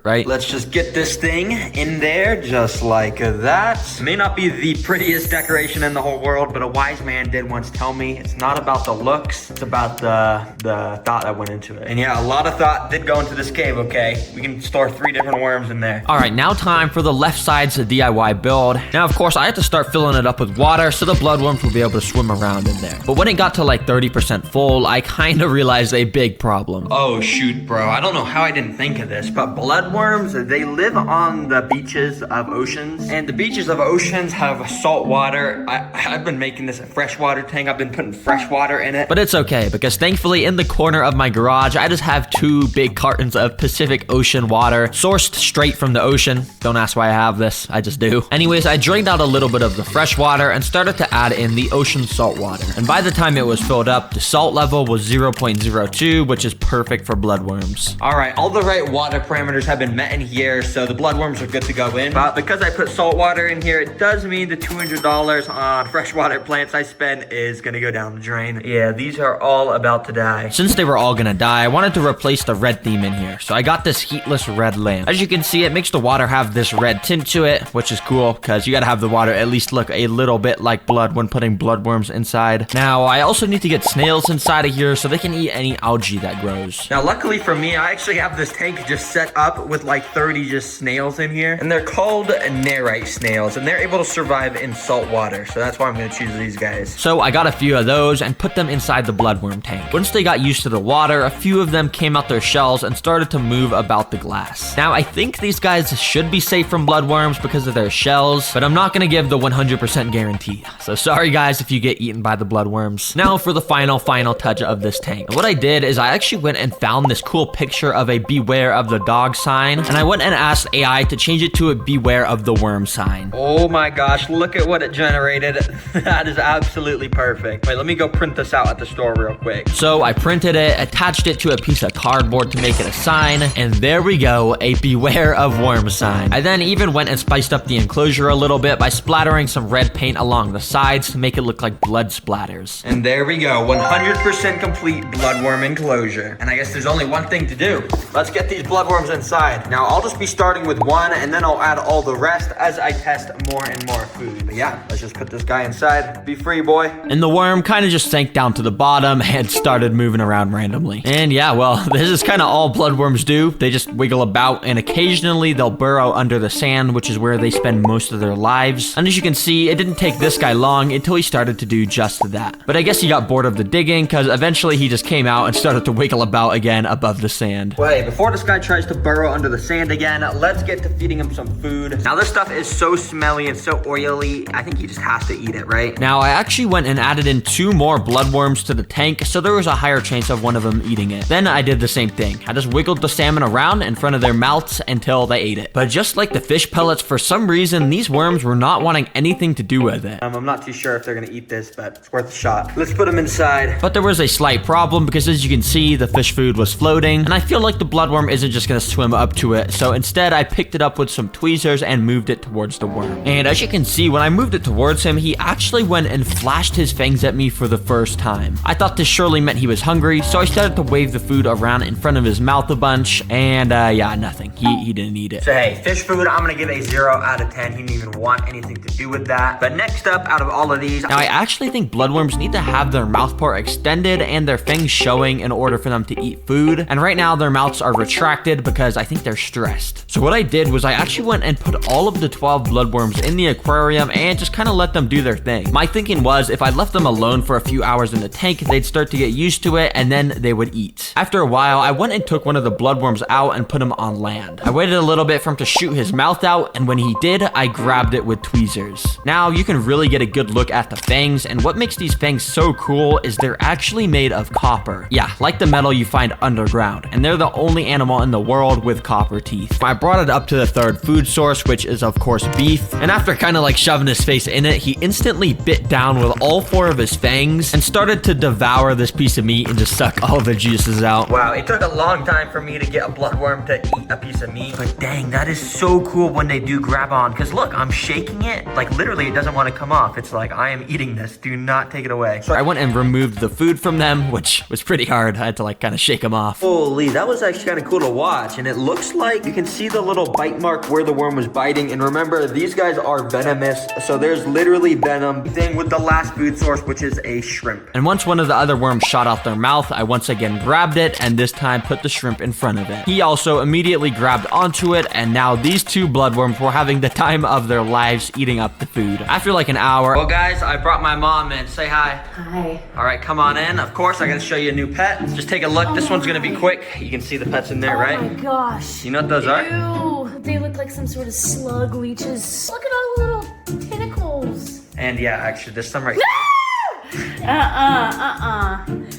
[SPEAKER 1] Right?
[SPEAKER 5] Let's just get this thing in there just like that. May not be the prettiest decoration in the whole world, but a wise man did once tell me it's not about the looks, it's about the thought that went into it. And yeah, a lot of thought did go into this cave, okay? We can store 3 different worms in there.
[SPEAKER 1] All right, now time for the left side's DIY build. Now, of course, I had to start filling it up with water so the bloodworms will be able to swim around in there. But when it got to like 30% full, I kind of realized a big problem.
[SPEAKER 5] Oh, shoot, bro. I don't know how I didn't think of this, but bloodworms, they live on the beaches of oceans, and the beaches of oceans have salt water. I've been making this a freshwater tank. I've been putting fresh water in it.
[SPEAKER 1] But it's okay, because thankfully in the corner of my garage, I just have 2 big cartons of Pacific Ocean water, sourced straight from the ocean. Don't ask why I have this, I just do. Anyways, I drained out a little bit of the fresh water and started to add in the ocean salt water. And by the time it was filled up, the salt level was 0.02, which is perfect for bloodworms.
[SPEAKER 5] All right, all the right water parameters have been met in here, so the bloodworms are good to go in. But because I put salt water in here, it does mean the $200 on freshwater plants I spent is gonna go down the drain. Yeah, these are all about to die.
[SPEAKER 1] Since they were all gonna die, I wanted to replace the red theme in here, so I got this heatless red lamp. As you can see, it makes the water have this red tint to it, which is cool, because you gotta have the water at least look a little bit like blood when putting bloodworms inside. Now, I also need to get snails inside of here so they can eat any algae that grows.
[SPEAKER 5] Now, luckily for me, I actually have this tank just set up with like 30 just snails in here, and they're called nerite snails, and they're able to survive in salt water, so that's why I'm gonna choose these guys.
[SPEAKER 1] So I got a few of those and put them inside the bloodworm tank. Once they got used to the water, a few of them came out their shells and started to move about the glass. Now, I think these guys should be safe from bloodworms because of their shells, but I'm not gonna give the 100% guarantee. So sorry guys if you get eaten by the bloodworms. Now for the final touch of this tank. And what I did is I actually went and found this cool picture of a beware of the dog sign, and I went and asked AI to change it to a beware of the worm sign.
[SPEAKER 5] Oh my gosh, look at what it generated. That is absolutely perfect. Wait, let me go print this out at the store real quick.
[SPEAKER 1] So I printed it, attached it to a piece of cardboard to make it a sign, and there we go, a beware of worm sign. I then even went and spiced up the enclosure a little bit by splattering some red paint along the sides to make it look like blood splatters.
[SPEAKER 5] And there we go, 100% complete bloodworm enclosure. And I guess there's only one thing to do. Let's get these bloodworms inside. inside. Now, I'll just be starting with one, and then I'll add all the rest as I test more and more food. But yeah, let's just put this guy inside. Be free, boy.
[SPEAKER 1] And the worm kind of just sank down to the bottom and started moving around randomly. And yeah, well, this is kind of all bloodworms do. They just wiggle about, and occasionally they'll burrow under the sand, which is where they spend most of their lives. And as you can see, it didn't take this guy long until he started to do just that. But I guess he got bored of the digging, because eventually he just came out and started to wiggle about again above the sand.
[SPEAKER 5] Wait, before this guy tries to burrow under the sand again, let's get to feeding him some food. Now, this stuff is so smelly and so oily, I think he just has to eat it, right?
[SPEAKER 1] Now, I actually went and added in 2 more bloodworms to the tank, so there was a higher chance of one of them eating it. Then I did the same thing. I just wiggled the salmon around in front of their mouths until they ate it. But just like the fish pellets, for some reason, these worms were not wanting anything to do with it.
[SPEAKER 5] I'm not too sure if they're gonna eat this, but it's worth a shot. Let's put them inside.
[SPEAKER 1] But there was a slight problem because, as you can see, the fish food was floating, and I feel like the bloodworm isn't just gonna swim up to it, so instead I picked it up with some tweezers and moved it towards the worm. And as you can see, when I moved it towards him, he actually went and flashed his fangs at me for the first time. I thought this surely meant he was hungry, so I started to wave the food around in front of his mouth a bunch, and yeah, nothing. He didn't eat it.
[SPEAKER 5] So hey, fish food, I'm gonna give a 0 out of 10. He didn't even want anything to do with that. But next up, out of all of these,
[SPEAKER 1] now I actually think bloodworms need to have their mouth part extended and their fangs showing in order for them to eat food. And right now their mouths are retracted because I think they're stressed. So what I did was I actually went and put all of the 12 bloodworms in the aquarium and just kind of let them do their thing. My thinking was if I left them alone for a few hours in the tank, they'd start to get used to it and then they would eat. After a while, I went and took one of the bloodworms out and put him on land. I waited a little bit for him to shoot his mouth out, and when he did, I grabbed it with tweezers. Now you can really get a good look at the fangs, and what makes these fangs so cool is they're actually made of copper. Yeah, like the metal you find underground, and they're the only animal in the world with copper teeth. I brought it up to the 3rd food source, which is of course beef, and after kind of like shoving his face in it, he instantly bit down with all 4 of his fangs and started to devour this piece of meat and just suck all the juices out.
[SPEAKER 5] Wow, it took a long time for me to get a bloodworm to eat a piece of meat, but dang, that is so cool when they do grab on, because look, I'm shaking it, like literally it doesn't want to come off. It's like, I am eating this, do not take it away.
[SPEAKER 1] So I went and removed the food from them, which was pretty hard. I had to like kind of shake them off.
[SPEAKER 5] Holy, that was actually kind of cool to watch, and it looks like you can see the little bite mark where the worm was biting, and remember, these guys are venomous, so there's literally venom. Thing with the last food source, which is a shrimp.
[SPEAKER 1] And once one of the other worms shot out their mouth, I once again grabbed it, and this time put the shrimp in front of it. He also immediately grabbed onto it, and now these 2 bloodworms were having the time of their lives eating up the food. After like an hour,
[SPEAKER 5] Well guys, I brought my mom in. Say hi.
[SPEAKER 4] Hi.
[SPEAKER 5] All right, come on in. Of course, I gotta show you a new pet. Just take a look. This one's gonna be quick. You can see the pets in there,
[SPEAKER 4] Oh
[SPEAKER 5] right?
[SPEAKER 4] my gosh.
[SPEAKER 5] You know what those are?
[SPEAKER 4] Ew. They look like some sort of slug leeches. Look at all the little tentacles.
[SPEAKER 5] And yeah, actually, there's some right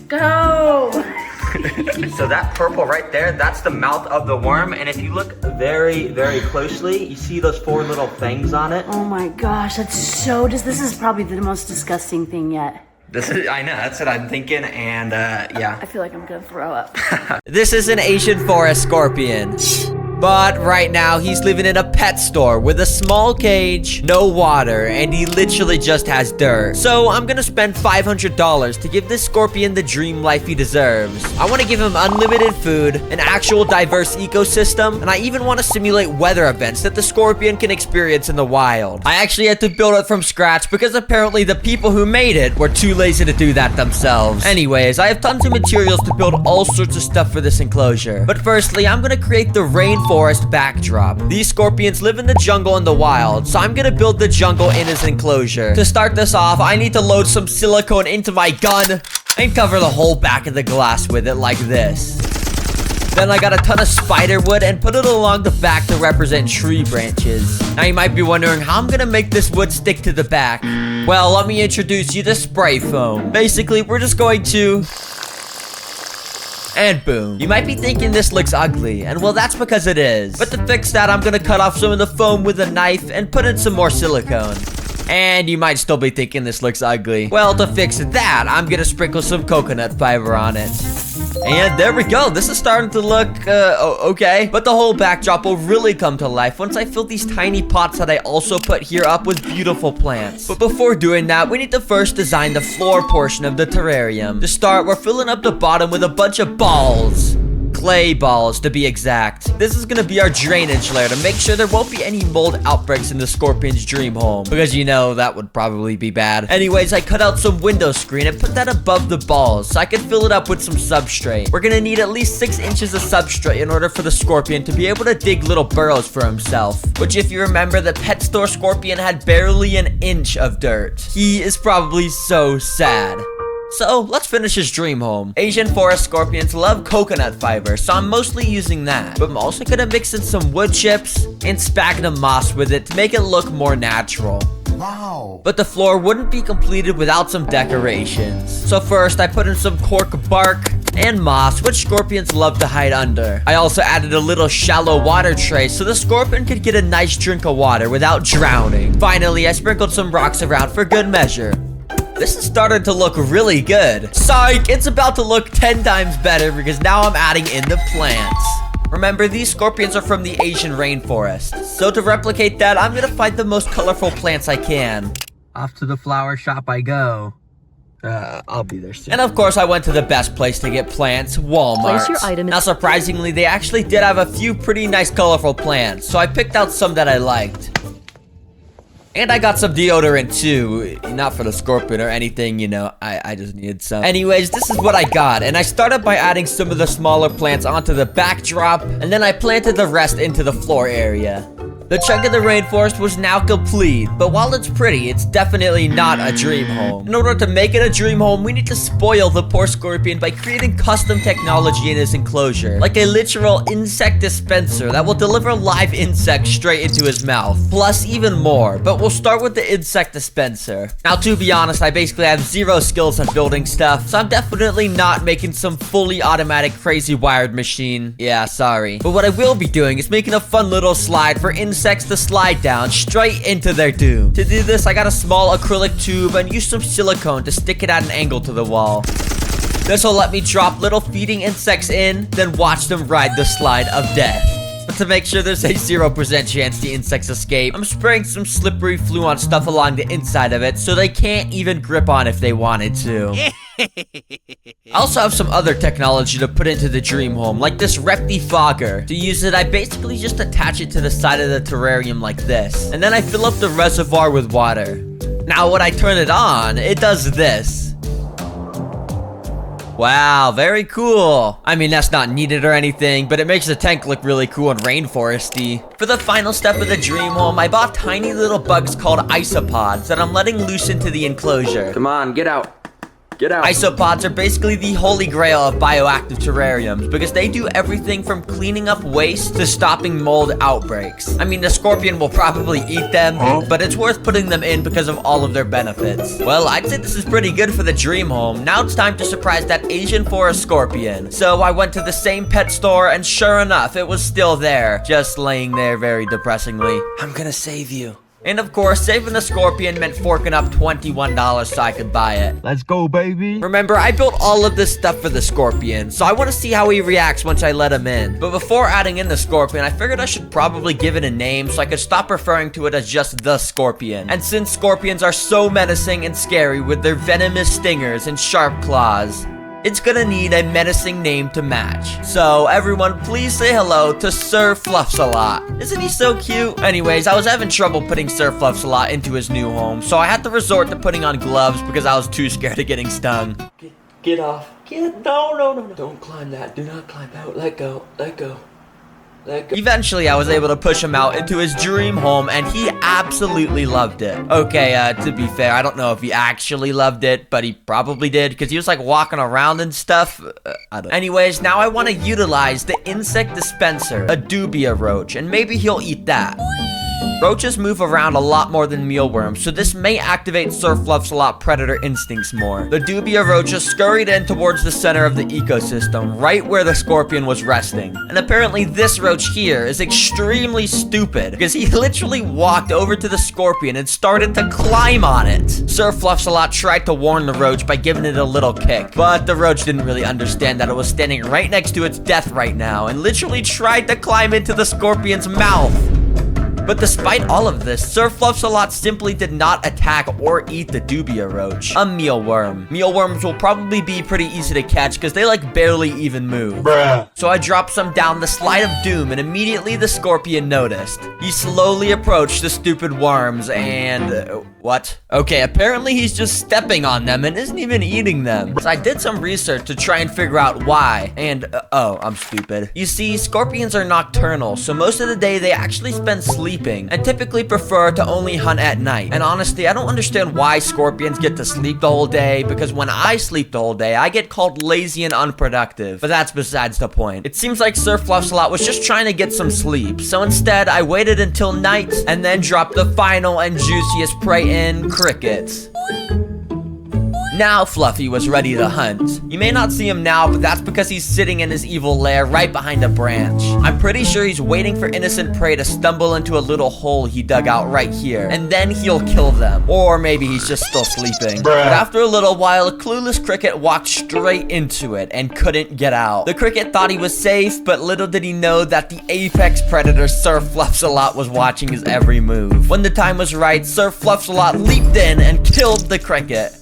[SPEAKER 4] Go.
[SPEAKER 5] So that purple right there, that's the mouth of the worm. And if you look very, very closely, you see those 4 little fangs on it.
[SPEAKER 4] Oh my gosh, that's so this is probably the most disgusting thing yet.
[SPEAKER 5] I know, that's what I'm thinking. And yeah.
[SPEAKER 4] I feel like I'm gonna throw up.
[SPEAKER 6] This is an Asian forest scorpion. But right now, he's living in a pet store with a small cage, no water, and he literally just has dirt. So I'm gonna spend $500 to give this scorpion the dream life he deserves. I wanna give him unlimited food, an actual diverse ecosystem, and I even wanna simulate weather events that the scorpion can experience in the wild. I actually had to build it from scratch because apparently the people who made it were too lazy to do that themselves. Anyways, I have tons of materials to build all sorts of stuff for this enclosure. But firstly, I'm gonna create the rainforest backdrop. These scorpions live in the jungle and the wild, so I'm gonna build the jungle in his enclosure. To start this off, I need to load some silicone into my gun and cover the whole back of the glass with it like this. Then I got a ton of spider wood and put it along the back to represent tree branches. Now you might be wondering how I'm gonna make this wood stick to the back. Well, let me introduce you to spray foam. Basically, we're just going to... and boom. You might be thinking this looks ugly, and well, that's because it is. But to fix that, I'm gonna cut off some of the foam with a knife and put in some more silicone. And you might still be thinking this looks ugly. Well, to fix that, I'm gonna sprinkle some coconut fiber on it. And there we go. This is starting to look, okay. But the whole backdrop will really come to life once I fill these tiny pots that I also put here up with beautiful plants. But before doing that, we need to first design the floor portion of the terrarium. To start, we're filling up the bottom with a bunch of balls. clay balls to be exact. This is gonna be our drainage layer to make sure there won't be any mold outbreaks in the scorpion's dream home, because you know that would probably be bad. Anyways, I cut out some window screen and put that above the balls so I could fill it up with some substrate. We're gonna need at least 6 inches of substrate in order for the scorpion to be able to dig little burrows for himself, which if you remember, the pet store scorpion had barely an inch of dirt. He is probably so sad. So, let's finish his dream home. Asian forest scorpions love coconut fiber, so I'm mostly using that. But I'm also gonna mix in some wood chips and sphagnum moss with it to make it look more natural.
[SPEAKER 2] Wow.
[SPEAKER 6] But the floor wouldn't be completed without some decorations. So first, I put in some cork bark and moss, which scorpions love to hide under. I also added a little shallow water tray so the scorpion could get a nice drink of water without drowning. Finally, I sprinkled some rocks around for good measure. This is starting to look really good. Psych! It's about to look 10 times better because now I'm adding in the plants. Remember, these scorpions are from the Asian rainforest. So to replicate that, I'm gonna find the most colorful plants I can.
[SPEAKER 5] Off to the flower shop I go. I'll be there soon.
[SPEAKER 6] And of course, I went to the best place to get plants, Walmart.
[SPEAKER 7] Place your item in-
[SPEAKER 6] Now, surprisingly, they actually did have a few pretty nice colorful plants. So I picked out some that I liked. And I got some deodorant too. Not for the scorpion or anything, you know, I just needed some. Anyways, this is what I got. And I started by adding some of the smaller plants onto the backdrop. And then I planted the rest into the floor area. The chunk of the rainforest was now complete, but while it's pretty, it's definitely not a dream home. In order to make it a dream home, we need to spoil the poor scorpion by creating custom technology in his enclosure, like a literal insect dispenser that will deliver live insects straight into his mouth, plus even more, but we'll start with the insect dispenser. Now, to be honest, I basically have zero skills on building stuff, so I'm definitely not making some fully automatic crazy wired machine. Yeah, sorry. But what I will be doing is making a fun little slide for insects to slide down straight into their doom. To do this, I got a small acrylic tube and used some silicone to stick it at an angle to the wall. This will let me drop little feeding insects in, then watch them ride the slide of death. But to make sure there's a 0% chance the insects escape, I'm spraying some slippery Fluon stuff along the inside of it so they can't even grip on if they wanted to. I also have some other technology to put into the dream home, like this rectifogger. To use it, I basically just attach it to the side of the terrarium like this, and then I fill up the reservoir with water. Now when I turn it on, it does this. Wow, very cool. I mean, that's not needed or anything, but it makes the tank look really cool and rainforesty. For the final step of the dream home, I bought tiny little bugs called isopods that I'm letting loose into the enclosure.
[SPEAKER 5] Come on, get out. Get out.
[SPEAKER 6] Isopods are basically the holy grail of bioactive terrariums because they do everything from cleaning up waste to stopping mold outbreaks. I mean, the scorpion will probably eat them, but it's worth putting them in because of all of their benefits. Well, I'd say this is pretty good for the dream home. Now it's time to surprise that Asian forest scorpion. So I went to the same pet store and sure enough, it was still there, just laying there very depressingly. I'm gonna save you. And of course, saving the scorpion meant forking up $21 so I could buy it.
[SPEAKER 5] Let's go, baby.
[SPEAKER 6] Remember, I built all of this stuff for the scorpion, so I want to see how he reacts once I let him in. But before adding in the scorpion, I figured I should probably give it a name so I could stop referring to it as just the scorpion. And since scorpions are so menacing and scary with their venomous stingers and sharp claws, it's gonna need a menacing name to match. So everyone, please say hello to Sir Fluffsalot. Isn't he so cute? Anyways, I was having trouble putting Sir Fluffsalot into his new home, so I had to resort to putting on gloves because I was too scared of getting stung. Get off. No. Don't climb that. Do not climb out. Let go. Eventually, I was able to push him out into his dream home, and he absolutely loved it. Okay, to be fair, I don't know if he actually loved it, but he probably did, because he was, like, walking around and stuff. Anyways, now I want to utilize the insect dispenser, a dubia roach, and maybe he'll eat that. Roaches move around a lot more than mealworms, so this may activate Sir Fluffsalot predator instincts more. The dubia roaches scurried in towards the center of the ecosystem, right where the scorpion was resting. And apparently this roach here is extremely stupid, because he literally walked over to the scorpion and started to climb on it. Sir Fluffsalot tried to warn the roach by giving it a little kick, but the roach didn't really understand that it was standing right next to its death right now, and literally tried to climb into the scorpion's mouth. But despite all of this, Sir Fluffsalot simply did not attack or eat the dubia roach, a mealworm. Mealworms will probably be pretty easy to catch because they like barely even move. Bruh. So I dropped some down the slide of doom, and immediately the scorpion noticed. He slowly approached the stupid worms and... what? Okay, apparently he's just stepping on them and isn't even eating them. So I did some research to try and figure out why. And, oh, I'm stupid. You see, scorpions are nocturnal, so most of the day they actually spend sleeping and typically prefer to only hunt at night. And honestly, I don't understand why scorpions get to sleep the whole day, because when I sleep the whole day, I get called lazy and unproductive. But that's besides the point. It seems like Sir Fluffsalot was just trying to get some sleep. So instead, I waited until night and then dropped the final and juiciest prey in, crickets. Now Fluffy was ready to hunt. You may not see him now, but that's because he's sitting in his evil lair right behind a branch. I'm pretty sure he's waiting for innocent prey to stumble into a little hole he dug out right here, and then he'll kill them. Or maybe he's just still sleeping. But after a little while, a clueless cricket walked straight into it and couldn't get out. The cricket thought he was safe, but little did he know that the apex predator Sir Fluffsalot was watching his every move. When the time was right, Sir Fluffsalot leaped in and killed the cricket.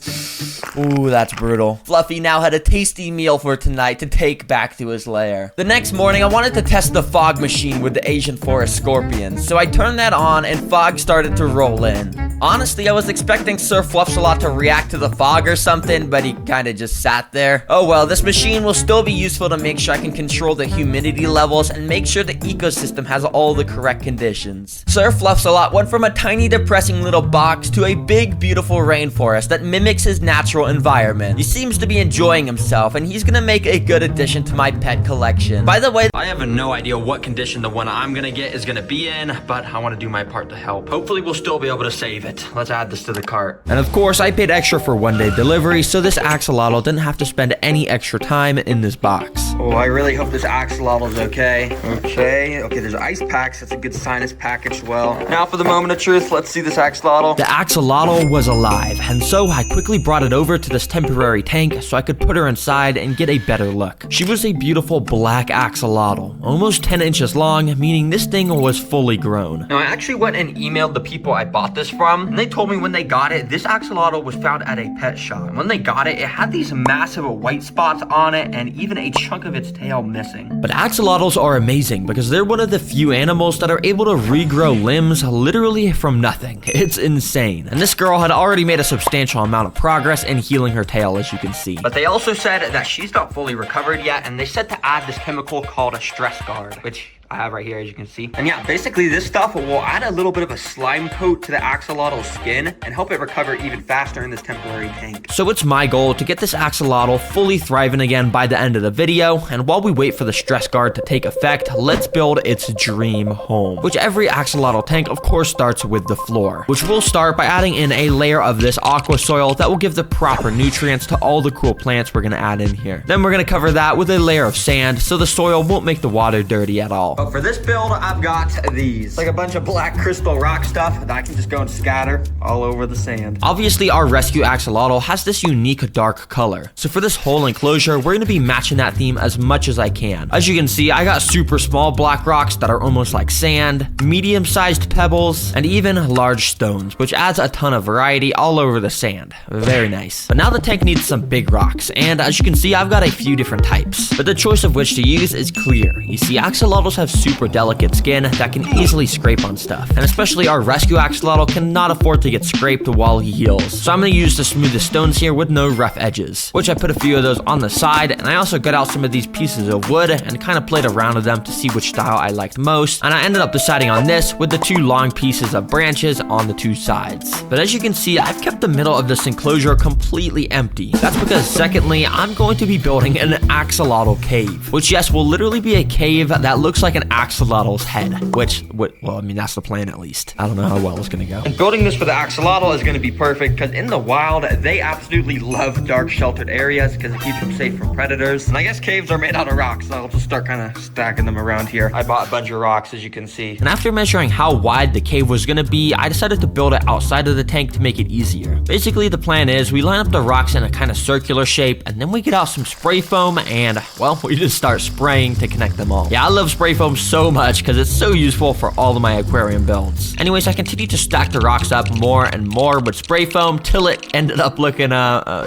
[SPEAKER 6] Ooh, that's brutal. Fluffy now had a tasty meal for tonight to take back to his lair. The next morning, I wanted to test the fog machine with the Asian forest scorpions, so I turned that on and fog started to roll in. Honestly, I was expecting Sir Fluffsalot to react to the fog or something, but he kinda just sat there. Oh well, this machine will still be useful to make sure I can control the humidity levels and make sure the ecosystem has all the correct conditions. Sir Fluffsalot went from a tiny depressing little box to a big beautiful rainforest that mimics his natural environment. He seems to be enjoying himself, and he's gonna make a good addition to my pet collection. By the way,
[SPEAKER 5] I have no idea what condition the one I'm gonna get is gonna be in, but I want to do my part to help. Hopefully we'll still be able to save it. Let's add this to the cart.
[SPEAKER 1] And of course, I paid extra for one-day delivery, so this axolotl didn't have to spend any extra time in this box.
[SPEAKER 5] Oh, I really hope this axolotl is okay. Okay, there's ice packs. That's a good sign. It's packaged well. Now for the moment of truth. Let's see this axolotl.
[SPEAKER 1] The axolotl was alive, and so I quickly brought it over to this temporary tank so I could put her inside and get a better look. She was a beautiful black axolotl, almost 10 inches long, meaning this thing was fully grown.
[SPEAKER 5] Now, I actually went and emailed the people I bought this from, and they told me when they got it, this axolotl was found at a pet shop. And when they got it, it had these massive white spots on it and even a chunk of its tail missing.
[SPEAKER 1] But axolotls are amazing because they're one of the few animals that are able to regrow limbs literally from nothing. It's insane. And this girl had already made a substantial amount of progress in healing her tail, as you can see.
[SPEAKER 5] But they also said that she's not fully recovered yet, and they said to add this chemical called a stress guard, which I have right here, as you can see. And yeah, basically this stuff will add a little bit of a slime coat to the axolotl's skin and help it recover even faster in this temporary tank.
[SPEAKER 1] So it's my goal to get this axolotl fully thriving again by the end of the video, and while we wait for the stress guard to take effect, let's build its dream home, which every axolotl tank of course starts with the floor, which we'll start by adding in a layer of this aqua soil that will give the proper nutrients to all the cool plants we're gonna add in here. Then we're gonna cover that with a layer of sand so the soil won't make the water dirty at all.
[SPEAKER 5] But for this build, I've got these. Like a bunch of black crystal rock stuff that I can just go and scatter all over the sand.
[SPEAKER 1] Obviously, our rescue axolotl has this unique dark color. So for this whole enclosure, we're gonna be matching that theme as much as I can. As you can see, I got super small black rocks that are almost like sand, medium-sized pebbles, and even large stones, which adds a ton of variety all over the sand. Very nice. But now the tank needs some big rocks, and as you can see, I've got a few different types. But the choice of which to use is clear. You see, axolotls have super delicate skin that can easily scrape on stuff, and especially our rescue axolotl cannot afford to get scraped while he heals. So I'm going to use the smoothest stones here with no rough edges, which I put a few of those on the side, and I also got out some of these pieces of wood and kind of played around with them to see which style I liked most, and I ended up deciding on this with the two long pieces of branches on the two sides. But as you can see, I've kept the middle of this enclosure completely empty. That's because secondly, I'm going to be building an axolotl cave, which yes, will literally be a cave that looks like an axolotl's head, which, well, I mean, that's the plan at least. I don't know how well it's gonna go.
[SPEAKER 5] And building this for the axolotl is gonna be perfect because in the wild, they absolutely love dark sheltered areas because it keeps them safe from predators. And I guess caves are made out of rocks, so I'll just start kind of stacking them around here. I bought a bunch of rocks, as you can see.
[SPEAKER 1] And after measuring how wide the cave was gonna be, I decided to build it outside of the tank to make it easier. Basically, the plan is we line up the rocks in a kind of circular shape, and then we get out some spray foam and, well, we just start spraying to connect them all. Yeah, I love spray foam foam so much because it's so useful for all of my aquarium builds. Anyways, I continued to stack the rocks up more and more with spray foam till it ended up looking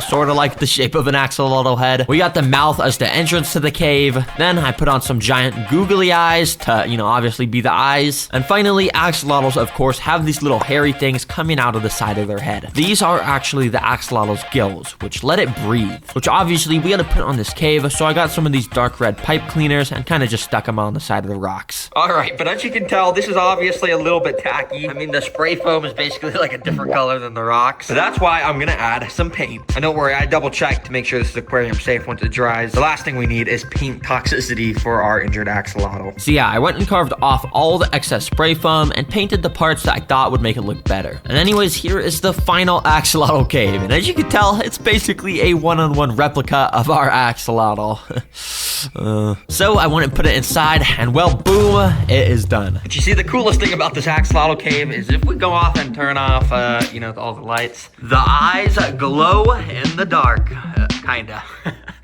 [SPEAKER 1] sort of like the shape of an axolotl head. We got the mouth as the entrance to the cave. Then I put on some giant googly eyes to, obviously be the eyes. And finally, axolotls, of course, have these little hairy things coming out of the side of their head. These are actually the axolotl's gills, which let it breathe, which obviously we had to put on this cave. So I got some of these dark red pipe cleaners and kind of just stuck them on the side of the rocks.
[SPEAKER 5] All right, but as you can tell, this is obviously a little bit tacky. I mean, the spray foam is basically like a different color than the rocks. So that's why I'm gonna add some paint. And don't worry, I double checked to make sure this is aquarium safe once it dries. The last thing we need is paint toxicity for our injured axolotl.
[SPEAKER 1] So yeah, I went and carved off all the excess spray foam and painted the parts that I thought would make it look better. And anyways, here is the final axolotl cave. And as you can tell, it's basically a one-on-one replica of our axolotl. So I went and put it inside, and well, boom, it is done.
[SPEAKER 5] But you see, the coolest thing about this axolotl cave is if we go off and turn off, all the lights, the eyes glow in the dark, kinda.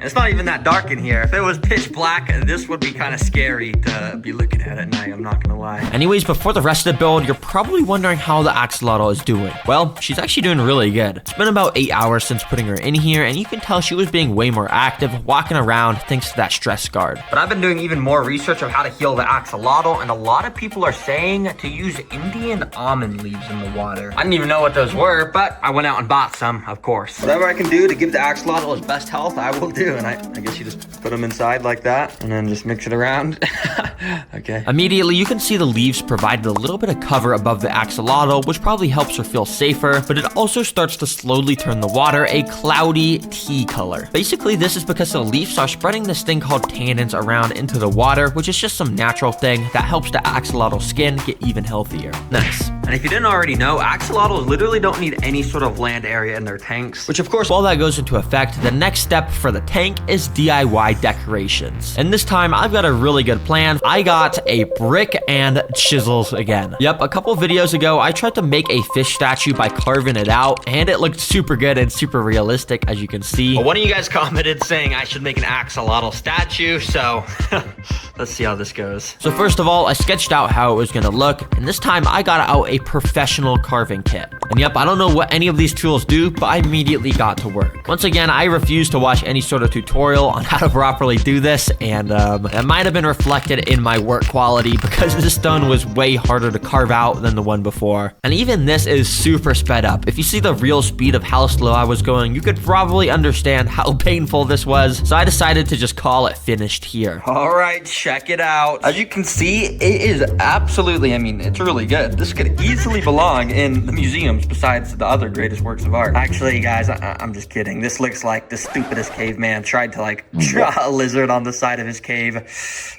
[SPEAKER 5] It's not even that dark in here. If it was pitch black, this would be kind of scary to be looking at at night, I'm not gonna lie.
[SPEAKER 1] Anyways, before the rest of the build, you're probably wondering how the axolotl is doing. Well, she's actually doing really good. It's been about 8 hours since putting her in here, and you can tell she was being way more active, walking around thanks to that stress guard.
[SPEAKER 5] But I've been doing even more research of how to heal the axolotl, and a lot of people are saying to use Indian almond leaves in the water. I didn't even know what those were, but I went out and bought some, of course. Whatever I can do to give the axolotl his best health, I will do. And I guess you just put them inside like that, and then just mix it around. Okay.
[SPEAKER 1] Immediately, you can see the leaves provided a little bit of cover above the axolotl, which probably helps her feel safer, but it also starts to slowly turn the water a cloudy tea color. Basically, this is because the leaves are spreading this thing called tannins around into the water, which is just some natural thing that helps the axolotl skin get even healthier. Nice.
[SPEAKER 5] And if you didn't already know, axolotls literally don't need any sort of land area in their tanks.
[SPEAKER 1] Which of course, while that goes into effect, the next step for the tank is DIY decorations. And this time, I've got a really good plan. I got a brick and chisels again. Yep, a couple videos ago, I tried to make a fish statue by carving it out, and it looked super good and super realistic, as you can see.
[SPEAKER 5] Well, one of you guys commented saying I should make an axolotl statue, so let's see how this goes.
[SPEAKER 1] So first of all, I sketched out how it was gonna look, and this time I got out a professional carving kit. And yep, I don't know what any of these tools do, but I immediately got to work. Once again, I refused to watch any sort of tutorial on how to properly do this, and that might have been reflected in my work quality because this stone was way harder to carve out than the one before. And even this is super sped up. If you see the real speed of how slow I was going, you could probably understand how painful this was. So I decided to just call it finished here.
[SPEAKER 5] All right, check it out. As you can see, it is absolutely, it's really good. This could easily belong in the museums besides the other greatest works of art. Actually, guys, I'm just kidding. This looks like the stupidest caveman tried to draw a lizard on the side of his cave.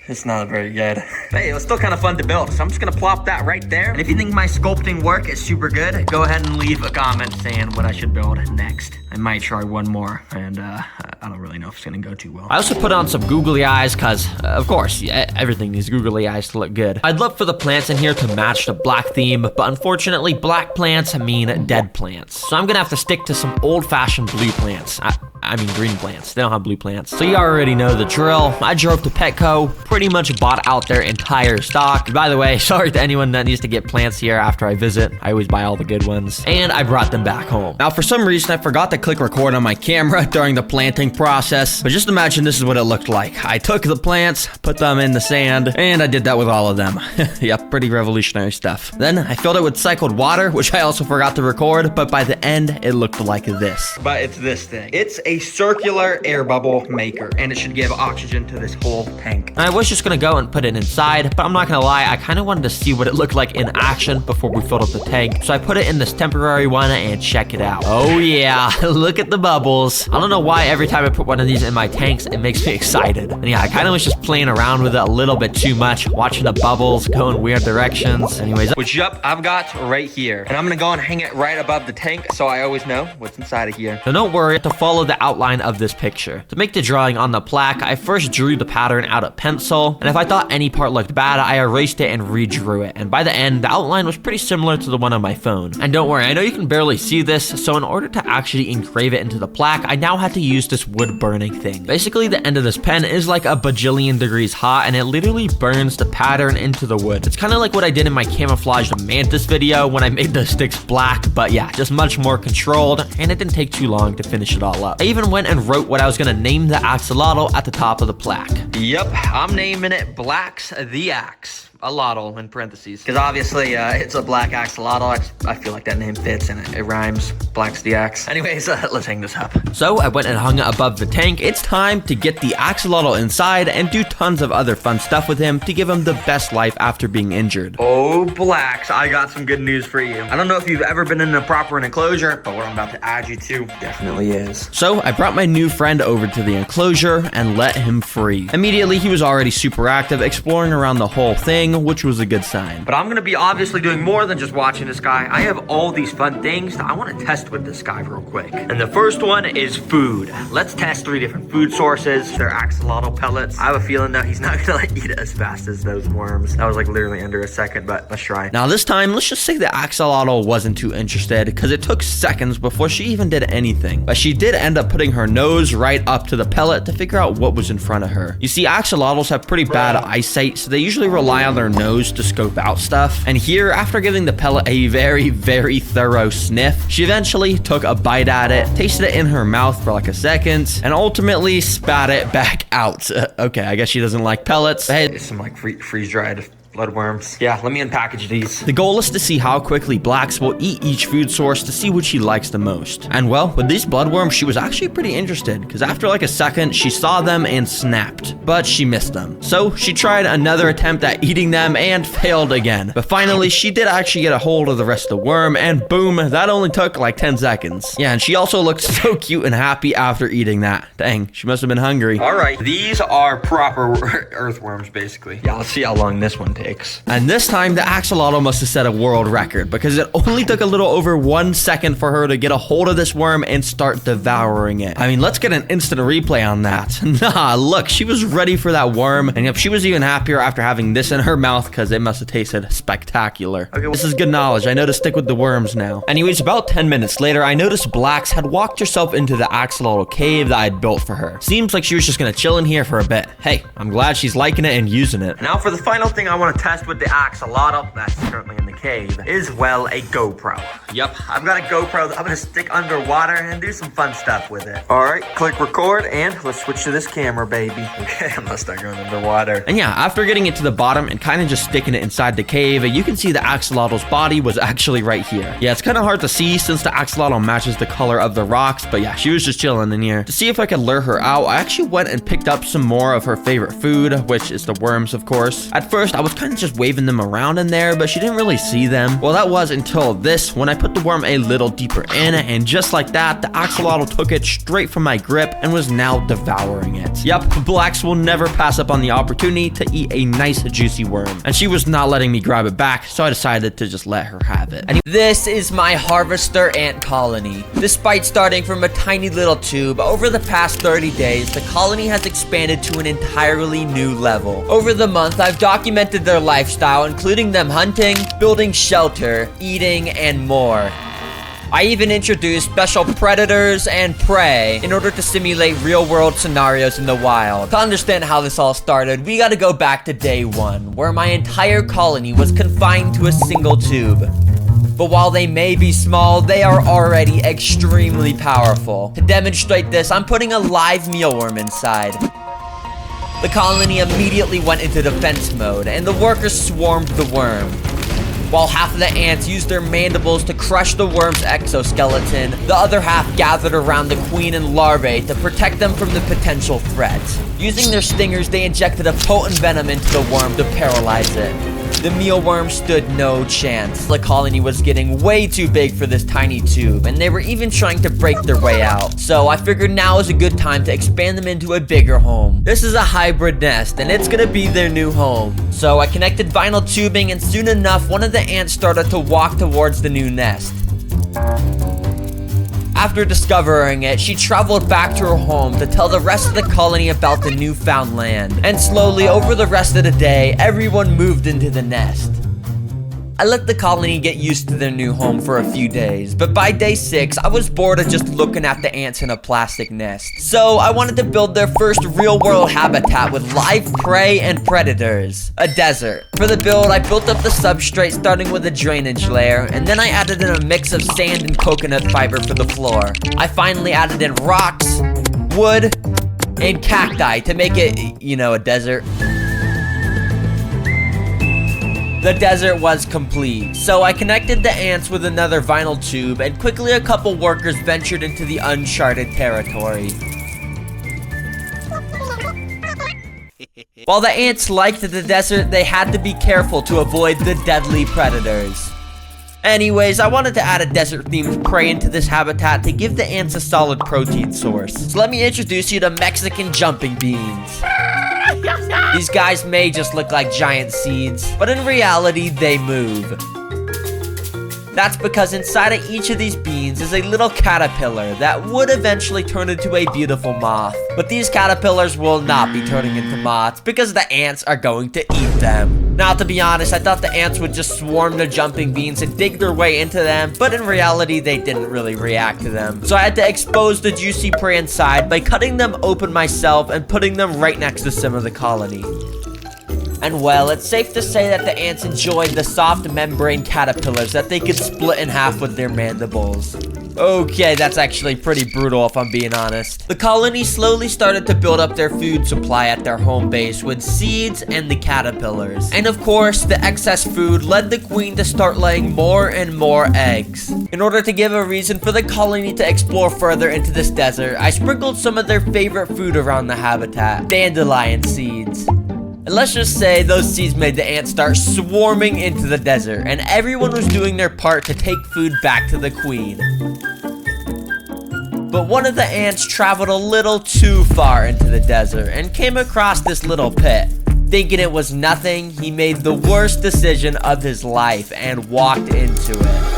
[SPEAKER 5] It's not very good. Hey, it was still kind of fun to build, so I'm just gonna plop that right there. And if you think my sculpting work is super good, go ahead and leave a comment saying what I should build next. I might try one more, and I don't really know if it's gonna go too well.
[SPEAKER 1] I also put on some googly eyes because, of course, everything needs googly eyes to look good. I'd love for the plants in here to match the black theme, but unfortunately, black plants mean dead plants. So I'm gonna have to stick to some old-fashioned blue plants. I mean green plants. They don't have blue plants. So you already know the drill. I drove to Petco, pretty much bought out their entire stock. And by the way, sorry to anyone that needs to get plants here after I visit. I always buy all the good ones. And I brought them back home. Now, for some reason, I forgot to click record on my camera during the planting process. But just imagine this is what it looked like. I took the plants, put them in the sand, and I did that with all of them. Yep, pretty revolutionary stuff. Then I filled it with cycled water, which I also forgot to record, but by the end, it looked like this.
[SPEAKER 5] But it's this thing. It's a circular air bubble maker, and it should give oxygen to this whole tank.
[SPEAKER 1] I was just gonna go and put it inside, but I'm not gonna lie, I kind of wanted to see what it looked like in action before we filled up the tank. So I put it in this temporary one and check it out. Oh yeah, look at the bubbles. I don't know why every time I put one of these in my tanks, it makes me excited. And yeah, I kind of was just playing around with it a little bit too much, watching the bubbles go in weird directions. Anyways,
[SPEAKER 5] which yep, I've got right here. And I'm gonna go and hang it right above the tank so I always know what's inside of here.
[SPEAKER 1] So don't worry, to follow the outline of this picture. To make the drawing on the plaque, I first drew the pattern out of pencil, and if I thought any part looked bad, I erased it and redrew it. And by the end, the outline was pretty similar to the one on my phone. And don't worry, I know you can barely see this, so in order to actually engrave it into the plaque, I now had to use this wood burning thing. Basically, the end of this pen is like a bajillion degrees hot, and it literally burns the pattern into the wood. It's kind of like what I did in my camouflaged mantis video when I made the sticks black, but yeah, just much more controlled, and it didn't take too long to finish it all up. I even went and wrote what I was gonna name the axolotl at the top of the plaque. Yep, I'm naming it Black's the Axe. A lotl in parentheses. Because obviously, it's a black axolotl. I feel like that name fits and it rhymes. Black's the axe. Anyways, let's hang this up. So I went and hung it above the tank. It's time to get the axolotl inside and do tons of other fun stuff with him to give him the best life after being injured. Oh, Blacks, I got some good news for you. I don't know if you've ever been in a proper enclosure, but what I'm about to add you to definitely is. So I brought my new friend over to the enclosure and let him free. Immediately, he was already super active, exploring around the whole thing, which was a good sign. But I'm gonna be obviously doing more than just watching this guy. I have all these fun things that I want to test with this guy real quick. And the first one is food. Let's test 3 different food sources. They're axolotl pellets. I have a feeling that he's not gonna eat it as fast as those worms. That was like literally under a second, but let's try. Now this time, let's just say the axolotl wasn't too interested because it took seconds before she even did anything. But she did end up putting her nose right up to the pellet to figure out what was in front of her. You see, axolotls have pretty bad eyesight, so they usually rely on their nose to scope out stuff. And here, after giving the pellet a very, very thorough sniff, she eventually took a bite at it, tasted it in her mouth for like a second, and ultimately spat it back out. Okay, I guess she doesn't like pellets. Hey, it's some like freeze-dried bloodworms. Yeah, let me unpackage these. The goal is to see how quickly Blacks will eat each food source to see which she likes the most. And well, with these bloodworms, she was actually pretty interested because after like a second, she saw them and snapped, but she missed them. So she tried another attempt at eating them and failed again. But finally, she did actually get a hold of the rest of the worm, and boom, that only took like 10 seconds. Yeah, and she also looked so cute and happy after eating that. Dang, she must have been hungry. All right, these are proper earthworms, basically. Yeah, let's see how long this one takes. And this time, the axolotl must have set a world record because it only took a little over 1 second for her to get a hold of this worm and start devouring it. I mean, let's get an instant replay on that. Nah, look, she was ready for that worm, and yep, she was even happier after having this in her mouth because it must have tasted spectacular. Okay, this is good knowledge. I know to stick with the worms now. Anyways, about 10 minutes later, I noticed Blacks had walked herself into the axolotl cave that I'd built for her. Seems like she was just gonna chill in here for a bit. Hey, I'm glad she's liking it and using it. Now for the final thing I want to test with the axolotl that's currently in the cave is, well, a GoPro. Yep, I've got a GoPro that I'm gonna stick underwater and do some fun stuff with it. All right, click record, and let's switch to this camera, baby. Okay, I'm gonna start going underwater. And yeah, after getting it to the bottom and kind of just sticking it inside the cave, you can see the axolotl's body was actually right here. Yeah, it's kind of hard to see since the axolotl matches the color of the rocks, but yeah, she was just chilling in here. To see if I could lure her out, I actually went and picked up some more of her favorite food, which is the worms, of course. At first, I was kind of just waving them around in there, but she didn't really see them. Well, that was until this, when I put the worm a little deeper in, and just like that, the axolotl took it straight from my grip and was now devouring it. Yep, Blacks will never pass up on the opportunity to eat a nice juicy worm, and she was not letting me grab it back, so I decided to just let her have it.
[SPEAKER 6] This is my harvester ant colony. Despite starting from a tiny little tube, over the past 30 days, the colony has expanded to an entirely new level. Over the month, I've documented their lifestyle, including them hunting, building shelter, eating, and more. I even introduced special predators and prey in order to simulate real-world scenarios in the wild. To understand how this all started, we gotta go back to day 1, where my entire colony was confined to a single tube. But while they may be small, they are already extremely powerful. To demonstrate this, I'm putting a live mealworm inside. The colony immediately went into defense mode, and the workers swarmed the worm. While half of the ants used their mandibles to crush the worm's exoskeleton, the other half gathered around the queen and larvae to protect them from the potential threat. Using their stingers, they injected a potent venom into the worm to paralyze it. The mealworm stood no chance. The colony was getting way too big for this tiny tube, and they were even trying to break their way out. So I figured now is a good time to expand them into a bigger home. This is a hybrid nest, and it's gonna be their new home. So I connected vinyl tubing, and soon enough, one of the ants started to walk towards the new nest. After discovering it, she traveled back to her home to tell the rest of the colony about the newfound land. And slowly, over the rest of the day, everyone moved into the nest. I let the colony get used to their new home for a few days, but by day 6, I was bored of just looking at the ants in a plastic nest. So I wanted to build their first real-world habitat with live prey and predators, a desert. For the build, I built up the substrate starting with a drainage layer, and then I added in a mix of sand and coconut fiber for the floor. I finally added in rocks, wood, and cacti to make it, you know, a desert. The desert was complete, so I connected the ants with another vinyl tube, and quickly a couple workers ventured into the uncharted territory. While the ants liked the desert, they had to be careful to avoid the deadly predators. Anyways, I wanted to add a desert-themed prey into this habitat to give the ants a solid protein source. So let me introduce you to Mexican jumping beans. These guys may just look like giant seeds, but in reality, they move. That's because inside of each of these beans is a little caterpillar that would eventually turn into a beautiful moth. But these caterpillars will not be turning into moths because the ants are going to eat them. Now, to be honest, I thought the ants would just swarm the jumping beans and dig their way into them, but in reality, they didn't really react to them. So I had to expose the juicy prey inside by cutting them open myself and putting them right next to some of the colony. And well, it's safe to say that the ants enjoyed the soft membrane caterpillars that they could split in half with their mandibles. Okay, that's actually pretty brutal if I'm being honest. The colony slowly started to build up their food supply at their home base with seeds and the caterpillars. And of course, the excess food led the queen to start laying more and more eggs. In order to give a reason for the colony to explore further into this desert, I sprinkled some of their favorite food around the habitat, dandelion seeds. And let's just say those seeds made the ants start swarming into the desert, and everyone was doing their part to take food back to the queen. But one of the ants traveled a little too far into the desert and came across this little pit. Thinking it was nothing, he made the worst decision of his life and walked into it.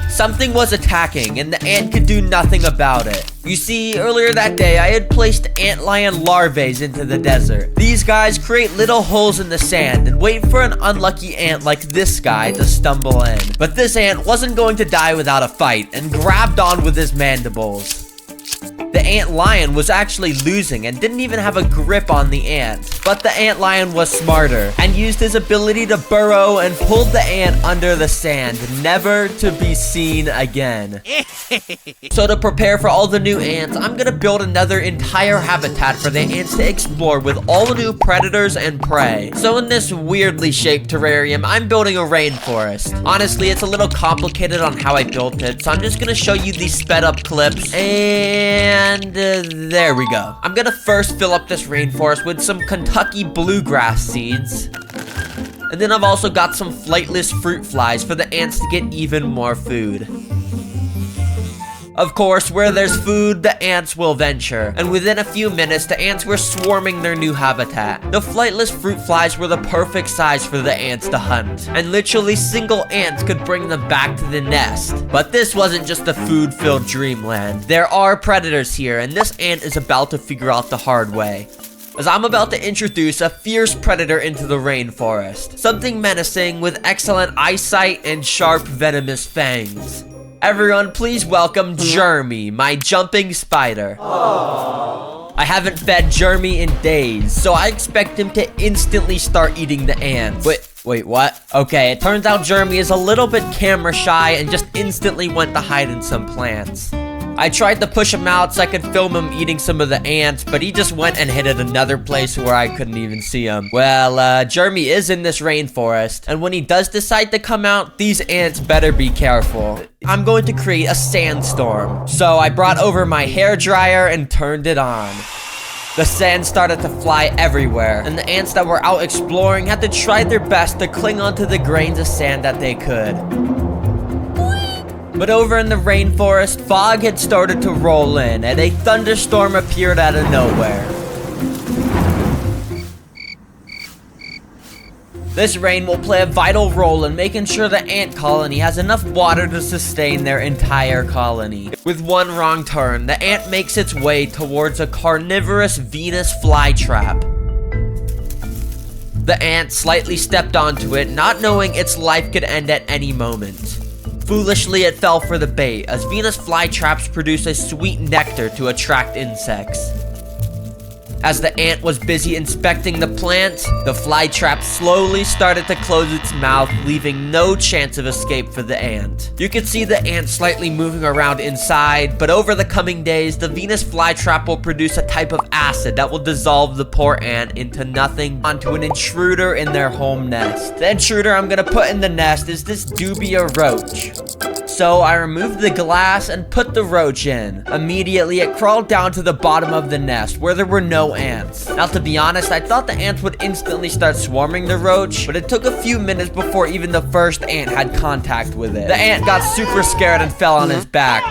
[SPEAKER 6] Something was attacking, and the ant could do nothing about it. You see, earlier that day, I had placed antlion larvae into the desert. These guys create little holes in the sand and wait for an unlucky ant like this guy to stumble in. But this ant wasn't going to die without a fight and grabbed on with his mandibles. The antlion was actually losing and didn't even have a grip on the ant. But the antlion was smarter and used his ability to burrow and pulled the ant under the sand, never to be seen again. So to prepare for all the new ants, I'm gonna build another entire habitat for the ants to explore with all the new predators and prey. So in this weirdly shaped terrarium, I'm building a rainforest. Honestly, it's a little complicated on how I built it, so I'm just gonna show you these sped up clips, and there we go. I'm gonna first fill up this rainforest with some Kentucky bluegrass seeds. And then I've also got some flightless fruit flies for the ants to get even more food. Of course, where there's food, the ants will venture. And within a few minutes, the ants were swarming their new habitat. The flightless fruit flies were the perfect size for the ants to hunt. And literally single ants could bring them back to the nest. But this wasn't just a food-filled dreamland. There are predators here, and this ant is about to figure out the hard way. As I'm about to introduce a fierce predator into the rainforest. Something menacing with excellent eyesight and sharp venomous fangs. Everyone, please welcome Jeremy, my jumping spider. Aww. I haven't fed Jeremy in days, so I expect him to instantly start eating the ants. Wait, what? Okay, it turns out Jeremy is a little bit camera shy and just instantly went to hide in some plants. I tried to push him out so I could film him eating some of the ants, but he just went and hid at another place where I couldn't even see him. Well, Jeremy is in this rainforest, and when he does decide to come out, these ants better be careful. I'm going to create a sandstorm. So I brought over my hairdryer and turned it on. The sand started to fly everywhere, and the ants that were out exploring had to try their best to cling onto the grains of sand that they could. But over in the rainforest, fog had started to roll in, and a thunderstorm appeared out of nowhere. This rain will play a vital role in making sure the ant colony has enough water to sustain their entire colony. With one wrong turn, the ant makes its way towards a carnivorous Venus flytrap. The ant slightly stepped onto it, not knowing its life could end at any moment. Foolishly, it fell for the bait, as Venus flytraps produce a sweet nectar to attract insects. As the ant was busy inspecting the plant, the flytrap slowly started to close its mouth, leaving no chance of escape for the ant. You could see the ant slightly moving around inside, but over the coming days, the Venus flytrap will produce a type of acid that will dissolve the poor ant into nothing onto an intruder in their home nest. The intruder I'm gonna put in the nest is this dubia roach. So I removed the glass and put the roach in. Immediately, it crawled down to the bottom of the nest where there were no ants. Now, to be honest, I thought the ants would instantly start swarming the roach, but it took a few minutes before even the first ant had contact with it. The ant got super scared and fell on his back.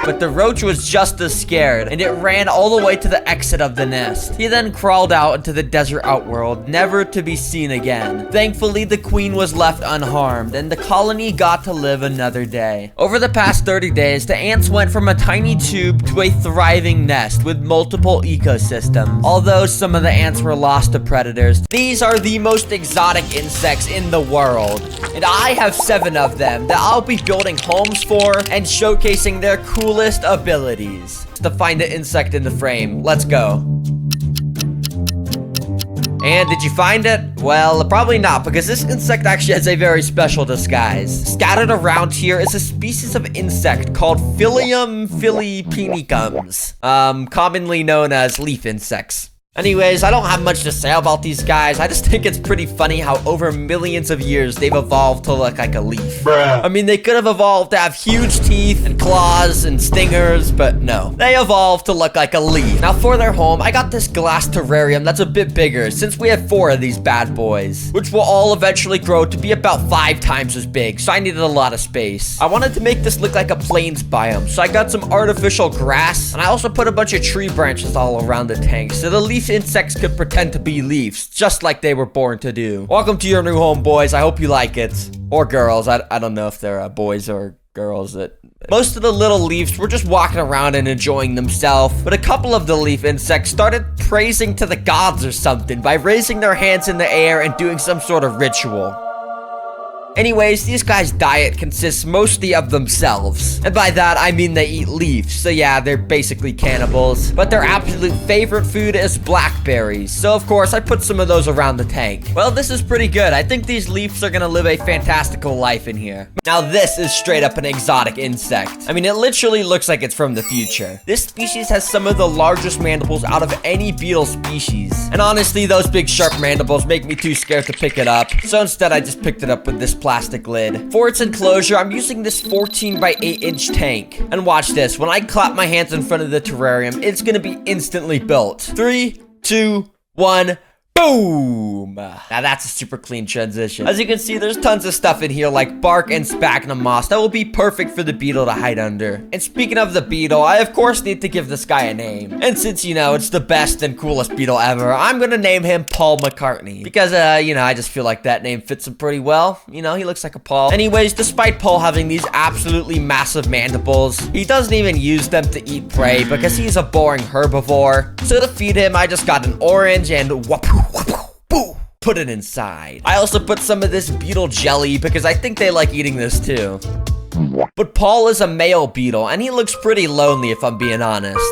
[SPEAKER 6] But the roach was just as scared, and it ran all the way to the exit of the nest. He then crawled out into the desert outworld, never to be seen again. Thankfully, the queen was left unharmed, and the colony got to live another day. Over the past 30 days, the ants went from a tiny tube to a thriving nest with multiple ecosystems. Although some of the ants were lost to predators, these are the most exotic insects in the world. And I have 7 of them that I'll be building homes for and showcasing their coolest abilities. To find an insect in the frame, let's go. And did you find it? Well, probably not, because this insect actually has a very special disguise. Scattered around here is a species of insect called Phyllium philippinicums, commonly known as leaf insects. Anyways, I don't have much to say about these guys. I just think it's pretty funny how over millions of years they've evolved to look like a leaf. Bruh. I mean, they could have evolved to have huge teeth and claws and stingers, but no. They evolved to look like a leaf. Now, for their home, I got this glass terrarium that's a bit bigger, since we have 4 of these bad boys, which will all eventually grow to be about 5 times as big, so I needed a lot of space. I wanted to make this look like a plains biome, so I got some artificial grass, and I also put a bunch of tree branches all around the tank, so the leaf insects could pretend to be leaves, just like they were born to do. Welcome to your new home, boys. I hope you like it. Or girls. I don't know if they're boys or girls. Most of the little leaves were just walking around and enjoying themselves, but a couple of the leaf insects started praising to the gods or something by raising their hands in the air and doing some sort of ritual. Anyways, these guys' diet consists mostly of themselves. And by that, I mean they eat leaves. So yeah, they're basically cannibals. But their absolute favorite food is blackberries. So of course, I put some of those around the tank. Well, this is pretty good. I think these leaves are gonna live a fantastical life in here. Now, this is straight up an exotic insect. I mean, it literally looks like it's from the future. This species has some of the largest mandibles out of any beetle species. And honestly, those big sharp mandibles make me too scared to pick it up. So instead, I just picked it up with this plastic lid. For its enclosure, I'm using this 14 by 8 inch tank. And watch this, when I clap my hands in front of the terrarium, it's gonna be instantly built. 3, 2, 1, boom! Now that's a super clean transition. As you can see, there's tons of stuff in here like bark and sphagnum moss that will be perfect for the beetle to hide under. And speaking of the beetle, I of course need to give this guy a name. And since, you know, it's the best and coolest beetle ever, I'm gonna name him Paul McCartney. Because, you know, I just feel like that name fits him pretty well. You know, he looks like a Paul. Anyways, despite Paul having these absolutely massive mandibles, he doesn't even use them to eat prey because he's a boring herbivore. So to feed him, I just got an orange and put it inside. I also put some of this beetle jelly because I think they like eating this too. But Paul is a male beetle and he looks pretty lonely if I'm being honest.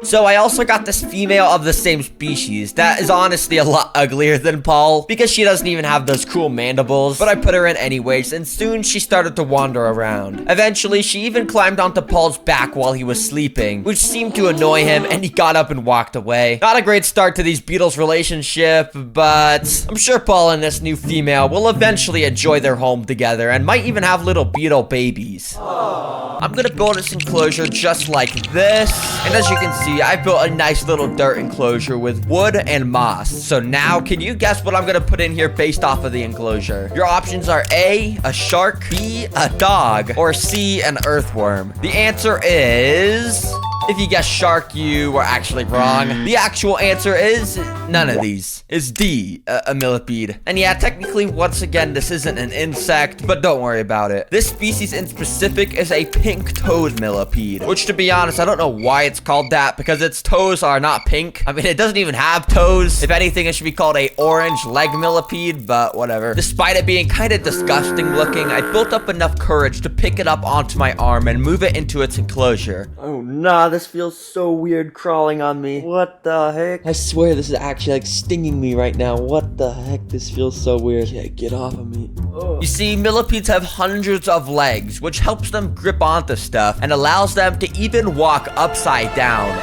[SPEAKER 6] So I also got this female of the same species that is honestly a lot uglier than Paul because she doesn't even have those cool mandibles, but I put her in anyways, and soon she started to wander around. Eventually, she even climbed onto Paul's back while he was sleeping, which seemed to annoy him, and he got up and walked away. Not a great start to these beetles' relationship, but I'm sure Paul and this new female will eventually enjoy their home together and might even have little beetle babies. I'm gonna build this enclosure just like this, and as you can see, I built a nice little dirt enclosure with wood and moss. So now, can you guess what I'm gonna put in here based off of the enclosure? Your options are A, a shark, B, a dog, or C, an earthworm. The answer is If you guessed shark, you were actually wrong. The actual answer is none of these. It's D, a millipede. And yeah, technically, once again, this isn't an insect, but don't worry about it. This species in specific is a pink-toed millipede, which, to be honest, I don't know why it's called that, because its toes are not pink. I mean, it doesn't even have toes. If anything, it should be called a orange leg millipede, but whatever. Despite it being kind of disgusting looking, I built up enough courage to pick it up onto my arm and move it into its enclosure.
[SPEAKER 5] Oh nah, this feels so weird crawling on me. What the heck? I swear this is actually like stinging me right now. What the heck? This feels so weird. Yeah, get off of me.
[SPEAKER 6] You see, millipedes have hundreds of legs, which helps them grip onto stuff and allows them to even walk upside down.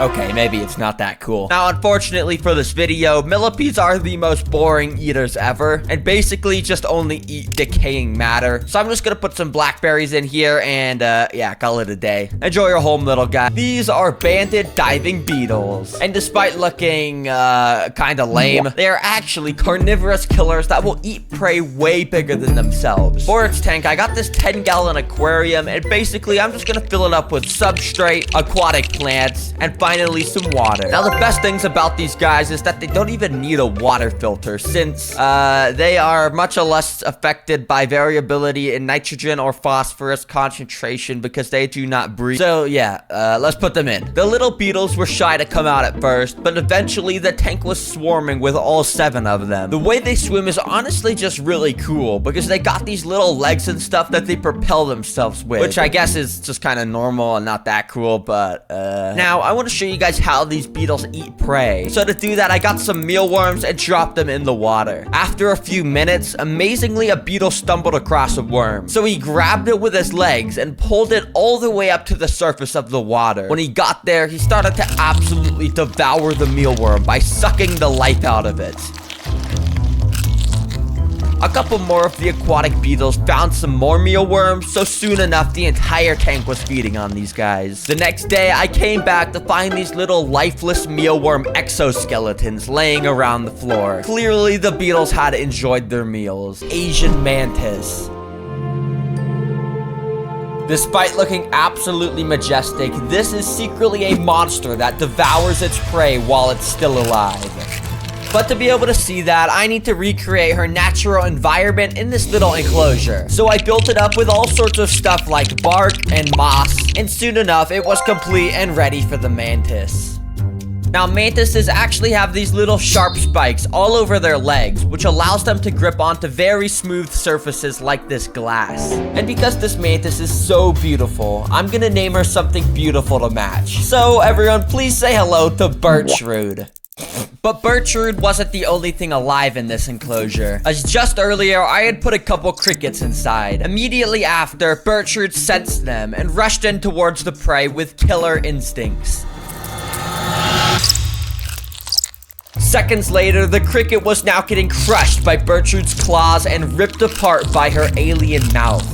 [SPEAKER 6] Okay, maybe it's not that cool. Now, unfortunately for this video, millipedes are the most boring eaters ever, and basically just only eat decaying matter. So I'm just gonna put some blackberries in here and, yeah, call it a day. Enjoy your home, little guy. These are banded diving beetles, and despite looking, kinda lame, they are actually carnivorous killers that will eat prey way bigger than themselves. For its tank, I got this 10-gallon aquarium, and basically, I'm just gonna fill it up with substrate, aquatic plants, and finally some water. Now, the best things about these guys is that they don't even need a water filter, since they are much less affected by variability in nitrogen or phosphorus concentration because they do not breathe. So yeah, let's put them in. The little beetles were shy to come out at first, but eventually the tank was swarming with all 7 of them. The way they swim is honestly just really cool because they got these little legs and stuff that they propel themselves with, which I guess is just kind of normal and not that cool, but now I want to show you guys how these beetles eat prey. So to do that, I got some mealworms and dropped them in the water. After a few minutes, amazingly, a beetle stumbled across a worm. So he grabbed it with his legs and pulled it all the way up to the surface of the water. When he got there, he started to absolutely devour the mealworm by sucking the life out of it. A couple more of the aquatic beetles found some more mealworms, so soon enough, the entire tank was feeding on these guys. The next day, I came back to find these little lifeless mealworm exoskeletons laying around the floor. Clearly, the beetles had enjoyed their meals. Asian mantis. Despite looking absolutely majestic, this is secretly a monster that devours its prey while it's still alive. But to be able to see that, I need to recreate her natural environment in this little enclosure. So I built it up with all sorts of stuff like bark and moss, and soon enough, it was complete and ready for the mantis. Now, mantises actually have these little sharp spikes all over their legs, which allows them to grip onto very smooth surfaces like this glass. And because this mantis is so beautiful, I'm gonna name her something beautiful to match. So everyone, please say hello to Birchroot. But Birchroot wasn't the only thing alive in this enclosure, as just earlier I had put a couple crickets inside. Immediately after, Birchroot sensed them and rushed in towards the prey with killer instincts. Seconds later, the cricket was now getting crushed by Birchroot's claws and ripped apart by her alien mouth.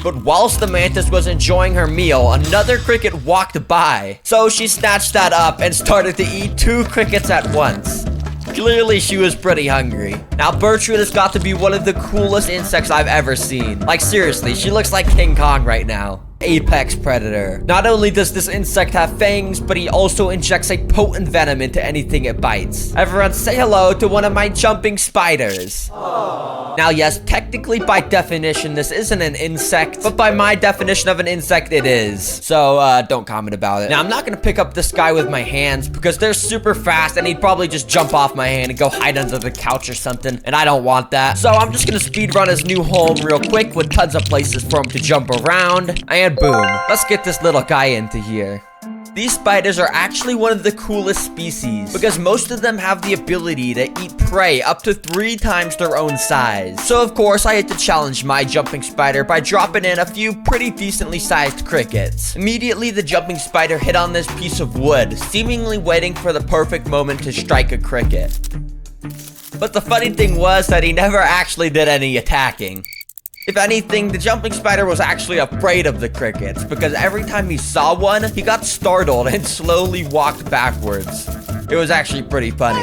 [SPEAKER 6] But whilst the mantis was enjoying her meal, another cricket walked by. So she snatched that up and started to eat 2 crickets at once. Clearly, she was pretty hungry. Now, Birchroot has got to be one of the coolest insects I've ever seen. Like, seriously, she looks like King Kong right now. Apex predator. Not only does this insect have fangs, but he also injects a potent venom into anything it bites. Everyone say hello to one of my jumping spiders. Aww. Now, yes, technically by definition, this isn't an insect, but by my definition of an insect, it is. So, don't comment about it. Now, I'm not gonna pick up this guy with my hands because they're super fast and he'd probably just jump off my hand and go hide under the couch or something, and I don't want that. So I'm just gonna speed run his new home real quick with tons of places for him to jump around, and boom. Let's get this little guy into here. These spiders are actually one of the coolest species because most of them have the ability to eat prey up to 3 times their own size. So of course I had to challenge my jumping spider by dropping in a few pretty decently sized crickets. Immediately the jumping spider hit on this piece of wood, seemingly waiting for the perfect moment to strike a cricket. But the funny thing was that he never actually did any attacking. If anything, the jumping spider was actually afraid of the crickets because every time he saw one, he got startled and slowly walked backwards. It was actually pretty funny.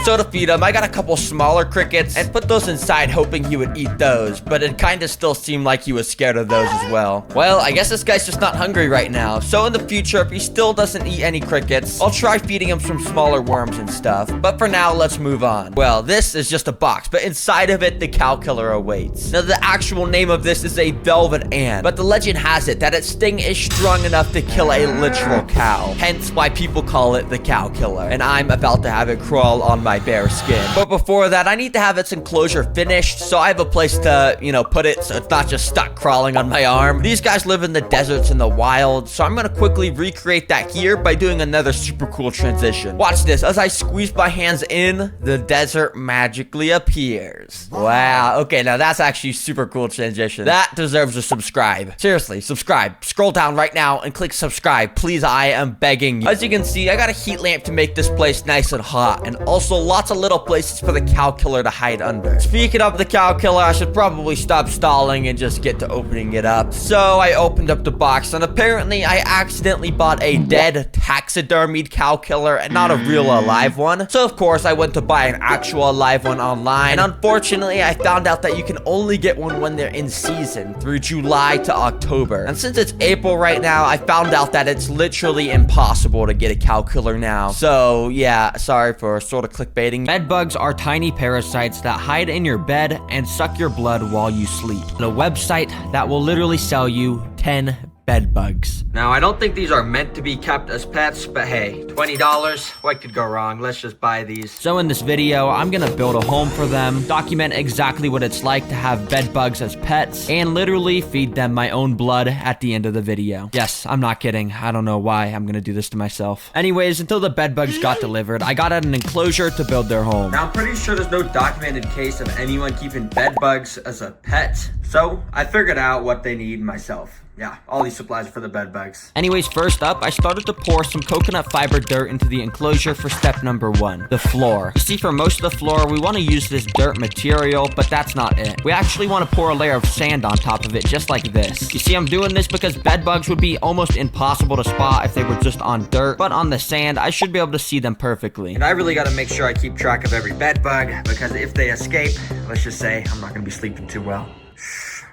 [SPEAKER 6] So to feed him, I got a couple smaller crickets and put those inside hoping he would eat those, but it kind of still seemed like he was scared of those as well. Well, I guess this guy's just not hungry right now, so in the future, if he still doesn't eat any crickets, I'll try feeding him some smaller worms and stuff. But for now, let's move on. Well, this is just a box, but inside of it, the cow killer awaits. Now, the actual name of this is a velvet ant, but the legend has it that its sting is strong enough to kill a literal cow, hence why people call it the cow killer, and I'm about to have it crawl on my bare skin. But before that, I need to have its enclosure finished, so I have a place to, put it so it's not just stuck crawling on my arm. These guys live in the deserts in the wild, so I'm gonna quickly recreate that here by doing another super cool transition. Watch this. As I squeeze my hands in, the desert magically appears. Wow. Okay, now that's actually super cool transition. That deserves a subscribe. Seriously, subscribe. Scroll down right now and click subscribe. Please, I am begging you. As you can see, I got a heat lamp to make this place nice and hot, and also lots of little places for the cow killer to hide under. Speaking of the cow killer, I should probably stop stalling and just get to opening it up. So I opened up the box, and apparently I accidentally bought a dead taxidermied cow killer and not a real alive one. So of course I went to buy an actual alive one online, and unfortunately I found out that you can only get one when they're in season through July to October. And since it's April right now, I found out that it's literally impossible to get a cow killer now. So yeah, sorry for sort of clickbaiting.
[SPEAKER 1] Bed bugs are tiny parasites that hide in your bed and suck your blood while you sleep. A website that will literally sell you 10 bed bugs.
[SPEAKER 5] Now, I don't think these are meant to be kept as pets, but hey, $20, what could go wrong? Let's just buy these.
[SPEAKER 1] So in this video, I'm gonna build a home for them, document exactly what it's like to have bed bugs as pets, and literally feed them my own blood at the end of the video. Yes, I'm not kidding. I don't know why I'm gonna do this to myself. Anyways, until the bed bugs got delivered, I got an enclosure to build their home.
[SPEAKER 5] Now, I'm pretty sure there's no documented case of anyone keeping bed bugs as a pet, so I figured out what they need myself. Yeah, all these supplies are for the bed bugs.
[SPEAKER 1] Anyways, first up, I started to pour some coconut fiber dirt into the enclosure for step number 1, the floor. You see, for most of the floor, we want to use this dirt material, but that's not it. We actually want to pour a layer of sand on top of it, just like this. You see, I'm doing this because bed bugs would be almost impossible to spot if they were just on dirt, but on the sand, I should be able to see them perfectly.
[SPEAKER 5] And I really got to make sure I keep track of every bed bug, because if they escape, let's just say I'm not going to be sleeping too well.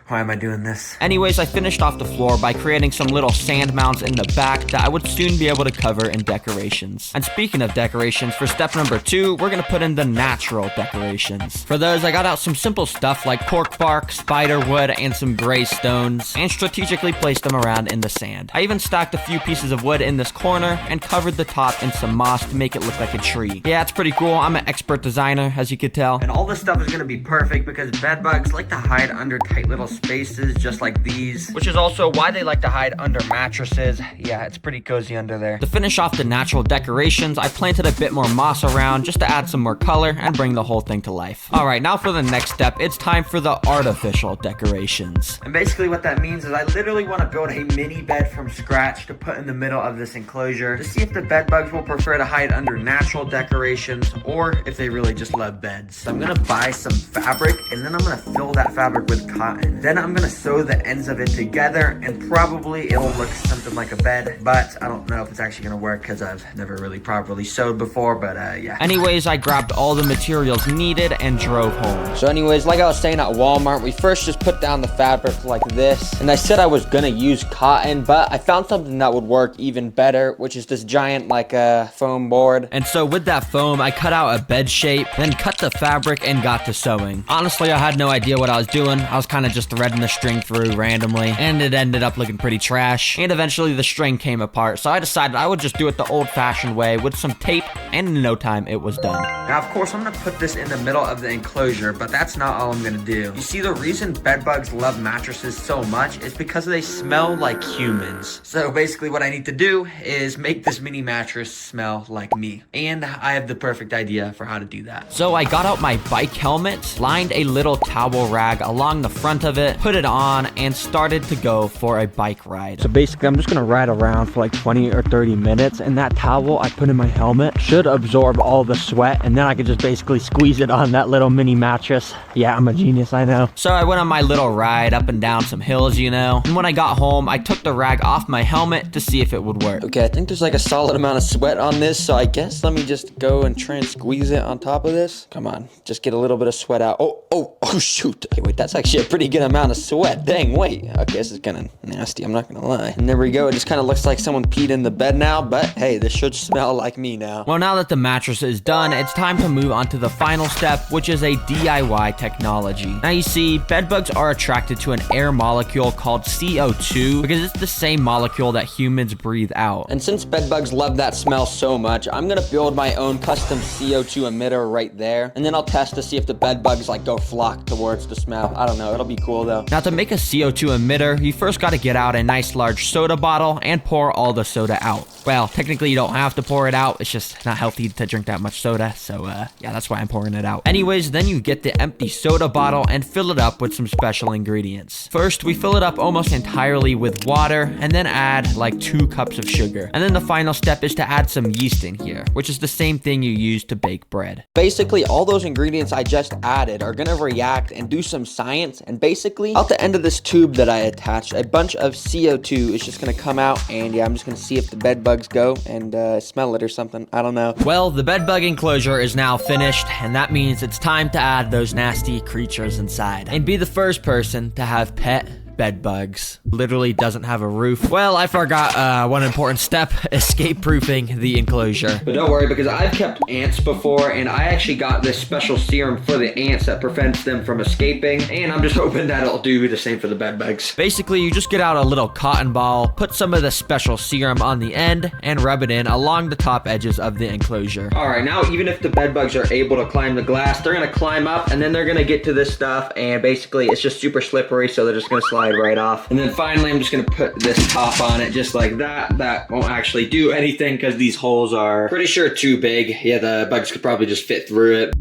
[SPEAKER 5] Why am I doing this?
[SPEAKER 1] Anyways, I finished off the floor by creating some little sand mounds in the back that I would soon be able to cover in decorations. And speaking of decorations, for step number 2, we're gonna put in the natural decorations. For those, I got out some simple stuff like cork bark, spider wood, and some gray stones, and strategically placed them around in the sand. I even stacked a few pieces of wood in this corner and covered the top in some moss to make it look like a tree. Yeah, it's pretty cool. I'm an expert designer, as you could tell.
[SPEAKER 5] And all this stuff is gonna be perfect because bed bugs like to hide under tight little spaces just like these,
[SPEAKER 1] which is also why they like to hide under mattresses. Yeah, it's pretty cozy under there. To finish off the natural decorations, I planted a bit more moss around just to add some more color and bring the whole thing to life. All right, now for the next step, it's time for the artificial decorations.
[SPEAKER 5] And basically what that means is I literally want to build a mini bed from scratch to put in the middle of this enclosure to see if the bed bugs will prefer to hide under natural decorations or if they really just love beds. So I'm gonna buy some fabric and then I'm gonna fill that fabric with cotton. Then I'm gonna sew the ends of it together and probably it'll look something like a bed, but I don't know if it's actually gonna work because I've never really properly sewed before, but yeah.
[SPEAKER 1] Anyways, I grabbed all the materials needed and drove home.
[SPEAKER 6] So anyways, like I was saying at Walmart, we first just put down the fabric like this, and I said I was gonna use cotton, but I found something that would work even better, which is this giant like foam board.
[SPEAKER 1] And so with that foam, I cut out a bed shape, then cut the fabric and got to sewing. Honestly, I had no idea what I was doing. I was kind of just threading the string through randomly, and it ended up looking pretty trash, and eventually the string came apart, so I decided I would just do it the old-fashioned way with some tape, and in no time it was done.
[SPEAKER 5] Now, of course, I'm gonna put this in the middle of the enclosure, but that's not all I'm gonna do. You see, the reason bed bugs love mattresses so much is because they smell like humans. So basically what I need to do is make this mini mattress smell like me, and I have the perfect idea for how to do that.
[SPEAKER 1] So I got out my bike helmet, lined a little towel rag along the front of it, it, put it on, and started to go for a bike ride. So basically, I'm just gonna ride around for like 20 or 30 minutes, and that towel I put in my helmet should absorb all the sweat, and then I could just basically squeeze it on that little mini mattress. Yeah, I'm a genius, I know. So I went on my little ride up and down some hills, you know, and when I got home, I took the rag off my helmet to see if it would work.
[SPEAKER 5] Okay, I think there's like a solid amount of sweat on this, so I guess let me just go and try and squeeze it on top of this. Come on, just get a little bit of sweat out. Oh, shoot. Okay, wait, that's actually a pretty good amount of sweat. Dang, wait. Okay, this is kind of nasty, I'm not gonna lie. And there we go, it just kind of looks like someone peed in the bed now, but hey, this should smell like me now.
[SPEAKER 1] Well, now that the mattress is done, it's time to move on to the final step, which is a DIY technology. Now you see, bedbugs are attracted to an air molecule called CO2 because it's the same molecule that humans breathe out.
[SPEAKER 5] And since bedbugs love that smell so much, I'm gonna build my own custom CO2 emitter right there, and then I'll test to see if the bedbugs like go flock towards the smell. I don't know, it'll be cool though.
[SPEAKER 1] Now to make a CO2 emitter, you first gotta get out a nice large soda bottle and pour all the soda out. Well, technically you don't have to pour it out, it's just not healthy to drink that much soda, so yeah, that's why I'm pouring it out. Anyways, then you get the empty soda bottle and fill it up with some special ingredients. First, we fill it up almost entirely with water, and then add like 2 cups of sugar. And then the final step is to add some yeast in here, which is the same thing you use to bake bread.
[SPEAKER 5] Basically, all those ingredients I just added are gonna react and do some science, and basically, out the end of this tube that I attached, a bunch of CO2 is just gonna come out, and yeah, I'm just gonna see if the bed bugs go and smell it or something. I don't know.
[SPEAKER 1] Well, the bed bug enclosure is now finished, and that means it's time to add those nasty creatures inside and be the first person to have pet bed bugs. Literally doesn't have a roof. Well, I forgot one important step, escape proofing the enclosure.
[SPEAKER 5] But don't worry, because I've kept ants before, and I actually got this special serum for the ants that prevents them from escaping, and I'm just hoping that it'll do the same for the bed bugs.
[SPEAKER 1] Basically, you just get out a little cotton ball, put some of the special serum on the end, and rub it in along the top edges of the enclosure.
[SPEAKER 5] Alright, now even if the bed bugs are able to climb the glass, they're gonna climb up, and then they're gonna get to this stuff, and basically it's just super slippery, so they're just gonna slide right off. And then finally, I'm just gonna put this top on it just like that. That won't actually do anything because these holes are pretty sure too big. Yeah, the bugs could probably just fit through it.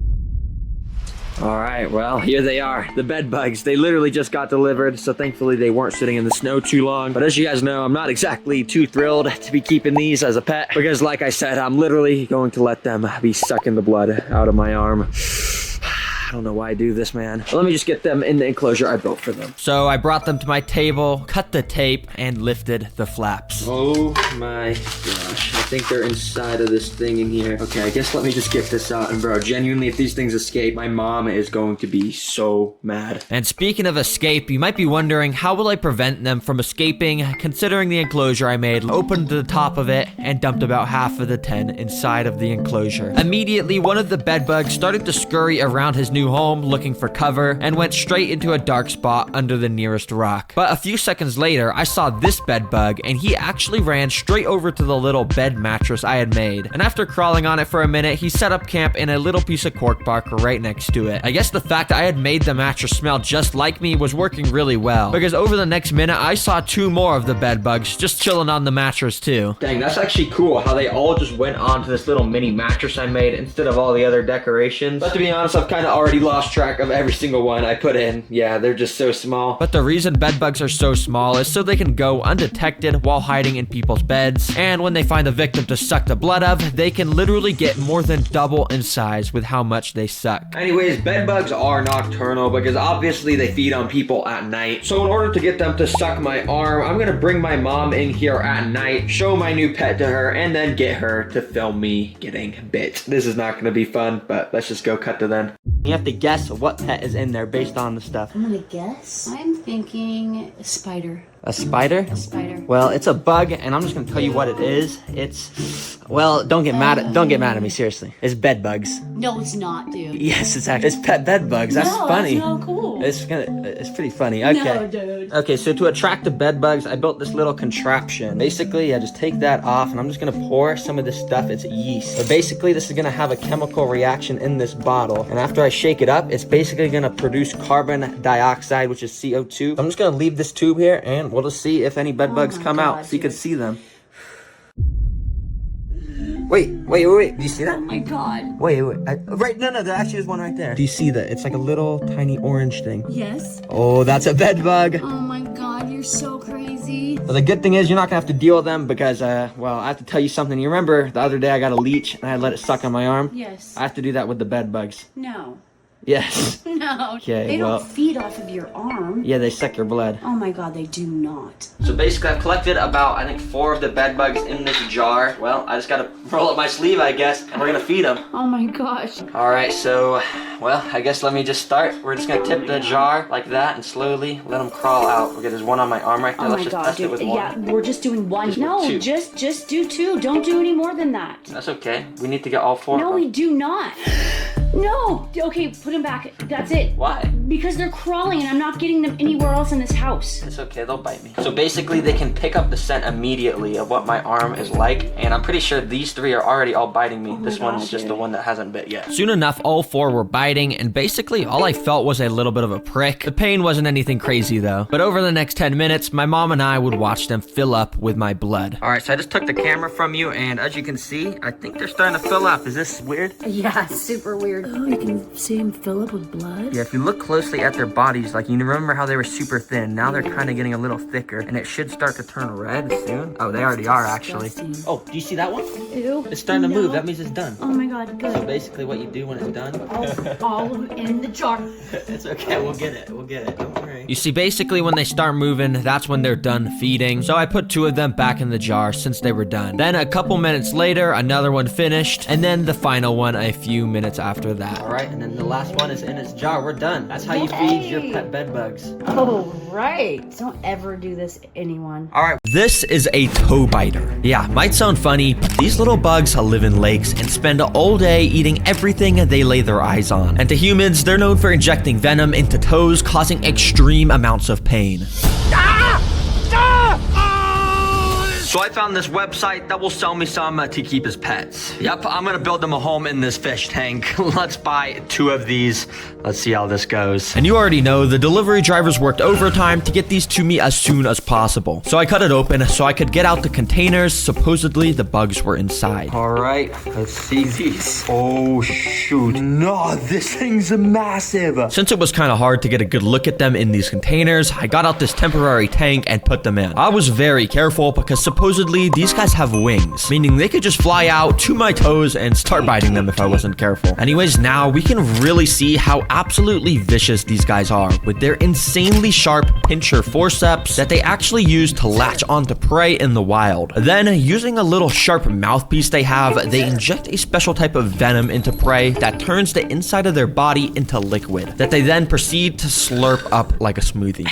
[SPEAKER 5] All right, well, here they are, the bed bugs. They literally just got delivered, so thankfully they weren't sitting in the snow too long. But as you guys know, I'm not exactly too thrilled to be keeping these as a pet because like I said, I'm literally going to let them be sucking the blood out of my arm. I don't know why I do this, man. But let me just get them in the enclosure I built for them.
[SPEAKER 1] So I brought them to my table, cut the tape, and lifted the flaps.
[SPEAKER 5] Oh my gosh. I think they're inside of this thing in here. Okay, I guess let me just get this out. And bro, genuinely, if these things escape, my mom is going to be so mad.
[SPEAKER 1] And speaking of escape, you might be wondering, how will I prevent them from escaping? Considering the enclosure I made, opened the top of it, and dumped about half of the 10 inside of the enclosure. Immediately, one of the bed bugs started to scurry around his new home looking for cover and went straight into a dark spot under the nearest rock. But a few seconds later, I saw this bed bug and he actually ran straight over to the little bed mattress I had made. And after crawling on it for a minute, he set up camp in a little piece of cork bark right next to it. I guess the fact that I had made the mattress smell just like me was working really well, because over the next minute, I saw 2 more of the bed bugs just chilling on the mattress too.
[SPEAKER 5] Dang, that's actually cool how they all just went onto this little mini mattress I made instead of all the other decorations. But to be honest, I've kind of already lost track of every single one I put in. Yeah, they're just so small.
[SPEAKER 1] But the reason bed bugs are so small is so they can go undetected while hiding in people's beds. And when they find a victim to suck the blood of, they can literally get more than double in size with how much they suck.
[SPEAKER 5] Anyways, bed bugs are nocturnal because obviously they feed on people at night. So in order to get them to suck my arm, I'm gonna bring my mom in here at night, show my new pet to her, and then get her to film me getting bit. This is not gonna be fun, but let's just go cut to then.
[SPEAKER 1] You have to guess what pet is in there based on the stuff.
[SPEAKER 4] I'm gonna guess. I'm thinking a spider.
[SPEAKER 1] A spider?
[SPEAKER 4] A spider.
[SPEAKER 1] Well, it's a bug, and I'm just gonna tell you what it is. It's, well, don't get mad at me, seriously. It's bed bugs.
[SPEAKER 4] No, it's not, dude.
[SPEAKER 1] Yes, it's pet bed bugs. That's funny.
[SPEAKER 4] That's not cool.
[SPEAKER 1] It's pretty funny. Okay.
[SPEAKER 4] No, dude.
[SPEAKER 1] Okay, so to attract the bed bugs, I built this little contraption. Basically, I just take that off, and I'm just gonna pour some of this stuff. It's yeast. But basically, this is gonna have a chemical reaction in this bottle, and after I shake it up, it's basically gonna produce carbon dioxide, which is CO2. So I'm just gonna leave this tube here, and we'll just see if any bed bugs come out, so you can see them.
[SPEAKER 5] Wait. Do you see that?
[SPEAKER 4] Oh my god.
[SPEAKER 5] Wait. Right, no, there actually is one right there. Do you see that? It's like a little tiny orange thing.
[SPEAKER 4] Yes.
[SPEAKER 5] Oh, that's a bed bug.
[SPEAKER 4] Oh my god, you're so crazy.
[SPEAKER 5] But the good thing is you're not gonna have to deal with them because, well, I have to tell you something. You remember the other day I got a leech and I let it suck on my arm?
[SPEAKER 4] Yes.
[SPEAKER 5] I have to do that with the bed bugs.
[SPEAKER 4] No.
[SPEAKER 5] Yes.
[SPEAKER 4] No.
[SPEAKER 5] Okay,
[SPEAKER 4] They
[SPEAKER 5] well.
[SPEAKER 4] don't feed off of your arm.
[SPEAKER 5] Yeah, they suck your blood.
[SPEAKER 4] Oh my god, they do not.
[SPEAKER 5] So basically I've collected about, I think, 4 of the bed bugs in this jar. Well, I just gotta roll up my sleeve, I guess, and we're gonna feed them.
[SPEAKER 4] Oh my gosh.
[SPEAKER 5] All right, so, well, I guess let me just start. We're just gonna tip the jar like that and slowly let them crawl out. Okay, there's one on my arm right there.
[SPEAKER 4] Oh
[SPEAKER 5] Let's
[SPEAKER 4] my
[SPEAKER 5] just
[SPEAKER 4] god,
[SPEAKER 5] test it
[SPEAKER 4] dude.
[SPEAKER 5] with one.
[SPEAKER 4] Yeah, we're just doing one.
[SPEAKER 5] Just
[SPEAKER 4] No,
[SPEAKER 5] two.
[SPEAKER 4] just do 2. Don't do any more than that.
[SPEAKER 5] That's okay. We need to get all 4
[SPEAKER 4] No,
[SPEAKER 5] of
[SPEAKER 4] we
[SPEAKER 5] them.
[SPEAKER 4] do not. No. Okay, put them back. That's it.
[SPEAKER 5] Why?
[SPEAKER 4] Because they're crawling and I'm not getting them anywhere else in this house.
[SPEAKER 5] It's okay, they'll bite me. So basically they can pick up the scent immediately of what my arm is like, and I'm pretty sure these 3 are already all biting me. This
[SPEAKER 4] God,
[SPEAKER 5] one's just
[SPEAKER 4] dude.
[SPEAKER 5] the one that hasn't bit yet.
[SPEAKER 1] Soon enough, all 4 were biting, and basically all I felt was a little bit of a prick. The pain wasn't anything crazy though. But over the next 10 minutes, my mom and I would watch them fill up with my blood.
[SPEAKER 5] All right, so I just took the camera from you, and as you can see, I think they're starting to fill up. Is this weird?
[SPEAKER 4] Yeah, super weird. Oh, you can see them fill up with blood?
[SPEAKER 5] Yeah, if you look closely at their bodies, like, you remember how they were super thin? Now they're kind of getting a little thicker, and it should start to turn red soon. Oh, they already are, actually.
[SPEAKER 4] Disgusting.
[SPEAKER 5] Oh, do you see that one?
[SPEAKER 4] Ew.
[SPEAKER 5] It's starting to move.
[SPEAKER 4] No.
[SPEAKER 5] That means it's done.
[SPEAKER 4] Oh my god,
[SPEAKER 5] So
[SPEAKER 4] good.
[SPEAKER 5] basically what you do when it's done,
[SPEAKER 4] All of them in the jar.
[SPEAKER 5] it's okay, we'll get it. Don't worry.
[SPEAKER 1] You see, basically when they start moving, that's when they're done feeding. So I put 2 of them back in the jar since they were done. Then a couple minutes later, another one finished, and then the final one a few minutes after that.
[SPEAKER 5] All right, and then the last one is in its jar. We're done. That's how you feed your pet bed bugs.
[SPEAKER 4] Oh, right. Don't ever do this to anyone.
[SPEAKER 5] All right.
[SPEAKER 1] This is a toe biter. Yeah, might sound funny, but these little bugs live in lakes and spend all day eating everything they lay their eyes on. And to humans, they're known for injecting venom into toes, causing extreme amounts of pain.
[SPEAKER 5] So I found this website that will sell me some to keep as pets. Yep, I'm gonna build them a home in this fish tank. Let's buy 2 of these. Let's see how this goes.
[SPEAKER 1] And you already know, the delivery drivers worked overtime to get these to me as soon as possible. So I cut it open so I could get out the containers. Supposedly, the bugs were inside.
[SPEAKER 5] All right, let's see these. Oh, shoot. No, this thing's massive.
[SPEAKER 1] Since it was kind of hard to get a good look at them in these containers, I got out this temporary tank and put them in. I was very careful because supposedly these guys have wings, meaning they could just fly out to my toes and start biting them if I wasn't careful. Anyways, now we can really see how absolutely vicious these guys are with their insanely sharp pincher forceps that they actually use to latch onto prey in the wild. Then, using a little sharp mouthpiece they have, they inject a special type of venom into prey that turns the inside of their body into liquid that they then proceed to slurp up like a smoothie.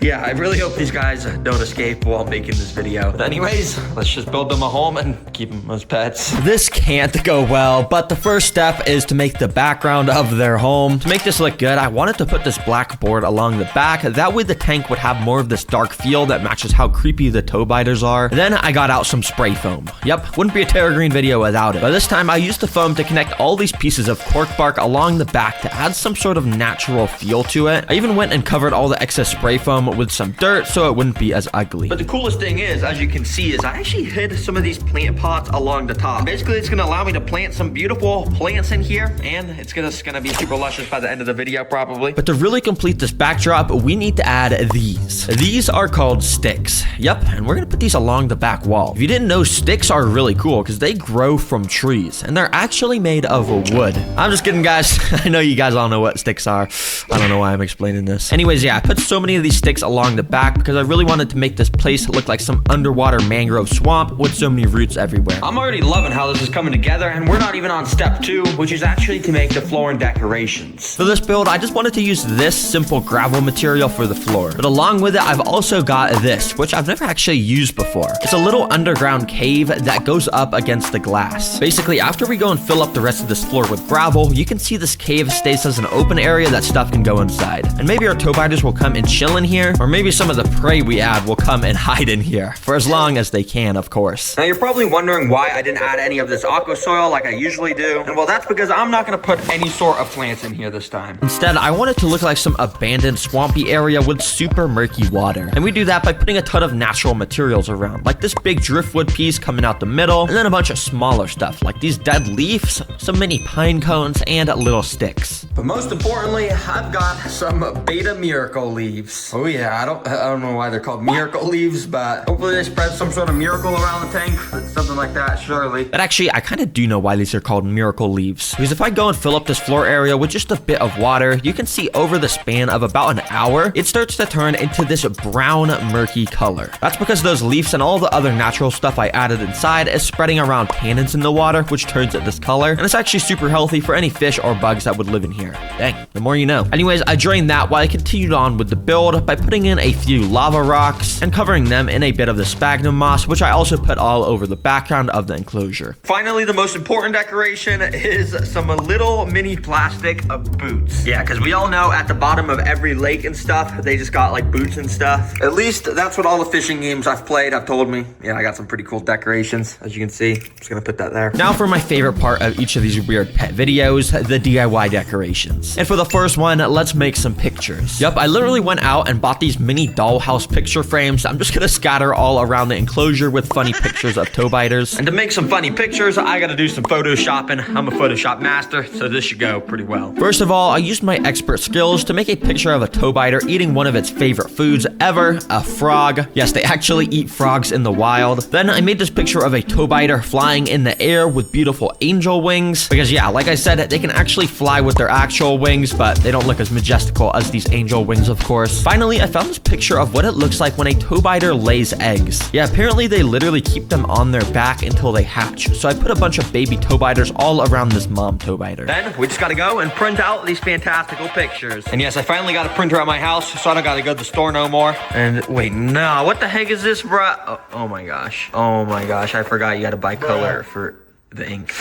[SPEAKER 5] Yeah, I really hope these guys don't escape while making this video. But anyways, let's just build them a home and keep them as pets.
[SPEAKER 1] This can't go well, but the first step is to make the background of their home. To make this look good, I wanted to put this black board along the back. That way the tank would have more of this dark feel that matches how creepy the toe biters are. Then I got out some spray foam. Yep, wouldn't be a TerraGreen video without it. But this time I used the foam to connect all these pieces of cork bark along the back to add some sort of natural feel to it. I even went and covered all the excess spray foam with some dirt so it wouldn't be as ugly.
[SPEAKER 5] But the coolest thing is, as you can see, is I actually hid some of these plant pots along the top. Basically, it's gonna allow me to plant some beautiful plants in here, and it's gonna be super luscious by the end of the video, probably.
[SPEAKER 1] But to really complete this backdrop, we need to add these. These are called sticks. Yep, and we're gonna put these along the back wall. If you didn't know, sticks are really cool because they grow from trees, and they're actually made of wood. I'm just kidding, guys. I know you guys all know what sticks are. I don't know why I'm explaining this. Anyways, yeah, I put so many of these sticks along the back because I really wanted to make this place look like some underwater mangrove swamp with so many roots everywhere.
[SPEAKER 5] I'm already loving how this is coming together, and we're not even on step 2, which is actually to make the floor and decorations.
[SPEAKER 1] For this build, I just wanted to use this simple gravel material for the floor. But along with it, I've also got this, which I've never actually used before. It's a little underground cave that goes up against the glass. Basically, after we go and fill up the rest of this floor with gravel, you can see this cave stays as an open area that stuff can go inside. And maybe our toe biters will come and chill in here here, or maybe some of the prey we add will come and hide in here, for as long as they can, of course.
[SPEAKER 5] Now you're probably wondering why I didn't add any of this aqua soil like I usually do. And well, that's because I'm not gonna put any sort of plants in here this time.
[SPEAKER 1] Instead, I want it to look like some abandoned swampy area with super murky water. And we do that by putting a ton of natural materials around, like this big driftwood piece coming out the middle, and then a bunch of smaller stuff, like these dead leaves, some mini pine cones, and little sticks.
[SPEAKER 5] But most importantly, I've got some beta miracle leaves. Oh yeah, I don't know why they're called miracle leaves, but hopefully they spread some sort of miracle around the tank. Something like that, surely.
[SPEAKER 1] But actually, I kind of do know why these are called miracle leaves. Because if I go and fill up this floor area with just a bit of water, you can see over the span of about an hour, it starts to turn into this brown, murky color. That's because those leaves and all the other natural stuff I added inside is spreading around tannins in the water, which turns it this color. And it's actually super healthy for any fish or bugs that would live in here. Dang, the more you know. Anyways, I drained that while I continued on with the build by putting in a few lava rocks and covering them in a bit of the sphagnum moss, which I also put all over the background of the enclosure.
[SPEAKER 5] Finally, the most important decoration is some little mini plastic boots. Yeah, because we all know at the bottom of every lake and stuff, they just got like boots and stuff. At least that's what all the fishing games I've played have told me. Yeah, I got some pretty cool decorations, as you can see. I'm just gonna put that there.
[SPEAKER 1] Now for my favorite part of each of these weird pet videos, the DIY decorations. And for the first one, let's make some pictures. Yup, I literally went out and bought these mini dollhouse picture frames. I'm just gonna scatter all around the enclosure with funny pictures of toe biters.
[SPEAKER 5] And to make some funny pictures, I gotta do some photoshopping. I'm a Photoshop master, so this should go pretty well.
[SPEAKER 1] First of all, I used my expert skills to make a picture of a toe biter eating one of its favorite foods ever, a frog. Yes, they actually eat frogs in the wild. Then I made this picture of a toe biter flying in the air with beautiful angel wings. Because yeah, like I said, they can actually fly with their actual wings, but they don't look as majestical as these angel wings, of course. Finally, I found this picture of what it looks like when a toe biter lays eggs. Yeah, apparently they literally keep them on their back until they hatch. So I put a bunch of baby toe biters all around this mom toe biter.
[SPEAKER 5] Then we just gotta go and print out these fantastical pictures. And yes, I finally got a printer at my house, so I don't gotta go to the store no more. And wait, no, what the heck is this, bruh? Oh my gosh. Oh my gosh, I forgot you gotta buy color for the ink.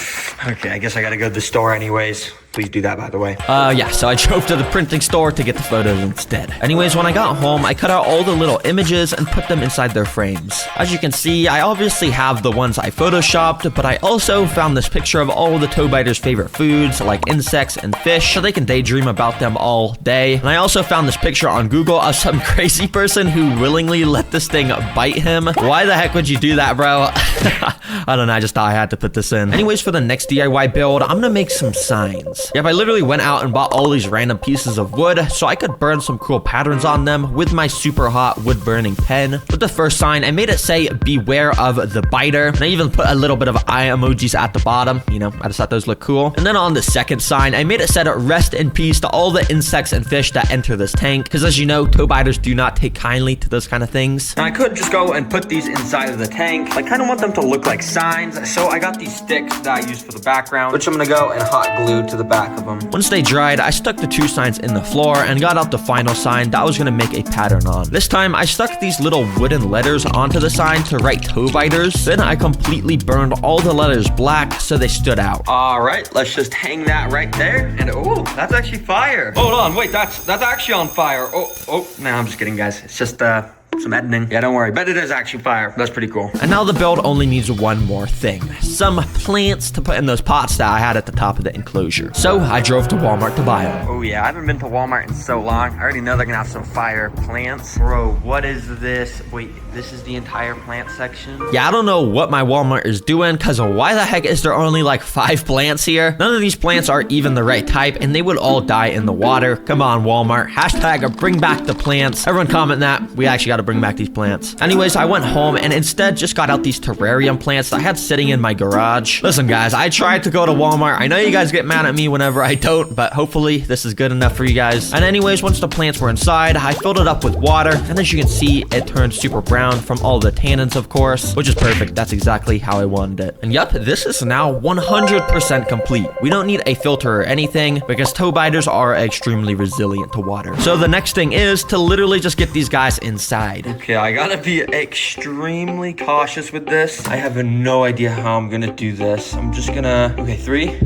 [SPEAKER 5] Okay, I guess I gotta go to the store anyways. Please do that, by the way.
[SPEAKER 1] Yeah, so I drove to the printing store to get the photos instead. Anyways, when I got home, I cut out all the little images and put them inside their frames. As you can see, I obviously have the ones I photoshopped, but I also found this picture of all the toe biters' favorite foods, like insects and fish, so they can daydream about them all day. And I also found this picture on Google of some crazy person who willingly let this thing bite him. Why the heck would you do that, bro? I don't know, I just thought I had to put this in. Anyways, for the next DIY build, I'm gonna make some signs. Yep, I literally went out and bought all these random pieces of wood so I could burn some cool patterns on them with my super hot wood burning pen. With the first sign, I made it say, beware of the biter. And I even put a little bit of eye emojis at the bottom. You know, I just thought those look cool. And then on the second sign, I made it said, rest in peace to all the insects and fish that enter this tank. Because as you know, toe biters do not take kindly to those kind of things.
[SPEAKER 5] And I could just go and put these inside of the tank. I kind of want them to look like signs. So I got these sticks that I use for the background, which I'm gonna go and hot glue to the back of them.
[SPEAKER 1] Once they dried, I stuck the two signs in the floor and got out the final sign that I was gonna make a pattern on. This time, I stuck these little wooden letters onto the sign to write toe biters. Then I completely burned all the letters black so they stood out.
[SPEAKER 5] All right, let's just hang that right there. And oh, that's actually fire. Hold on, wait, that's actually on fire. Oh, no, I'm just kidding, guys. It's just some editing. Yeah, don't worry, but it is actually fire. That's pretty cool.
[SPEAKER 1] And now the build only needs one more thing. Some plants to put in those pots that I had at the top of the enclosure. So I drove to Walmart to buy them.
[SPEAKER 5] Oh yeah, I haven't been to Walmart in so long. I already know they're gonna have some fire plants. Bro, what is this? Wait, this is the entire plant section?
[SPEAKER 1] Yeah, I don't know what my Walmart is doing, because why the heck is there only like 5 plants here? None of these plants are even the right type, and they would all die in the water. Come on, Walmart. Hashtag bring back the plants. Everyone comment that. We actually got to bring back these plants. Anyways, I went home and instead just got out these terrarium plants that I had sitting in my garage. Listen, guys, I tried to go to Walmart. I know you guys get mad at me whenever I don't, but hopefully this is good enough for you guys. And anyways, once the plants were inside, I filled it up with water, and as you can see, it turned super brown from all the tannins, of course, which is perfect. That's exactly how I wanted it. And yep, this is now 100% complete. We don't need a filter or anything because toe biters are extremely resilient to water. So the next thing is to literally just get these guys inside.
[SPEAKER 5] Okay, I gotta be extremely cautious with this. I have no idea how I'm gonna do this. I'm just gonna, okay, 3,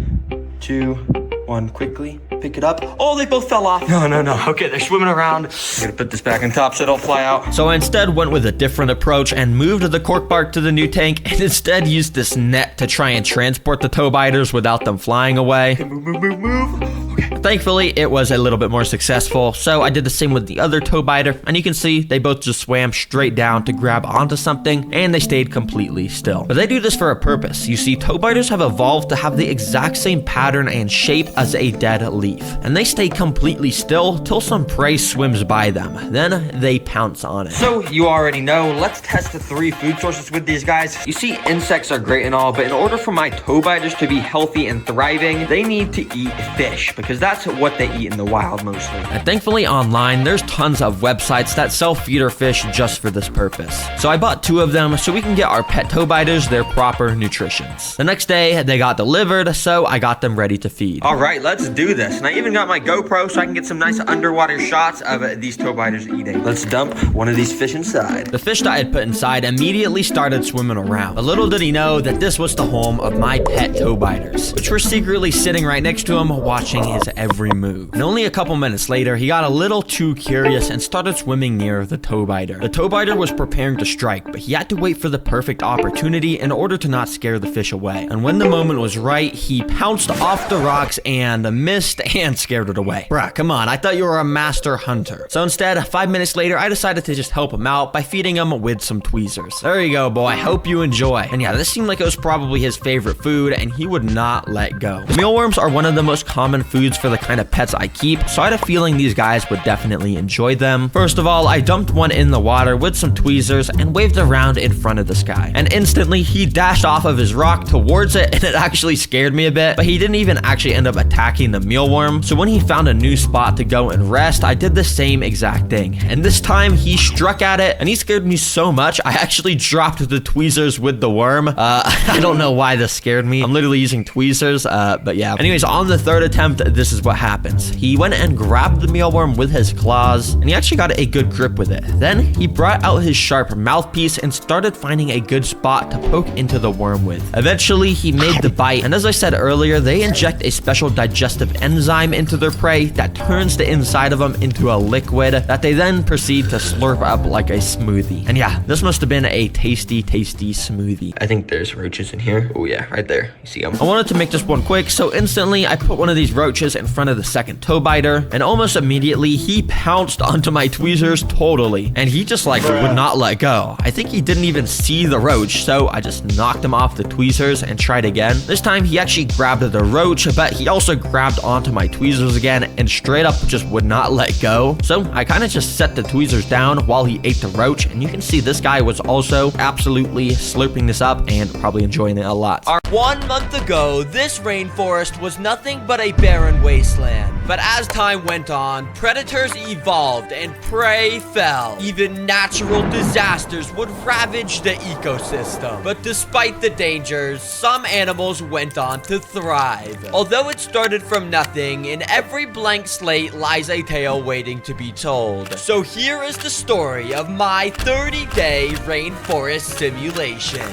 [SPEAKER 5] 2, one quickly, pick it up. Oh, they both fell off. No. Okay, they're swimming around. I'm gonna put this back on top so they don't fly out.
[SPEAKER 1] So I instead went with a different approach and moved the cork bark to the new tank and instead used this net to try and transport the toe biters without them flying away.
[SPEAKER 5] Okay, move. Okay.
[SPEAKER 1] Thankfully, it was a little bit more successful, so I did the same with the other toe biter, and you can see they both just swam straight down to grab onto something, and they stayed completely still. But they do this for a purpose. You see, toe biters have evolved to have the exact same pattern and shape as a dead leaf, and they stay completely still till some prey swims by them. Then they pounce on it.
[SPEAKER 5] So you already know, let's test the 3 food sources with these guys. You see, insects are great and all, but in order for my toe biters to be healthy and thriving, they need to eat fish, because that's what they eat in the wild mostly.
[SPEAKER 1] And thankfully online, there's tons of websites that sell feeder fish just for this purpose. So I bought 2 of them so we can get our pet toe biters their proper nutritions. The next day, they got delivered, so I got them ready to feed.
[SPEAKER 5] All right, let's do this. And I even got my GoPro so I can get some nice underwater shots of these toe biters eating. Let's dump one of these fish inside.
[SPEAKER 1] The fish that I had put inside immediately started swimming around. But little did he know that this was the home of my pet toe biters, which were secretly sitting right next to him, watching his every move. And only a couple minutes later, he got a little too curious and started swimming near the toe biter. The toe biter was preparing to strike, but he had to wait for the perfect opportunity in order to not scare the fish away. And when the moment was right, he pounced off the rocks and missed and scared it away. Bruh, come on, I thought you were a master hunter. So instead, 5 minutes later, I decided to just help him out by feeding him with some tweezers. There you go, boy. Hope you enjoy. And yeah, this seemed like it was probably his favorite food, and he would not let go. Mealworms are one of the most common foods for the kind of pets I keep, so I had a feeling these guys would definitely enjoy them. First of all, I dumped one in the water with some tweezers and waved around in front of this guy. And instantly, he dashed off of his rock towards it, and it actually scared me a bit, but he didn't even actually end up attacking the mealworm. So when he found a new spot to go and rest, I did the same exact thing. And this time, he struck at it, and he scared me so much, I actually dropped the tweezers with the worm. I don't know why this scared me. I'm literally using tweezers, but yeah. Anyways, on the 3rd attempt, this is what happens. He went and grabbed the mealworm with his claws, and he actually got a good grip with it. Then he brought out his sharp mouthpiece and started finding a good spot to poke into the worm with. Eventually, he made the bite, and as I said earlier, they inject a special digestive enzyme into their prey that turns the inside of them into a liquid that they then proceed to slurp up like a smoothie. And yeah, this must have been a tasty smoothie.
[SPEAKER 5] I think there's roaches in here. Oh yeah, right there. You see them.
[SPEAKER 1] I wanted to make this one quick, so instantly I put one of these roaches in front of the second toe biter, and almost immediately he pounced onto my tweezers totally, and he just like would not let go. I think he didn't even see the roach, so I just knocked him off the tweezers and tried again. This time he actually grabbed the roach, but he also grabbed onto my tweezers again and straight up just would not let go. So I kind of just set the tweezers down while he ate the roach, and you can see this guy was also absolutely slurping this up and probably enjoying it a lot.
[SPEAKER 6] 1 month ago, this rainforest was nothing but a barren wasteland. But as time went on, predators evolved and prey fell. Even natural disasters would ravage the ecosystem. But despite the dangers, some animals went on to thrive. Although it started from nothing, in every blank slate lies a tale waiting to be told. So here is the story of my 30-day rainforest simulation.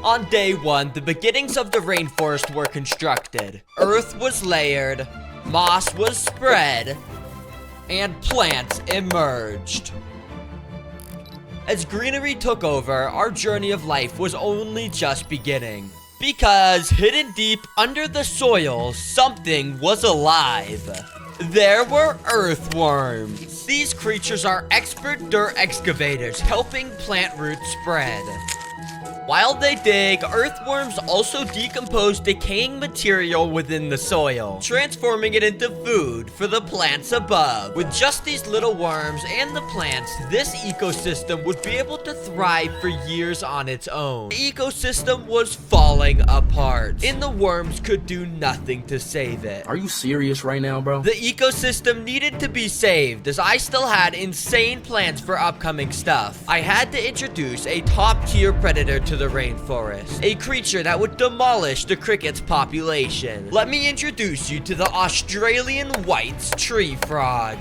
[SPEAKER 6] On day 1, the beginnings of the rainforest were constructed. Earth was layered, moss was spread, and plants emerged. As greenery took over, our journey of life was only just beginning. Because hidden deep under the soil, something was alive. There were earthworms. These creatures are expert dirt excavators, helping plant roots spread. While they dig, earthworms also decompose decaying material within the soil, transforming it into food for the plants above. With just these little worms and the plants, this ecosystem would be able to thrive for years on its own. The ecosystem was falling apart, and the worms could do nothing to save it.
[SPEAKER 7] Are you serious right now, bro?
[SPEAKER 6] The ecosystem needed to be saved, as I still had insane plans for upcoming stuff. I had to introduce a top-tier predator to the rainforest, a creature that would demolish the cricket's population. Let me introduce you to the Australian white tree frog.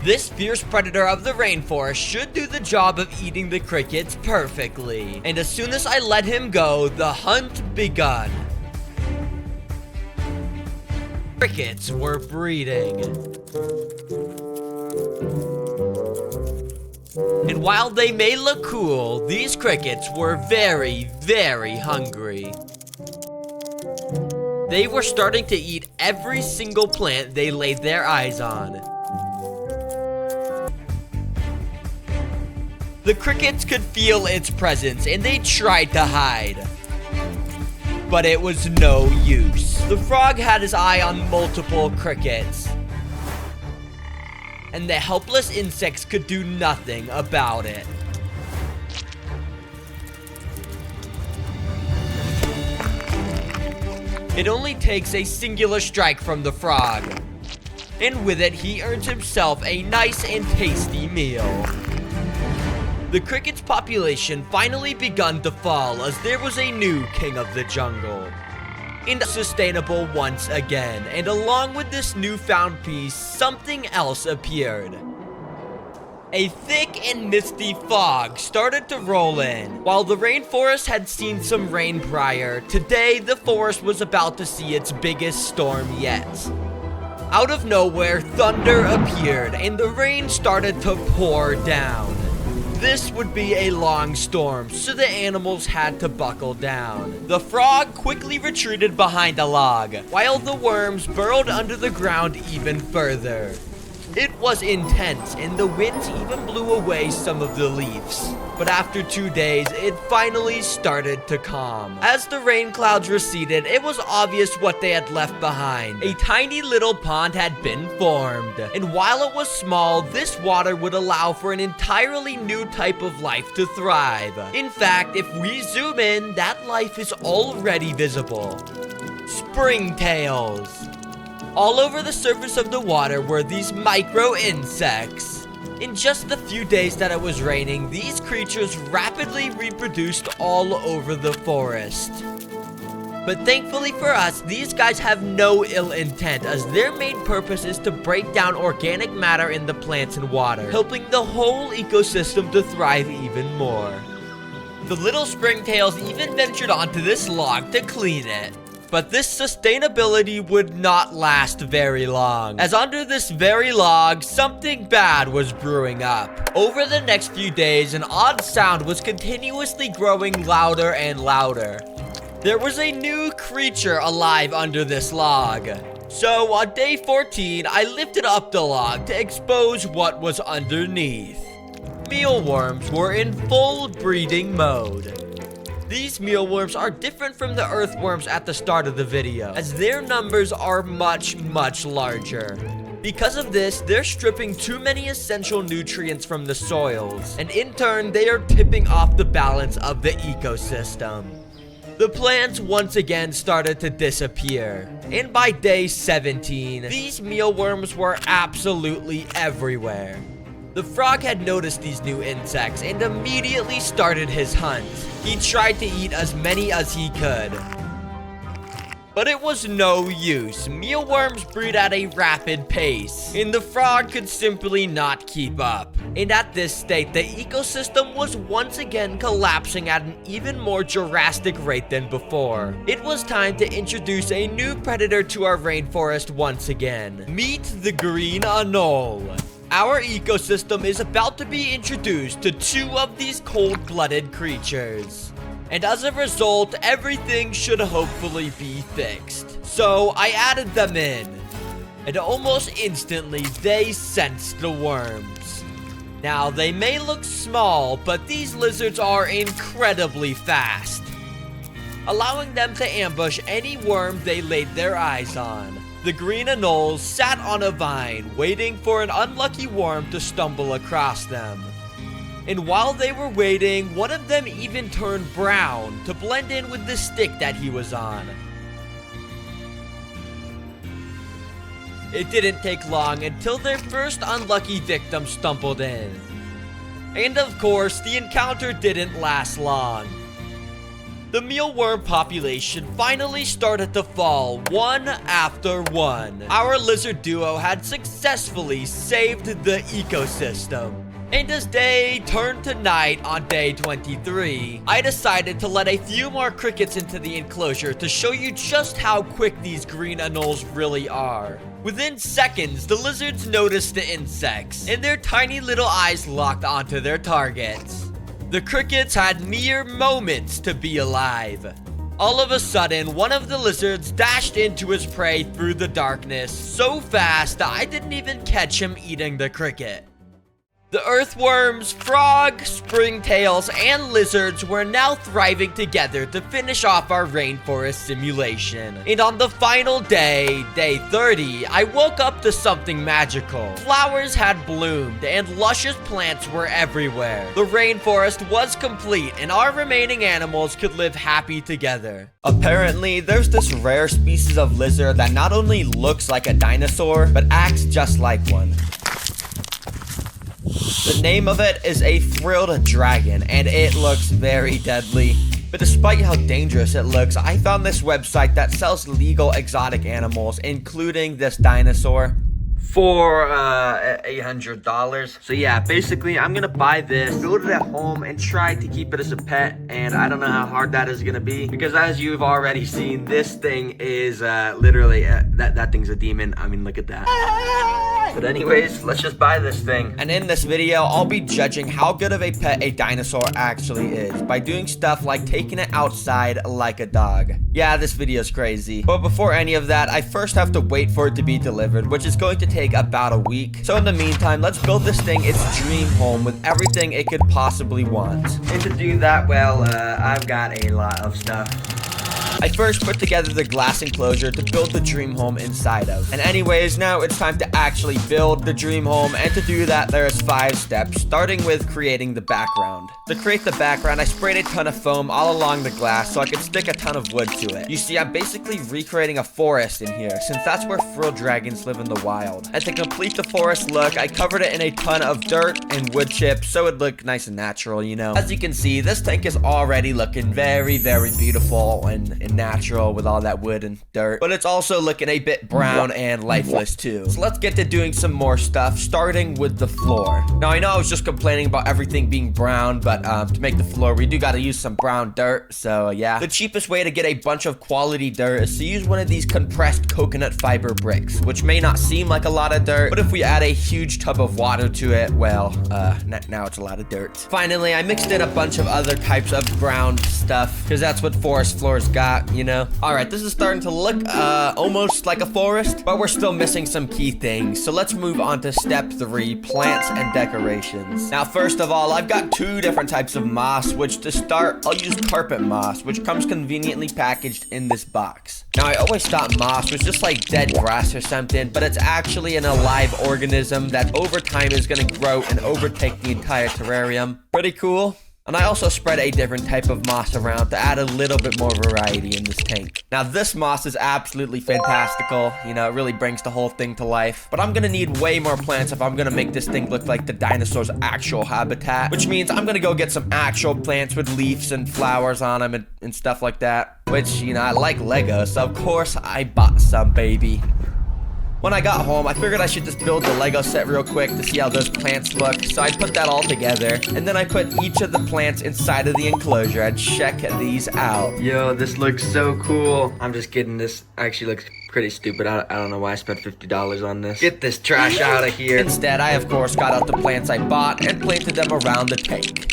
[SPEAKER 6] This fierce predator of the rainforest should do the job of eating the crickets perfectly. And as soon as I let him go, the hunt begun. crickets were breeding. And while they may look cool, these crickets were very, very hungry. They were starting to eat every single plant they laid their eyes on. The crickets could feel its presence and they tried to hide. But it was no use. The frog had his eye on multiple crickets. And the helpless insects could do nothing about it. It only takes a singular strike from the frog. And with it, he earns himself a nice and tasty meal. The cricket's population finally begun to fall as there was a new king of the jungle. And sustainable once again, and along with this newfound peace, something else appeared. A thick and misty fog started to roll in. While the rainforest had seen some rain prior, today the forest was about to see its biggest storm yet. Out of nowhere, thunder appeared and the rain started to pour down. This would be a long storm, so the animals had to buckle down. The frog quickly retreated behind a log, while the worms burrowed under the ground even further. It was intense, and the winds even blew away some of the leaves. But after 2 days, it finally started to calm. As the rain clouds receded, it was obvious what they had left behind. A tiny little pond had been formed. And while it was small, this water would allow for an entirely new type of life to thrive. In fact, if we zoom in, that life is already visible. Springtails. All over the surface of the water were these micro insects. In just the few days that it was raining, these creatures rapidly reproduced all over the forest. But thankfully for us, these guys have no ill intent, as their main purpose is to break down organic matter in the plants and water, helping the whole ecosystem to thrive even more. The little springtails even ventured onto this log to clean it. But this sustainability would not last very long, as under this very log, something bad was brewing up. Over the next few days, an odd sound was continuously growing louder and louder. There was a new creature alive under this log. So on day 14, I lifted up the log to expose what was underneath. Mealworms were in full breeding mode. These mealworms are different from the earthworms at the start of the video, as their numbers are much, much larger. Because of this, they're stripping too many essential nutrients from the soils, and in turn, they are tipping off the balance of the ecosystem. The plants once again started to disappear, and by day 17, these mealworms were absolutely everywhere. The frog had noticed these new insects and immediately started his hunt. He tried to eat as many as he could. But it was no use. Mealworms breed at a rapid pace, and the frog could simply not keep up. And at this state, the ecosystem was once again collapsing at an even more drastic rate than before. It was time to introduce a new predator to our rainforest once again. Meet the green anole. Our ecosystem is about to be introduced to 2 of these cold-blooded creatures. And as a result, everything should hopefully be fixed. So I added them in. And almost instantly, they sensed the worms. Now, they may look small, but these lizards are incredibly fast, allowing them to ambush any worm they laid their eyes on. The green anoles sat on a vine, waiting for an unlucky worm to stumble across them. And while they were waiting, one of them even turned brown to blend in with the stick that he was on. It didn't take long until their first unlucky victim stumbled in. And of course, the encounter didn't last long. The mealworm population finally started to fall one after one. Our lizard duo had successfully saved the ecosystem. And as day turned to night on day 23, I decided to let a few more crickets into the enclosure to show you just how quick these green anoles really are. Within seconds, the lizards noticed the insects, and their tiny little eyes locked onto their targets. The crickets had mere moments to be alive. All of a sudden, one of the lizards dashed into his prey through the darkness so fast that I didn't even catch him eating the cricket. The earthworms, frogs, springtails, and lizards were now thriving together to finish off our rainforest simulation. And on the final day, day 30, I woke up to something magical. Flowers had bloomed and luscious plants were everywhere. The rainforest was complete and our remaining animals could live happy together. Apparently, there's this rare species of lizard that not only looks like a dinosaur, but acts just like one. The name of it is a frilled dragon, and it looks very deadly. But despite how dangerous it looks, I found this website that sells legal exotic animals, including this dinosaur,
[SPEAKER 5] for $800. So yeah, basically I'm gonna buy this, build it at home, and try to keep it as a pet. And I don't know how hard that is gonna be, because as you've already seen, this thing is literally that thing's a demon. I mean, look at that. But anyways, let's just buy this thing.
[SPEAKER 6] And in this video, I'll be judging how good of a pet a dinosaur actually is by doing stuff like taking it outside like a dog. Yeah, this video is crazy. But before any of that, I first have to wait for it to be delivered, which is going to take about a week. So in the meantime, let's build this thing its dream home with everything it could possibly want.
[SPEAKER 5] And to do that, well, I've got a lot of stuff.
[SPEAKER 6] I first put together the glass enclosure to build the dream home inside of. And anyways, now it's time to actually build the dream home, and to do that, there's 5 steps, starting with creating the background. To create the background, I sprayed a ton of foam all along the glass so I could stick a ton of wood to it. You see, I'm basically recreating a forest in here, since that's where frilled dragons live in the wild. And to complete the forest look, I covered it in a ton of dirt and wood chips so it'd look nice and natural, you know. As you can see, this tank is already looking very, very beautiful and natural with all that wood and dirt, but it's also looking a bit brown and lifeless too. So let's get to doing some more stuff, starting with the floor. Now I know I was just complaining about everything being brown, but to make the floor we do gotta use some brown dirt. So yeah, the cheapest way to get a bunch of quality dirt is to use one of these compressed coconut fiber bricks, which may not seem like a lot of dirt, but if we add a huge tub of water to it, well, now it's a lot of dirt. Finally, I mixed in a bunch of other types of brown stuff, because that's what forest floors got, you know. Alright, this is starting to look almost like a forest, but we're still missing some key things. So let's move on to step 3, plants and decorations. Now first of all, I've got 2 different types of moss, which to start, I'll use carpet moss, which comes conveniently packaged in this box. Now I always thought moss was just like dead grass or something, but it's actually an alive organism that over time is gonna grow and overtake the entire terrarium. Pretty cool. And I also spread a different type of moss around to add a little bit more variety in this tank. Now this moss is absolutely fantastical, you know, it really brings the whole thing to life. But I'm gonna need way more plants if I'm gonna make this thing look like the dinosaur's actual habitat, which means I'm gonna go get some actual plants with leaves and flowers on them and stuff like that. Which, you know, I like Legos, so of course I bought some, baby. When I got home, I figured I should just build the Lego set real quick to see how those plants look. So I put that all together, and then I put each of the plants inside of the enclosure and check these out.
[SPEAKER 5] Yo, this looks so cool. I'm just kidding, this actually looks pretty stupid. I don't know why I spent $50 on this. Get this trash out of here.
[SPEAKER 6] Instead, I of course got out the plants I bought and planted them around the tank.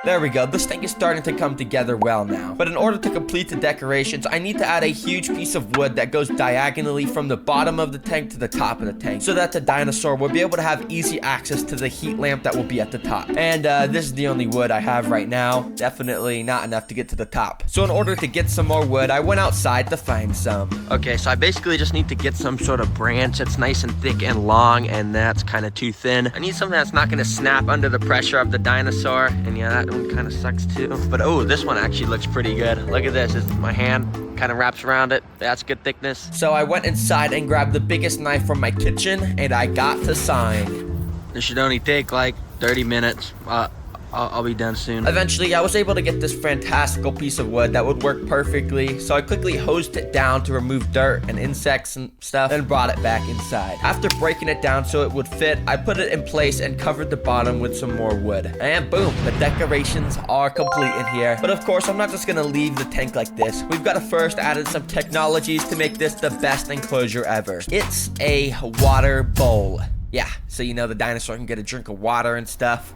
[SPEAKER 6] There we go, this tank is starting to come together well now. But in order to complete the decorations, I need to add a huge piece of wood that goes diagonally from the bottom of the tank to the top of the tank, so that the dinosaur will be able to have easy access to the heat lamp that will be at the top. And this is the only wood I have right now. Definitely not enough to get to the top. So in order to get some more wood, I went outside to find some.
[SPEAKER 1] Okay, so I basically just need to get some sort of branch that's nice and thick and long, and that's kind of too thin. I need something that's not gonna snap under the pressure of the dinosaur, and yeah, that one kind of sucks too. But oh, this one actually looks pretty good. Look at this, my hand kind of wraps around it. That's good thickness.
[SPEAKER 6] So I went inside and grabbed the biggest knife from my kitchen, and I got to sawing.
[SPEAKER 1] This should only take like 30 minutes.
[SPEAKER 5] I'll be done soon.
[SPEAKER 6] Eventually, I was able to get this fantastical piece of wood that would work perfectly, so I quickly hosed it down to remove dirt and insects and stuff, and brought it back inside. After breaking it down so it would fit, I put it in place and covered the bottom with some more wood. And boom, the decorations are complete in here. But of course, I'm not just gonna leave the tank like this. We've got to first add in some technologies to make this the best enclosure ever. It's a water bowl. Yeah, so you know the dinosaur can get a drink of water and stuff.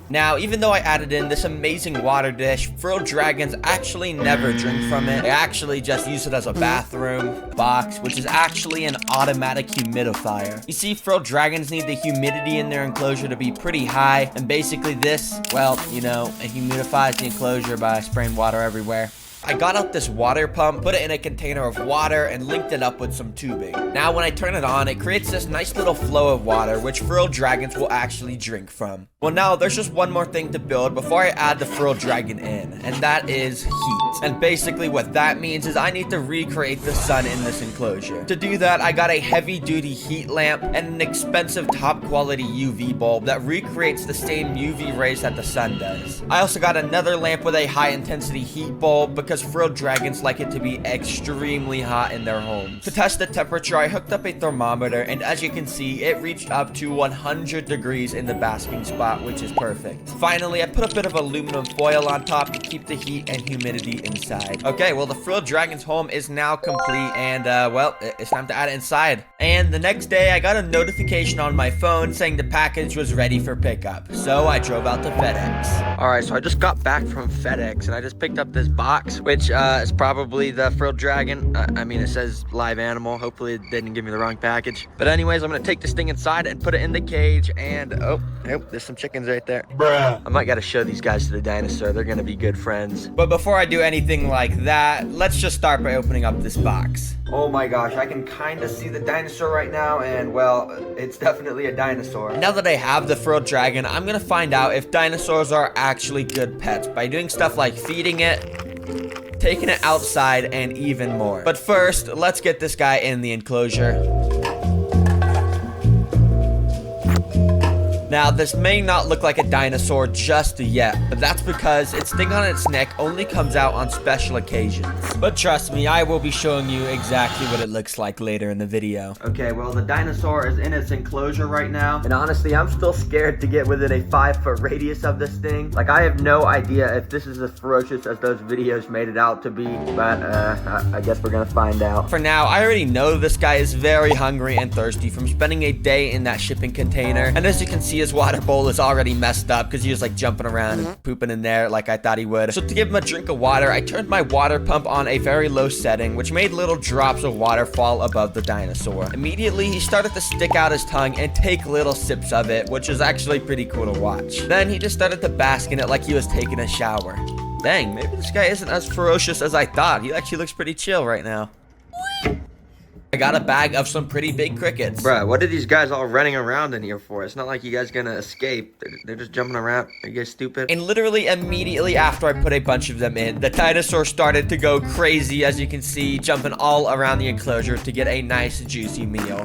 [SPEAKER 6] Now, even though I added in this amazing water dish, frilled dragons actually never drink from it. They actually just use it as a bathroom box, which is actually an automatic humidifier. You see, frilled dragons need the humidity in their enclosure to be pretty high, and basically this, well, you know, it humidifies the enclosure by spraying water everywhere. I got out this water pump, put it in a container of water, and linked it up with some tubing. Now, when I turn it on, it creates this nice little flow of water, which frilled dragons will actually drink from. Well, now, there's just one more thing to build before I add the frilled dragon in, and that is heat. And basically what that means is I need to recreate the sun in this enclosure. To do that, I got a heavy-duty heat lamp and an expensive top-quality UV bulb that recreates the same UV rays that the sun does. I also got another lamp with a high-intensity heat bulb because frilled dragons like it to be extremely hot in their homes. To test the temperature, I hooked up a thermometer, and as you can see, it reached up to 100 degrees in the basking spot, which is perfect. Finally, I put a bit of aluminum foil on top to keep the heat and humidity inside. Okay, well, the frilled dragon's home is now complete, and well, it's time to add it inside. And the next day, I got a notification on my phone saying the package was ready for pickup, so I drove out to FedEx.
[SPEAKER 5] Alright, so I just got back from FedEx, and I just picked up this box, which is probably the frilled dragon. I mean, it says live animal. Hopefully it didn't give me the wrong package. But anyways, I'm gonna take this thing inside and put it in the cage, and oh, there's some chickens right there. Bruh. I might gotta show these guys to the dinosaur. They're gonna be good friends.
[SPEAKER 6] But before I do anything like that, let's just start by opening up this box.
[SPEAKER 5] Oh my gosh, I can kind of see the dinosaur right now, and well, it's definitely a dinosaur.
[SPEAKER 6] Now that I have the frilled dragon, I'm gonna find out if dinosaurs are actually good pets by doing stuff like feeding it, taking it outside, and even more. But first, let's get this guy in the enclosure. Now, this may not look like a dinosaur just yet, but that's because its thing on its neck only comes out on special occasions. But trust me, I will be showing you exactly what it looks like later in the video.
[SPEAKER 5] Okay, well, the dinosaur is in its enclosure right now, and honestly, I'm still scared to get within a 5-foot radius of this thing. Like, I have no idea if this is as ferocious as those videos made it out to be, but I guess we're gonna find out.
[SPEAKER 6] For now, I already know this guy is very hungry and thirsty from spending a day in that shipping container, and as you can see, his water bowl is already messed up because he was like jumping around and pooping in there like I thought he would. So to give him a drink of water, I turned my water pump on a very low setting, which made little drops of water fall above the dinosaur. Immediately, he started to stick out his tongue and take little sips of it, which is actually pretty cool to watch. Then he just started to bask in it like he was taking a shower. Dang, maybe this guy isn't as ferocious as I thought. He actually looks pretty chill right now. I got a bag of some pretty big crickets.
[SPEAKER 5] Bruh, what are these guys all running around in here for? It's not like you guys gonna escape. They're just jumping around. Are you guys stupid?
[SPEAKER 6] And literally immediately after I put a bunch of them in, the dinosaur started to go crazy, as you can see, jumping all around the enclosure to get a nice juicy meal.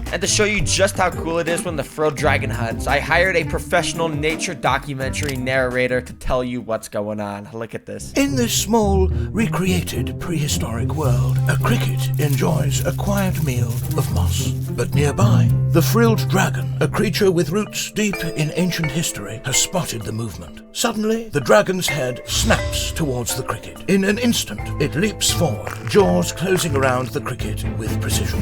[SPEAKER 6] And to show you just how cool it is when the frilled dragon hunts, I hired a professional nature documentary narrator to tell you what's going on. Look at this.
[SPEAKER 7] In this small, recreated prehistoric world, a cricket enjoys a quiet meal of moss. But nearby, the frilled dragon, a creature with roots deep in ancient history, has spotted the movement. Suddenly, the dragon's head snaps towards the cricket. In an instant, it leaps forward, jaws closing around the cricket with precision.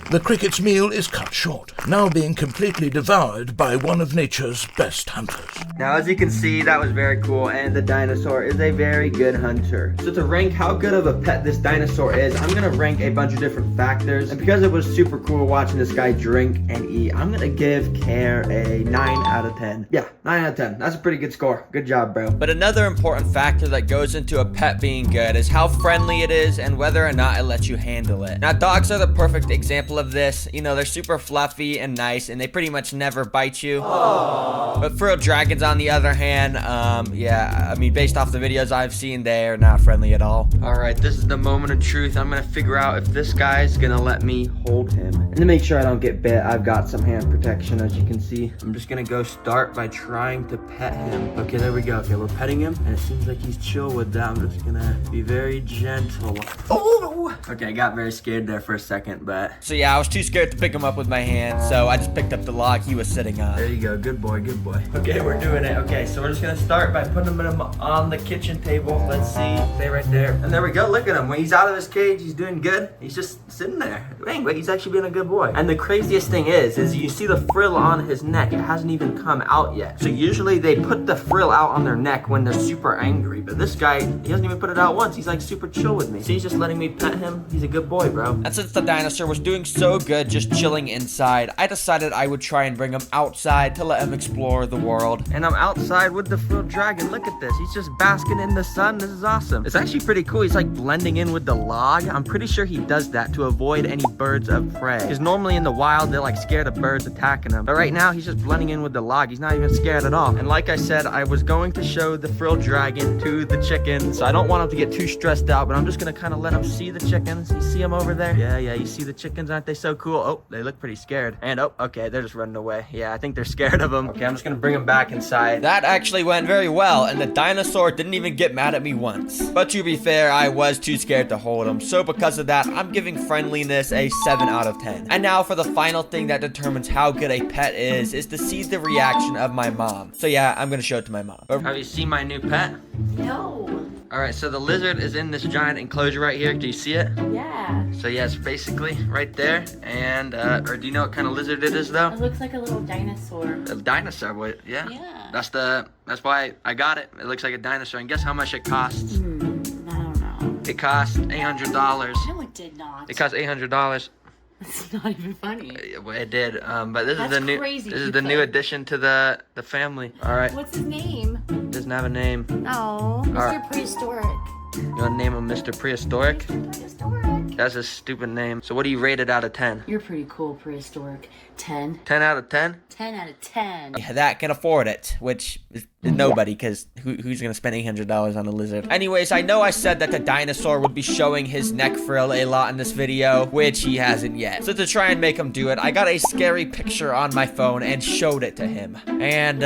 [SPEAKER 7] The cricket's meal is cut short, now being completely devoured by one of nature's best hunters.
[SPEAKER 5] Now, as you can see, that was very cool, and the dinosaur is a very good hunter. So to rank how good of a pet this dinosaur is, I'm gonna rank a bunch of different factors, and because it was super cool watching this guy drink and eat, I'm gonna give Care a 9 out of 10. Yeah, 9 out of 10. That's a pretty good score. Good job, bro.
[SPEAKER 6] But another important factor that goes into a pet being good is how friendly it is and whether or not it lets you handle it. Now, dogs are the perfect example example of this. You know, they're super fluffy and nice, and they pretty much never bite you. But frilled dragons, on the other hand, yeah, I mean, based off the videos I've seen, they are not friendly at all.
[SPEAKER 5] All right, this is the moment of truth. I'm gonna figure out if this guy's gonna let me hold him. And to make sure I don't get bit, I've got some hand protection, as you can see. I'm just gonna go start by trying to pet him. Okay, there we go. Okay, we're petting him, and it seems like he's chill with that. I'm just gonna be very gentle. Oh! Okay, I got very scared there for a second, but...
[SPEAKER 6] So yeah, I was too scared to pick him up with my hand, so I just picked up the log he was sitting on.
[SPEAKER 5] There you go. Good boy, good boy. Okay, we're doing it. Okay, so we're just gonna start by putting him on the kitchen table. Let's see. Stay right there. And there we go. Look at him. When he's out of his cage, he's doing good. He's just sitting there. Dang, but he's actually being a good boy. And the craziest thing is you see the frill on his neck. It hasn't even come out yet. So usually they put the frill out on their neck when they're super angry. But this guy, he hasn't even put it out once. He's like super chill with me. So he's just letting me pet him. He's a good boy, bro.
[SPEAKER 6] And since the dinosaur was doing so good just chilling inside, I decided I would try and bring him outside to let him explore the world.
[SPEAKER 5] And I'm outside with the frilled dragon. Look at this. He's just basking in the sun. This is awesome. It's actually pretty cool. He's like blending in with the log. I'm pretty sure he does that to avoid any birds of prey. Because normally in the wild, they're like scared of birds attacking him. But right now, he's just blending in with the log. He's not even scared at all. And like I said, I was going to show the frilled dragon to the chickens. So I don't want him to get too stressed out, but I'm just going to kind of let him see the chickens. You see them over there? Yeah, you see the chickens? Aren't they so cool? Oh, they look pretty scared. And oh, okay, they're just running away. Yeah, I think they're scared of him. Okay, I'm just going to bring him back inside.
[SPEAKER 6] That actually went very well, and the dinosaur didn't even get mad at me once. But to be fair, I was too scared to hold him, so because of that, I'm giving friendliness a 7 out of 10. And now for the final thing that determines how good a pet is to see the reaction of my mom. So yeah, I'm gonna show it to my mom.
[SPEAKER 5] Have you seen my new pet?
[SPEAKER 4] No.
[SPEAKER 5] All right, so the lizard is in this giant enclosure right here. Do you see it?
[SPEAKER 4] Yeah.
[SPEAKER 5] So yeah, it's basically right there. And, or do you know what kind of lizard it is though?
[SPEAKER 4] It looks like a little dinosaur.
[SPEAKER 5] A dinosaur, what? Yeah.
[SPEAKER 4] Yeah.
[SPEAKER 5] That's why I got it. It looks like a dinosaur. And guess how much it costs?
[SPEAKER 4] I don't know.
[SPEAKER 5] It cost $800.
[SPEAKER 4] No, it did not.
[SPEAKER 5] It cost $800.
[SPEAKER 4] It's not even funny.
[SPEAKER 5] It did. But this
[SPEAKER 4] That's
[SPEAKER 5] is the new.
[SPEAKER 4] crazy,
[SPEAKER 5] This is the new addition to the family. All right.
[SPEAKER 4] What's his name?
[SPEAKER 5] Doesn't have a name.
[SPEAKER 4] No.
[SPEAKER 5] Alright.
[SPEAKER 4] Mr. Prehistoric.
[SPEAKER 5] You want to name him Mr. Prehistoric?
[SPEAKER 4] Prehistoric.
[SPEAKER 5] That's a stupid name. So what do you rate it out of 10?
[SPEAKER 4] You're pretty cool, Prehistoric. 10.
[SPEAKER 5] 10 out of 10?
[SPEAKER 4] 10 out of 10.
[SPEAKER 6] That can afford it, which is nobody, because who's gonna spend $800 on a lizard? Anyways, I know I said that the dinosaur would be showing his neck frill a lot in this video, which he hasn't yet. So to try and make him do it, I got a scary picture on my phone and showed it to him. And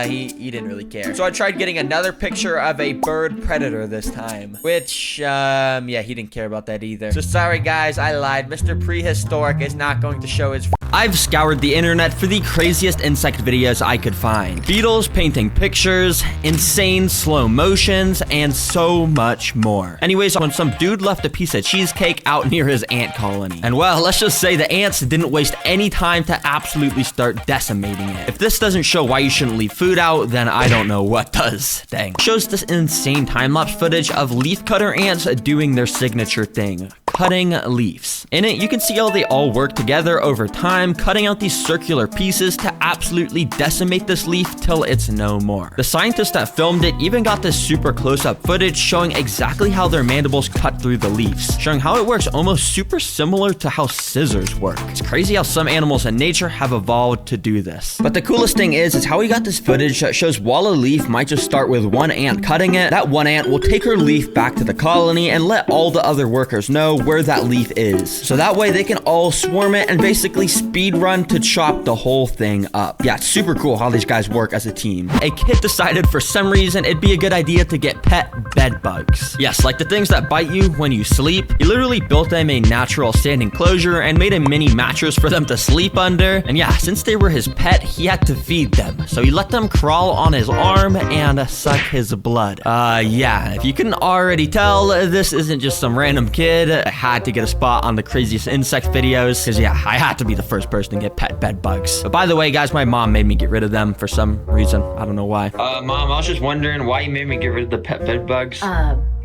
[SPEAKER 6] he didn't really care. So I tried getting another picture of a bird predator this time, which yeah, he didn't care about that either. So sorry guys, I lied. Mr. Prehistoric is not going to show his.
[SPEAKER 1] I've scoured the internet for the craziest insect videos I could find. Beetles painting pictures, insane slow motions, and so much more. Anyways, when some dude left a piece of cheesecake out near his ant colony. And well, let's just say the ants didn't waste any time to absolutely start decimating it. If this doesn't show why you shouldn't leave food out, then I don't know what does. Dang. Shows this insane time-lapse footage of leafcutter ants doing their signature thing. Cutting leaves. In it, you can see how they all work together over time, cutting out these circular pieces to absolutely decimate this leaf till it's no more. The scientists that filmed it even got this super close-up footage showing exactly how their mandibles cut through the leaves, showing how it works almost super similar to how scissors work. It's crazy how some animals in nature have evolved to do this. But the coolest thing is how we got this footage that shows while a leaf might just start with one ant cutting it, that one ant will take her leaf back to the colony and let all the other workers know where that leaf is. So that way they can all swarm it and basically speed run to chop the whole thing up. Yeah, it's super cool how these guys work as a team. A kid decided for some reason it'd be a good idea to get pet bed bugs. Yes, like the things that bite you when you sleep. He literally built them a natural standing closure and made a mini mattress for them to sleep under. And yeah, since they were his pet, he had to feed them. So he let them crawl on his arm and suck his blood. Yeah, if you couldn't already tell, this isn't just some random kid. I had to get a spot on the craziest insect videos, because yeah, I had to be the first person to get pet bed bugs. But by the way, guys, my mom made me get rid of them for some reason. I don't know why. Mom, I was just wondering why you made me get rid of the pet bed bugs.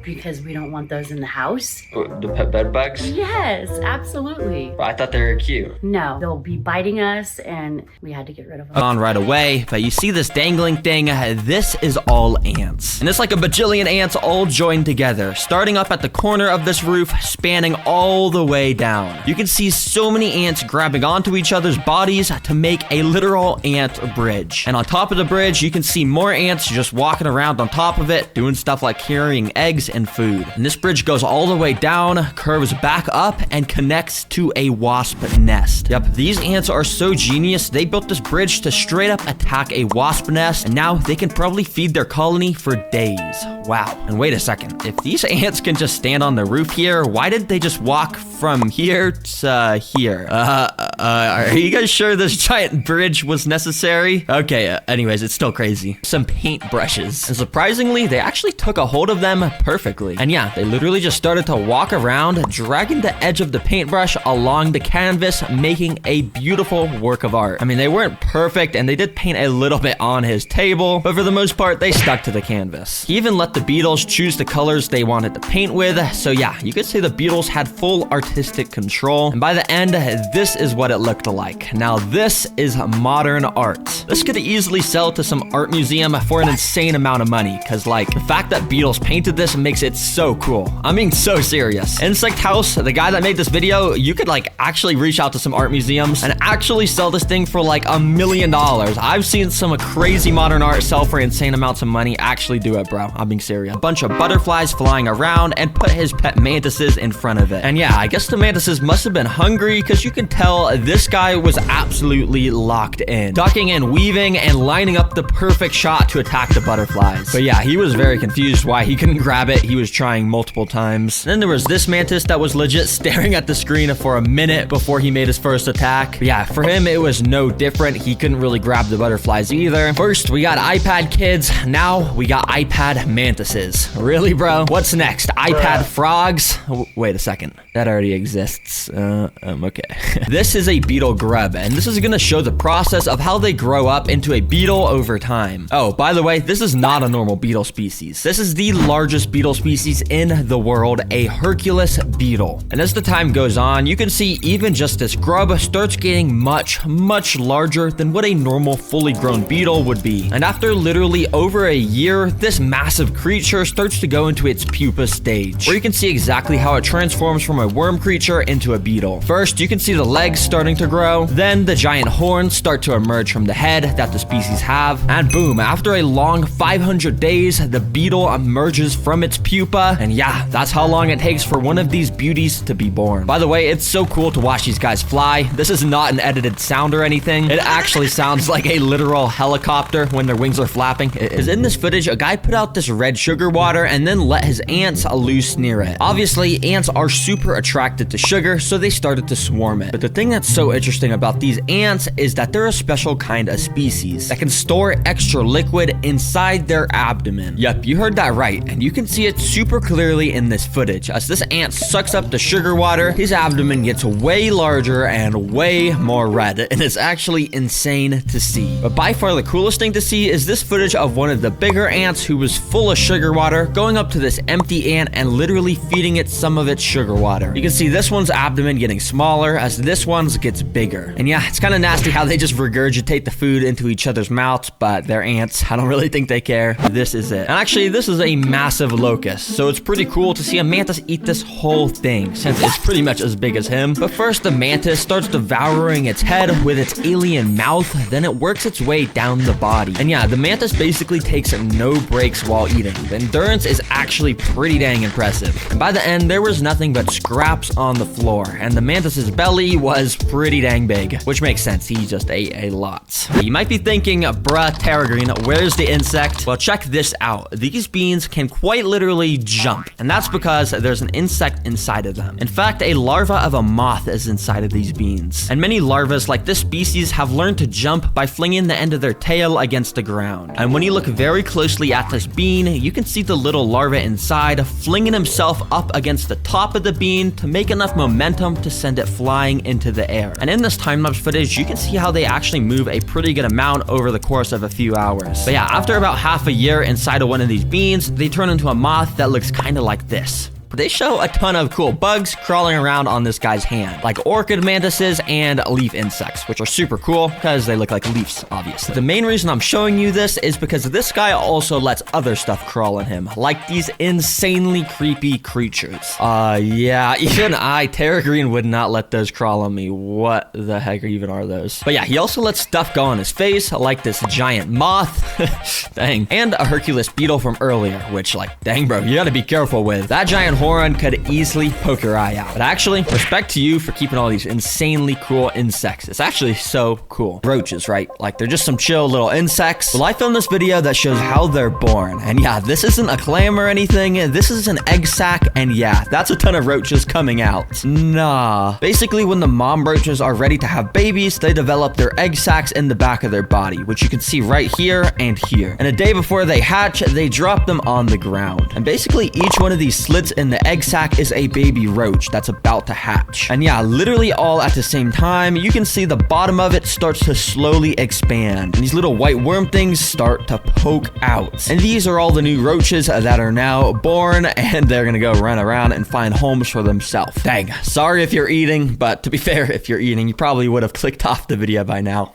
[SPEAKER 4] because we don't want those in the house.
[SPEAKER 1] The pet bed bugs?
[SPEAKER 4] Yes, absolutely.
[SPEAKER 1] I thought they were cute.
[SPEAKER 4] No, they'll be biting us and we had to get rid of them.
[SPEAKER 1] On right away, but you see this dangling thing? This is all ants. And it's like a bajillion ants all joined together, starting up at the corner of this roof, spanning all the way down. You can see so many ants grabbing onto each other's bodies to make a literal ant bridge. And on top of the bridge, you can see more ants just walking around on top of it, doing stuff like carrying eggs and food. And this bridge goes all the way down, curves back up, and connects to a wasp nest. Yep, these ants are so genius, they built this bridge to straight up attack a wasp nest, and now they can probably feed their colony for days. Wow. And wait a second, if these ants can just stand on the roof here, why did they just walk from here to here? Are you guys sure this giant bridge was necessary? Okay, anyways, it's still crazy. Some paint brushes. And surprisingly, they actually took a hold of them perfectly. And yeah, they literally just started to walk around, dragging the edge of the paintbrush along the canvas, making a beautiful work of art. I mean, they weren't perfect, and they did paint a little bit on his table, but for the most part, they stuck to the canvas. He even let the beetles choose the colors they wanted to paint with, so yeah, you could say the beetles had full artistic control, and by the end, this is what it looked like. Now, this is modern art. This could easily sell to some art museum for an insane amount of money, because like, the fact that beetles painted this makes it so cool. I'm being so serious. Insect House, the guy that made this video, you could like actually reach out to some art museums and actually sell this thing for like $1 million. I've seen some crazy modern art sell for insane amounts of money. Actually do it, bro. I'm being serious. A bunch of butterflies flying around and put his pet mantises in front of it. And yeah, I guess the mantises must have been hungry, because you can tell this guy was absolutely locked in, ducking and weaving and lining up the perfect shot to attack the butterflies. But yeah, he was very confused why he couldn't grab it. He was trying multiple times. And then there was this mantis that was legit staring at the screen for a minute before he made his first attack. But yeah, for him, it was no different. He couldn't really grab the butterflies either. First, we got iPad kids. Now, we got iPad mantises. Really, bro? What's next? iPad frogs? Wait a second. That already exists. Okay. This is a beetle grub, and this is gonna show the process of how they grow up into a beetle over time. Oh, by the way, this is not a normal beetle species. This is the largest beetle species in the world, a Hercules beetle. And as the time goes on, you can see even just this grub starts getting much, much larger than what a normal fully grown beetle would be. And after literally over a year, this massive creature starts to go into its pupa stage, where you can see exactly how it transforms from a worm creature into a beetle. First, you can see the legs starting to grow, then the giant horns start to emerge from the head that the species have, and boom, after a long 500 days, the beetle emerges from its pupa, and yeah, that's how long it takes for one of these beauties to be born. By the way, it's so cool to watch these guys fly. This is not an edited sound or anything. It actually sounds like a literal helicopter when their wings are flapping. Because in this footage, a guy put out this red sugar water and then let his ants loose near it. Obviously, ants are super attracted to sugar, so they started to swarm it. But the thing that's so interesting about these ants is that they're a special kind of species that can store extra liquid inside their abdomen. Yep, you heard that right, and you can see it super clearly in this footage. As this ant sucks up the sugar water, his abdomen gets way larger and way more red, and it's actually insane to see. But by far the coolest thing to see is this footage of one of the bigger ants who was full of sugar water going up to this empty ant and literally feeding it some of its sugar water. You can see this one's abdomen getting smaller as this one's gets bigger. And yeah, it's kind of nasty how they just regurgitate the food into each other's mouths, but they're ants. I don't really think they care. This is it. And actually, this is a massive locust, so it's pretty cool to see a mantis eat this whole thing, since it's pretty much as big as him. But first, the mantis starts devouring its head with its alien mouth, then it works its way down the body. And yeah, the mantis basically takes no breaks while eating. The endurance is actually pretty dang impressive. And by the end, there was nothing but scraps on the floor, and the mantis's belly was pretty dang big, which makes sense. He just ate a lot. You might be thinking, bruh, TerraGreen, where's the insect? Well, check this out. These beans can quite literally jump, and that's because there's an insect inside of them. In fact, a larva of a moth is inside of these beans. And many larvae like this species have learned to jump by flinging the end of their tail against the ground. And when you look very closely at this bean, you can see the little larva inside flinging himself up against the top of the bean TerraGreen to make enough momentum to send it flying into the air. And in this time-lapse footage, you can see how they actually move a pretty good amount over the course of a few hours. But yeah, after about half a year inside of one of these beans, they turn into a moth that looks kind of like this. They show a ton of cool bugs crawling around on this guy's hand, like orchid mantises and leaf insects, which are super cool because they look like leaves, obviously. The main reason I'm showing you this is because this guy also lets other stuff crawl on him, like these insanely creepy creatures. Yeah, even TerraGreen would not let those crawl on me. What the heck even are those? But yeah, he also lets stuff go on his face, like this giant moth, dang, and a Hercules beetle from earlier, which, like, dang bro, you gotta be careful with. That giant Horon could easily poke your eye out. But actually, respect to you for keeping all these insanely cool insects. It's actually so cool. Roaches, right? Like, they're just some chill little insects. Well, I filmed this video that shows how they're born. And yeah, this isn't a clam or anything. This is an egg sac. And yeah, that's a ton of roaches coming out. Nah. Basically, when the mom roaches are ready to have babies, they develop their egg sacs in the back of their body, which you can see right here and here. And a day before they hatch, they drop them on the ground. And basically, each one of these slits in the egg sac is a baby roach that's about to hatch. And yeah, literally all at the same time, you can see the bottom of it starts to slowly expand. And these little white worm things start to poke out. And these are all the new roaches that are now born, and they're gonna go run around and find homes for themselves. Dang, sorry if you're eating, but to be fair, if you're eating, you probably would have clicked off the video by now.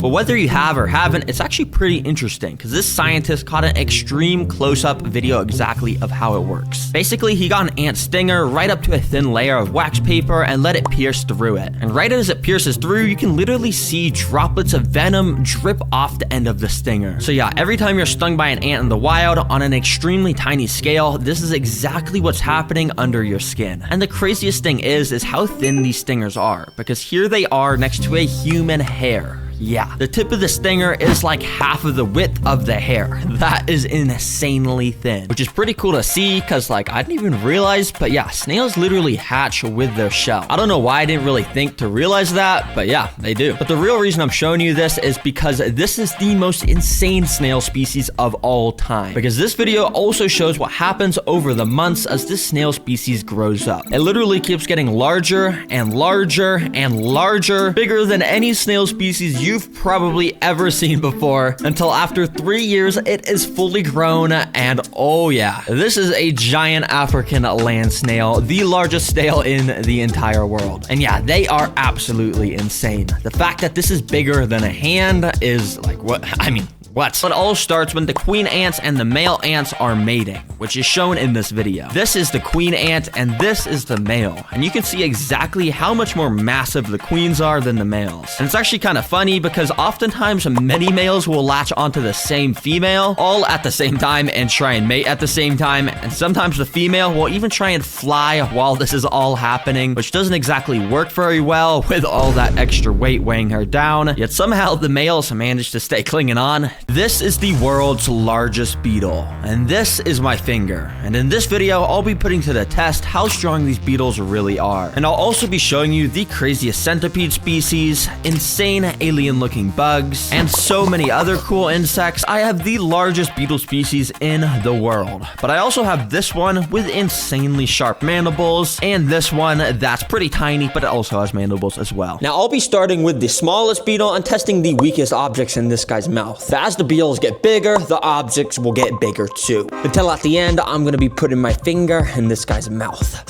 [SPEAKER 1] But whether you have or haven't, it's actually pretty interesting because this scientist caught an extreme close-up video exactly of how it works. Basically, he got an ant stinger right up to a thin layer of wax paper and let it pierce through it. And right as it pierces through, you can literally see droplets of venom drip off the end of the stinger. So yeah, every time you're stung by an ant in the wild on an extremely tiny scale, this is exactly what's happening under your skin. And the craziest thing is how thin these stingers are, because here they are next to a human hair. Yeah, the tip of the stinger is like half of the width of the hair. That is insanely thin, which is pretty cool to see because, like, I didn't even realize, but yeah, snails literally hatch with their shell. I don't know why I didn't really think to realize that, but yeah, they do. But the real reason I'm showing you this is because this is the most insane snail species of all time. Because this video also shows what happens over the months as this snail species grows up. It literally keeps getting larger and larger and larger, bigger than any snail species you've probably ever seen before, until after 3 years it is fully grown. And oh yeah, this is a giant African land snail, the largest snail in the entire world. And yeah, they are absolutely insane. The fact that this is bigger than a hand is like, what? I mean, what? It all starts when the queen ants and the male ants are mating, which is shown in this video. This is the queen ant and this is the male. And you can see exactly how much more massive the queens are than the males. And it's actually kind of funny because oftentimes many males will latch onto the same female all at the same time and try and mate at the same time. And sometimes the female will even try and fly while this is all happening, which doesn't exactly work very well with all that extra weight weighing her down. Yet somehow the males manage to stay clinging on. This is the world's largest beetle, and this is my finger. And in this video, I'll be putting to the test how strong these beetles really are. And I'll also be showing you the craziest centipede species, insane alien-looking bugs, and so many other cool insects. I have the largest beetle species in the world. But I also have this one with insanely sharp mandibles, and this one that's pretty tiny, but it also has mandibles as well. Now, I'll be starting with the smallest beetle and testing the weakest objects in this guy's mouth. As the beetles get bigger, the objects will get bigger too. Until at the end, I'm gonna be putting my finger in this guy's mouth.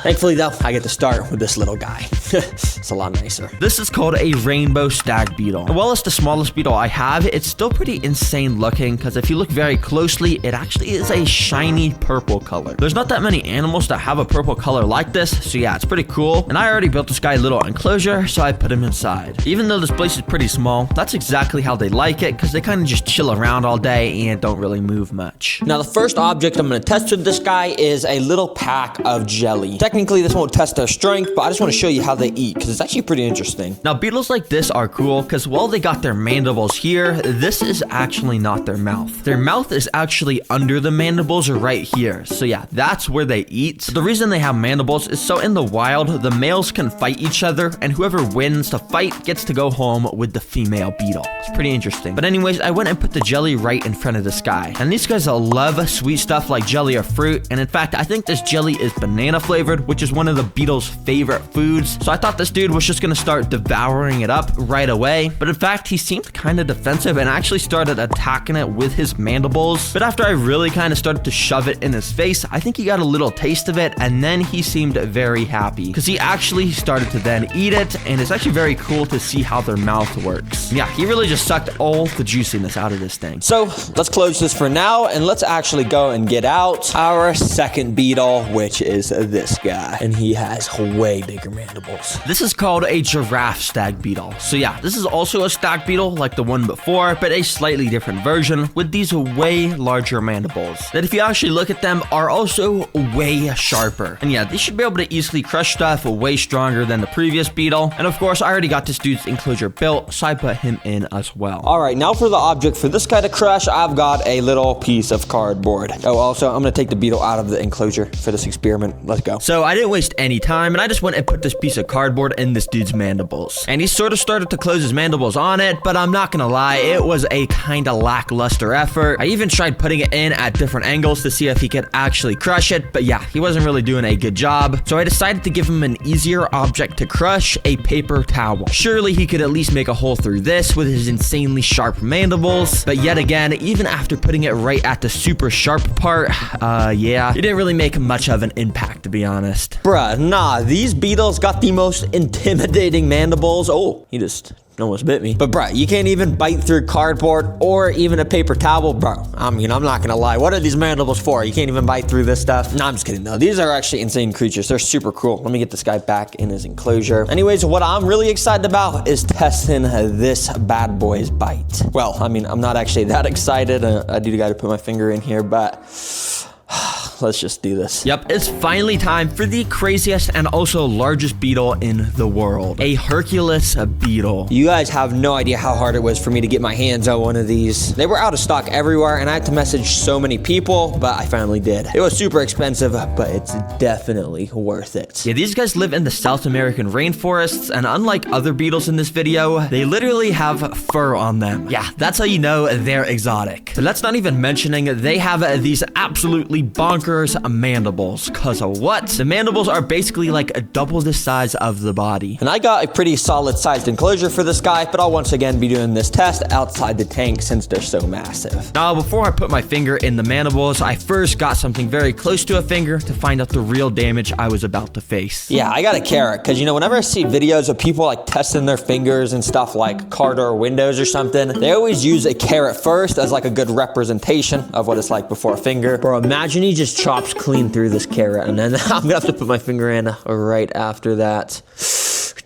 [SPEAKER 1] Thankfully though, I get to start with this little guy. It's a lot nicer. This is called a rainbow stag beetle. And while it's the smallest beetle I have, it's still pretty insane looking because if you look very closely, it actually is a shiny purple color. There's not that many animals that have a purple color like this, so yeah, it's pretty cool. And I already built this guy a little enclosure, so I put him inside. Even though this place is pretty small, that's exactly how they like it because they kind of just chill around all day and don't really move much. Now, the first object I'm going to test with this guy is a little pack of jelly. Technically, this won't test their strength, but I just want to show you how they eat because it's actually pretty interesting. Now, beetles like this are cool because while they got their mandibles here, this is actually not their mouth. Their mouth is actually under the mandibles or right here. So yeah, that's where they eat. But the reason they have mandibles is so in the wild, the males can fight each other and whoever wins the fight gets to go home with the female beetle. It's pretty interesting. But anyways, I went and put the jelly right in front of this guy. And these guys love sweet stuff like jelly or fruit. And in fact, I think this jelly is banana flavored, which is one of the beetle's favorite foods. So I thought this dude was just gonna start devouring it up right away. But in fact, he seemed kind of defensive and actually started attacking it with his mandibles. But after I really kind of started to shove it in his face, I think he got a little taste of it, and then he seemed very happy because he actually started to then eat it, and it's actually very cool to see how their mouth works. Yeah, he really just sucked all the juiciness out of this thing.
[SPEAKER 6] So let's close this for now, and let's actually go and get out our second beetle, which is this guy, and he has way bigger mandibles.
[SPEAKER 1] This is called a giraffe stag beetle. So yeah, this is also a stag beetle like the one before, but a slightly different version with these way larger mandibles that, if you actually look at them, are also way sharper. And yeah, they should be able to easily crush stuff way stronger than the previous beetle. And of course, I already got this dude's enclosure built, so I put him in as well.
[SPEAKER 6] All right, now for the object for this guy to crush, I've got a little piece of cardboard. Oh, also, I'm gonna take the beetle out of the enclosure for this experiment. Let's go.
[SPEAKER 1] So I didn't waste any time, and I just went and put this piece of cardboard in this dude's mandibles. And he sort of started to close his mandibles on it, but I'm not gonna lie, it was a kind of lackluster effort. I even tried putting it in at different angles to see if he could actually crush it, but yeah, he wasn't really doing a good job. So I decided to give him an easier object to crush, a paper towel. Surely he could at least make a hole through this with his insanely sharp mandibles. But yet again, even after putting it right at the super sharp part, yeah, it didn't really make much of an impact, to be honest.
[SPEAKER 6] Bruh, nah, these beetles got the most intimidating mandibles. Oh, he just almost bit me. But bruh, you can't even bite through cardboard or even a paper towel, bro. I mean, I'm not gonna lie. What are these mandibles for? You can't even bite through this stuff? No, I'm just kidding though. These are actually insane creatures. They're super cool. Let me get this guy back in his enclosure. Anyways, what I'm really excited about is testing this bad boy's bite. Well, I mean, I'm not actually that excited. I do gotta put my finger in here, but let's just do this.
[SPEAKER 1] Yep, it's finally time for the craziest and also largest beetle in the world. A Hercules beetle.
[SPEAKER 6] You guys have no idea how hard it was for me to get my hands on one of these. They were out of stock everywhere, and I had to message so many people, but I finally did. It was super expensive, but it's definitely worth it.
[SPEAKER 1] Yeah, these guys live in the South American rainforests, and unlike other beetles in this video, they literally have fur on them. Yeah, that's how you know they're exotic. But that's not even mentioning they have these absolutely bonkers mandibles. Cause of what? The mandibles are basically like double the size of the body.
[SPEAKER 6] And I got a pretty solid sized enclosure for this guy, but I'll once again be doing this test outside the tank since they're so massive.
[SPEAKER 1] Now, before I put my finger in the mandibles, I first got something very close to a finger to find out the real damage I was about to face.
[SPEAKER 6] Yeah, I got a carrot, because you know, whenever I see videos of people like testing their fingers and stuff like car door windows or something, they always use a carrot first as like a good representation of what it's like before a finger. Bro, imagine he just chops clean through this carrot, and then I'm gonna have to put my finger in right after that.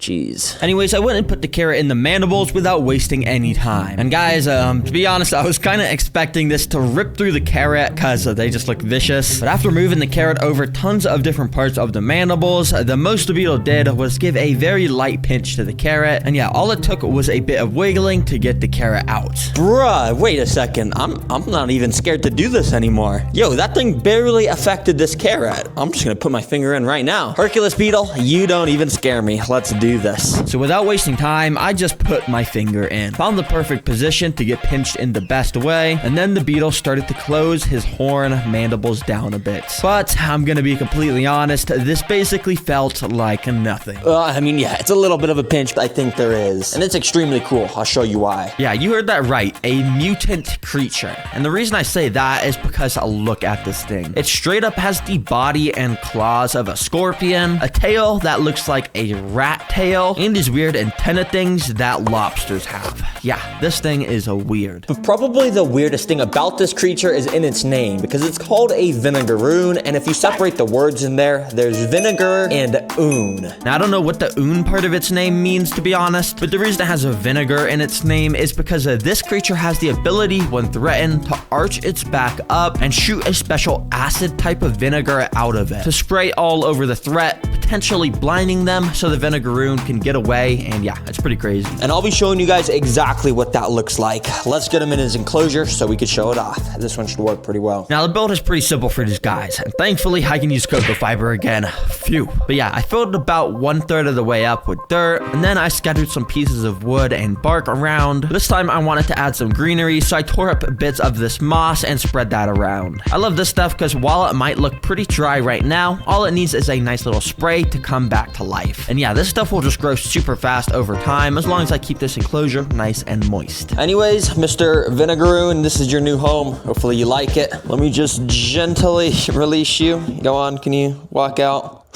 [SPEAKER 6] Jeez.
[SPEAKER 1] Anyways, I went and put the carrot in the mandibles without wasting any time. And guys, to be honest, I was kind of expecting this to rip through the carrot because they just look vicious. But after moving the carrot over tons of different parts of the mandibles, the most the beetle did was give a very light pinch to the carrot. And yeah, all it took was a bit of wiggling to get the carrot out.
[SPEAKER 6] Bruh, wait a second. I'm not even scared to do this anymore. Yo, that thing barely affected this carrot. I'm just gonna put my finger in right now. Hercules beetle, you don't even scare me. Let's do this.
[SPEAKER 1] So without wasting time, I just put my finger in. Found the perfect position to get pinched in the best way, and then the beetle started to close his horn mandibles down a bit. But I'm gonna be completely honest, this basically felt like nothing.
[SPEAKER 6] I mean, yeah, it's a little bit of a pinch, but I think there is. And it's extremely cool. I'll show you why.
[SPEAKER 1] Yeah, you heard that right. A mutant creature. And the reason I say that is because look at this thing. It straight up has the body and claws of a scorpion, a tail that looks like a rat tail, and these weird antenna things that lobsters have. Yeah, this thing is weird.
[SPEAKER 6] But probably the weirdest thing about this creature is in its name, because it's called a vinegaroon, and if you separate the words in there, there's vinegar and oon.
[SPEAKER 1] Now, I don't know what the oon part of its name means, to be honest, but the reason it has a vinegar in its name is because this creature has the ability, when threatened, to arch its back up and shoot a special acid type of vinegar out of it to spray all over the threat, potentially blinding them so the vinegaroon vinegaroon can get away, and yeah, it's pretty crazy.
[SPEAKER 5] And I'll be showing you guys exactly what that looks like. Let's get him in his enclosure so we can show it off. This one should work pretty well.
[SPEAKER 1] Now, the build is pretty simple for these guys, and thankfully, I can use cocoa fiber again. Phew. But yeah, I filled about 1/3 of the way up with dirt, and then I scattered some pieces of wood and bark around. This time, I wanted to add some greenery, so I tore up bits of this moss and spread that around. I love this stuff because while it might look pretty dry right now, all it needs is a nice little spray to come back to life. And yeah, this stuff will just grow super fast over time as long as I keep this enclosure nice and moist.
[SPEAKER 5] Anyways, Mr. Vinegaroon, this is your new home. Hopefully you like it. Let me just gently release you. Go on, can you walk out?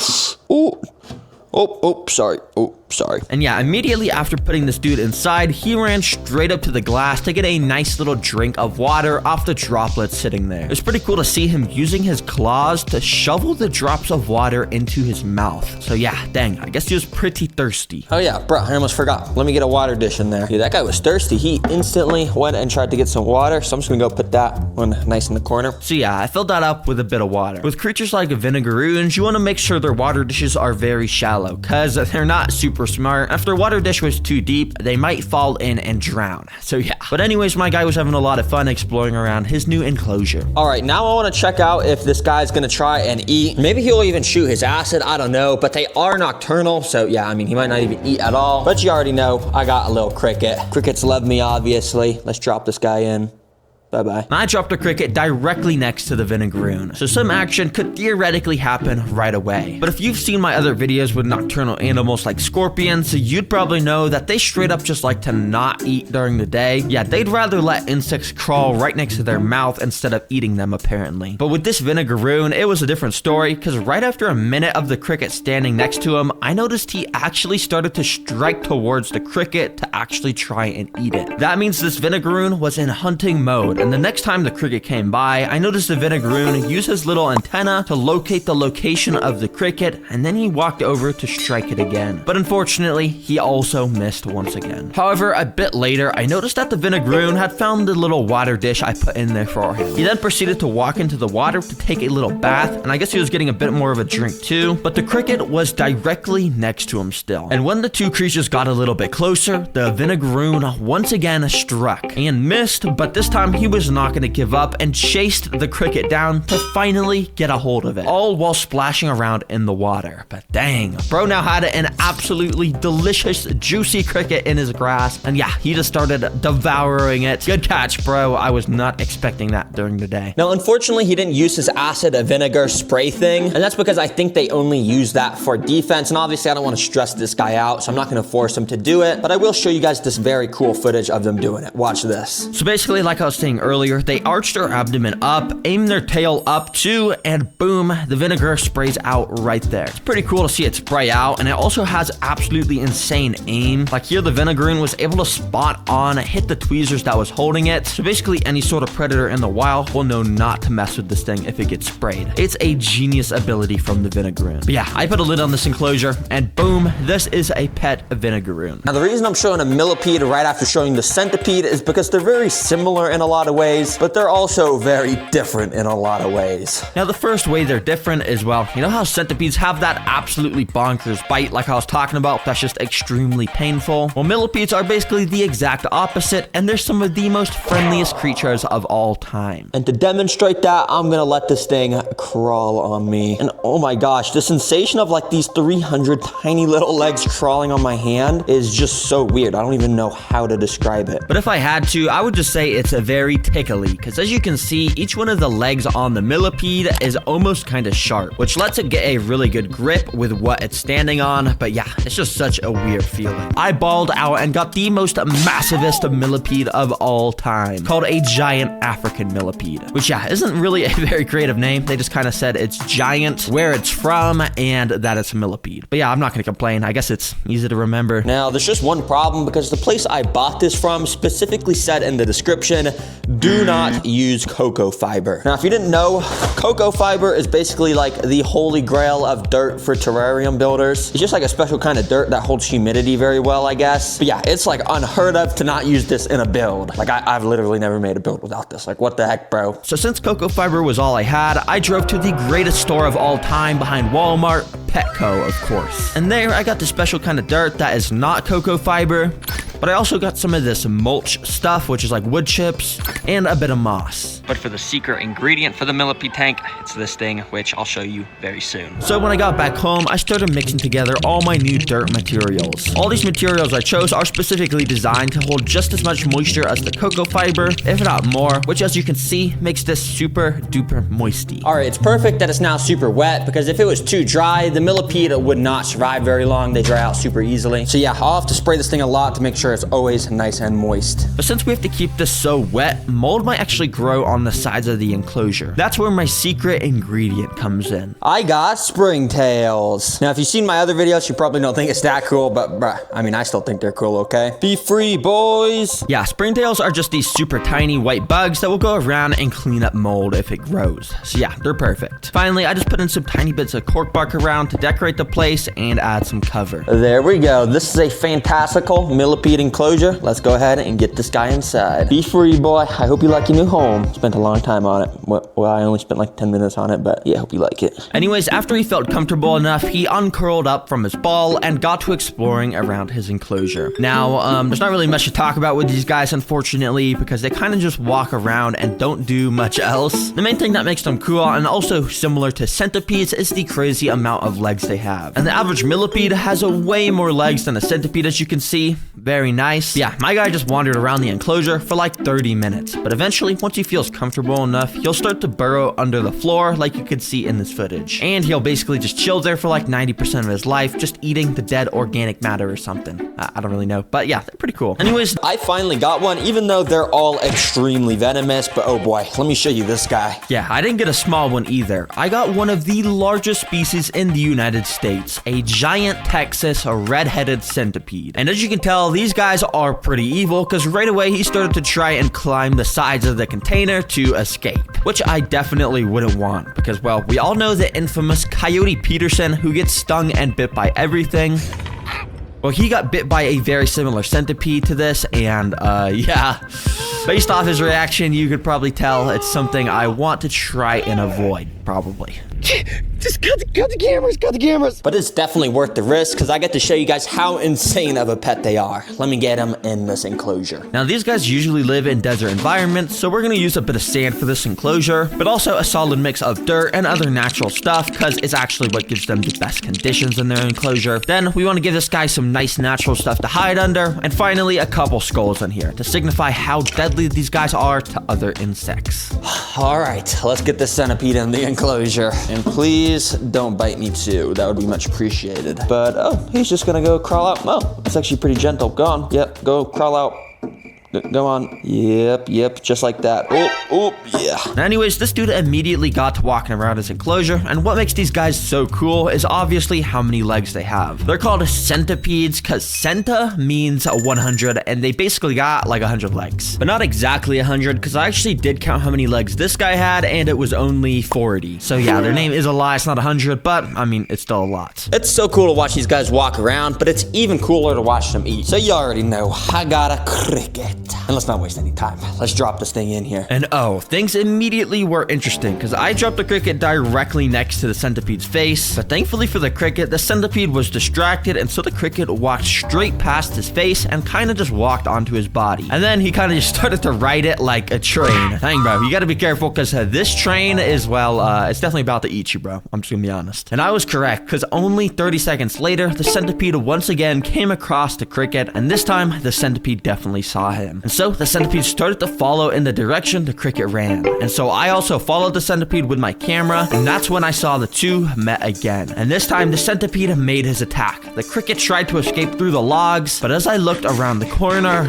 [SPEAKER 5] Ooh. Oh, sorry. Oh, sorry.
[SPEAKER 1] And yeah, immediately after putting this dude inside, he ran straight up to the glass to get a nice little drink of water off the droplets sitting there. It was pretty cool to see him using his claws to shovel the drops of water into his mouth. So yeah, dang, I guess he was pretty thirsty.
[SPEAKER 5] Oh yeah, bro, I almost forgot. Let me get a water dish in there. Dude, that guy was thirsty. He instantly went and tried to get some water, so I'm just gonna go put that one nice in the corner.
[SPEAKER 1] So yeah, I filled that up with a bit of water. With creatures like vinegaroons, you want to make sure their water dishes are very shallow, because they're not super smart. If their water dish was too deep, they might fall in and drown. So yeah. But anyways, my guy was having a lot of fun exploring around his new enclosure.
[SPEAKER 5] All right, now I want to check out if this guy's gonna try and eat. Maybe he'll even shoot his acid, I don't know, but they are nocturnal, so yeah, I mean, he might not even eat at all. But you already know, I got a little cricket. Crickets love me, obviously. Let's drop this guy in. Bye-bye.
[SPEAKER 1] I dropped a cricket directly next to the vinegaroon, so some action could theoretically happen right away. But if you've seen my other videos with nocturnal animals like scorpions, you'd probably know that they straight up just like to not eat during the day. Yeah, they'd rather let insects crawl right next to their mouth instead of eating them, apparently. But with this vinegaroon, it was a different story, because right after a minute of the cricket standing next to him, I noticed he actually started to strike towards the cricket to actually try and eat it. That means this vinegaroon was in hunting mode. And the next time the cricket came by, I noticed the vinegaroon use his little antenna to locate the location of the cricket, and then he walked over to strike it again. But unfortunately, he also missed once again. However, a bit later, I noticed that the vinegaroon had found the little water dish I put in there for him. He then proceeded to walk into the water to take a little bath, and I guess he was getting a bit more of a drink too, but the cricket was directly next to him still. And when the two creatures got a little bit closer, the vinegaroon once again struck and missed, but this time he was not going to give up and chased the cricket down to finally get a hold of it, all while splashing around in the water. But dang, bro now had an absolutely delicious, juicy cricket in his grasp, and yeah, he just started devouring it. Good catch, bro. I was not expecting that during the day.
[SPEAKER 5] Now, unfortunately, he didn't use his acid vinegar spray thing, and that's because I think they only use that for defense, and obviously I don't want to stress this guy out, so I'm not going to force him to do it, but I will show you guys this very cool footage of them doing it. Watch this.
[SPEAKER 1] So basically, like I was saying earlier, they arch their abdomen up, aim their tail up too, and boom, the vinegar sprays out right there. It's pretty cool to see it spray out, and it also has absolutely insane aim. Like here, the vinegaroon was able to spot on, hit the tweezers that was holding it. So basically, any sort of predator in the wild will know not to mess with this thing if it gets sprayed. It's a genius ability from the vinegaroon. But yeah, I put a lid on this enclosure, and boom, this is a pet vinegaroon.
[SPEAKER 5] Now, the reason I'm showing a millipede right after showing the centipede is because they're very similar in a lot of ways, but they're also very different in a lot of ways.
[SPEAKER 1] Now, the first way they're different is, well, you know how centipedes have that absolutely bonkers bite like I was talking about that's just extremely painful? Well, millipedes are basically the exact opposite, and they're some of the most friendliest creatures of all time.
[SPEAKER 5] And to demonstrate that, I'm gonna let this thing crawl on me. And oh my gosh, the sensation of like these 300 tiny little legs crawling on my hand is just so weird. I don't even know how to describe it.
[SPEAKER 1] But if I had to, I would just say it's a very tickly, because as you can see, each one of the legs on the millipede is almost kind of sharp, which lets it get a really good grip with what it's standing on. But yeah, it's just such a weird feeling. I balled out and got the most massivest millipede of all time, called a giant African millipede, which yeah, isn't really a very creative name. They just kind of said it's giant, where it's from, and that it's a millipede. But yeah, I'm not gonna complain. I guess it's easy to remember.
[SPEAKER 5] Now, there's just one problem, because the place I bought this from specifically said in the description, do not use cocoa fiber. Now, if you didn't know, cocoa fiber is basically like the holy grail of dirt for terrarium builders. It's just like a special kind of dirt that holds humidity very well, I guess. But yeah, it's like unheard of to not use this in a build. Like I've literally never made a build without this. Like what the heck, bro?
[SPEAKER 1] So since cocoa fiber was all I had, I drove to the greatest store of all time behind Walmart, Petco, of course. And there, I got the special kind of dirt that is not cocoa fiber, but I also got some of this mulch stuff, which is like wood chips, and a bit of moss. But for the secret ingredient for the millipede tank, it's this thing, which I'll show you very soon. So when I got back home, I started mixing together all my new dirt materials. All these materials I chose are specifically designed to hold just as much moisture as the cocoa fiber, if not more, which as you can see, makes this super duper moisty.
[SPEAKER 5] All right, it's perfect that it's now super wet, because if it was too dry, the millipede would not survive very long. They dry out super easily. So yeah, I'll have to spray this thing a lot to make sure it's always nice and moist.
[SPEAKER 1] But since we have to keep this so wet, mold might actually grow on the sides of the enclosure. That's where my secret ingredient comes in.
[SPEAKER 5] I got springtails. Now, if you've seen my other videos, you probably don't think it's that cool, but bruh, I mean, I still think they're cool, okay? Be free, boys.
[SPEAKER 1] Yeah, springtails are just these super tiny white bugs that will go around and clean up mold if it grows. So yeah, they're perfect. Finally, I just put in some tiny bits of cork bark around to decorate the place and add some cover.
[SPEAKER 5] There we go. This is a fantastical millipede enclosure. Let's go ahead and get this guy inside. Be free, boy. I hope you like your new home. Spent a long time on it. Well, I only spent like 10 minutes on it, but yeah, I hope you like it.
[SPEAKER 1] Anyways, after he felt comfortable enough, he uncurled up from his ball and got to exploring around his enclosure. Now, there's not really much to talk about with these guys, unfortunately, because they kind of just walk around and don't do much else. The main thing that makes them cool, and also similar to centipedes, is the crazy amount of legs they have. And the average millipede has a way more legs than a centipede, as you can see. Very nice. Yeah, my guy just wandered around the enclosure for like 30 minutes, but eventually, once he feels comfortable enough, he'll start to burrow under the floor like you could see in this footage. And he'll basically just chill there for like 90% of his life, just eating the dead organic matter or something. I don't really know, but yeah, they're pretty cool. Anyways,
[SPEAKER 5] I finally got one, even though they're all extremely venomous, but oh boy, let me show you this guy.
[SPEAKER 1] yeah, I didn't get a small one either. I got one of the largest species in the United States, a giant Texas red-headed centipede. And as you can tell, these guys are pretty evil, because right away he started to try and climb the sides of the container to escape, which I definitely wouldn't want, because well, we all know the infamous Coyote Peterson who gets stung and bit by everything. Well, he got bit by a very similar centipede to this, and yeah, based off his reaction, you could probably tell it's something I want to try and avoid, probably.
[SPEAKER 5] Just cut the cameras. But it's definitely worth the risk, because I get to show you guys how insane of a pet they are. Let me get them in this enclosure.
[SPEAKER 1] Now, these guys usually live in desert environments, so we're gonna use a bit of sand for this enclosure, but also a solid mix of dirt and other natural stuff, because it's actually what gives them the best conditions in their enclosure. Then we want to give this guy some nice natural stuff to hide under, and finally a couple skulls in here to signify how deadly these guys are to other insects.
[SPEAKER 5] All right, let's get this centipede in the enclosure. And please don't bite me too. That would be much appreciated. But, oh, he's just gonna go crawl out. Oh, it's actually pretty gentle. Go on. Yep, go crawl out. Go on. Yep, just like that. Oh, yeah.
[SPEAKER 1] Anyways, this dude immediately got to walking around his enclosure, and what makes these guys so cool is obviously how many legs they have. They're called centipedes because centa means 100, and they basically got like 100 legs. But not exactly 100, because I actually did count how many legs this guy had, and it was only 40. So yeah, their name is a lie, it's not 100, but I mean, it's still a lot.
[SPEAKER 5] It's so cool to watch these guys walk around, but it's even cooler to watch them eat. So you already know, I got a cricket. And let's not waste any time. Let's drop this thing in here.
[SPEAKER 1] And oh, things immediately were interesting, because I dropped the cricket directly next to the centipede's face, but thankfully for the cricket, the centipede was distracted, and so the cricket walked straight past his face and kind of just walked onto his body. And then he kind of just started to ride it like a train. Dang, bro, you gotta be careful, because this train is, well, it's definitely about to eat you, bro. I'm just gonna be honest. And I was correct, because only 30 seconds later, the centipede once again came across the cricket, and this time, the centipede definitely saw him. And so the centipede started to follow in the direction the cricket ran. And so I also followed the centipede with my camera, and that's when I saw the two met again. And this time the centipede made his attack. The cricket tried to escape through the logs, but as I looked around the corner,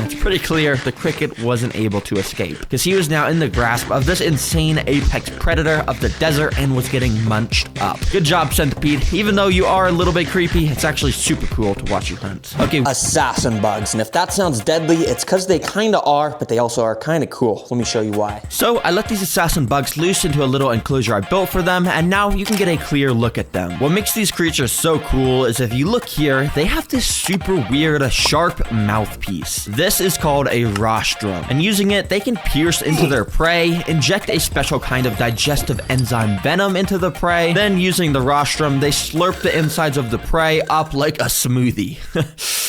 [SPEAKER 1] it's pretty clear the cricket wasn't able to escape, because he was now in the grasp of this insane apex predator of the desert and was getting munched up. Good job, centipede. Even though you are a little bit creepy, it's actually super cool to watch you hunt. Okay,
[SPEAKER 5] assassin bugs, and if that sounds deadly, it's because they kind of are, but they also are kind of cool. Let me show show you why.
[SPEAKER 1] So I let these assassin bugs loose into a little enclosure I built for them, and now you can get a clear look at them. What makes these creatures so cool is if you look here, they have this super weird sharp mouthpiece. This is called a rostrum, and using it, they can pierce into their prey, inject a special kind of digestive enzyme venom into the prey, then using the rostrum, they slurp the insides of the prey up like a smoothie.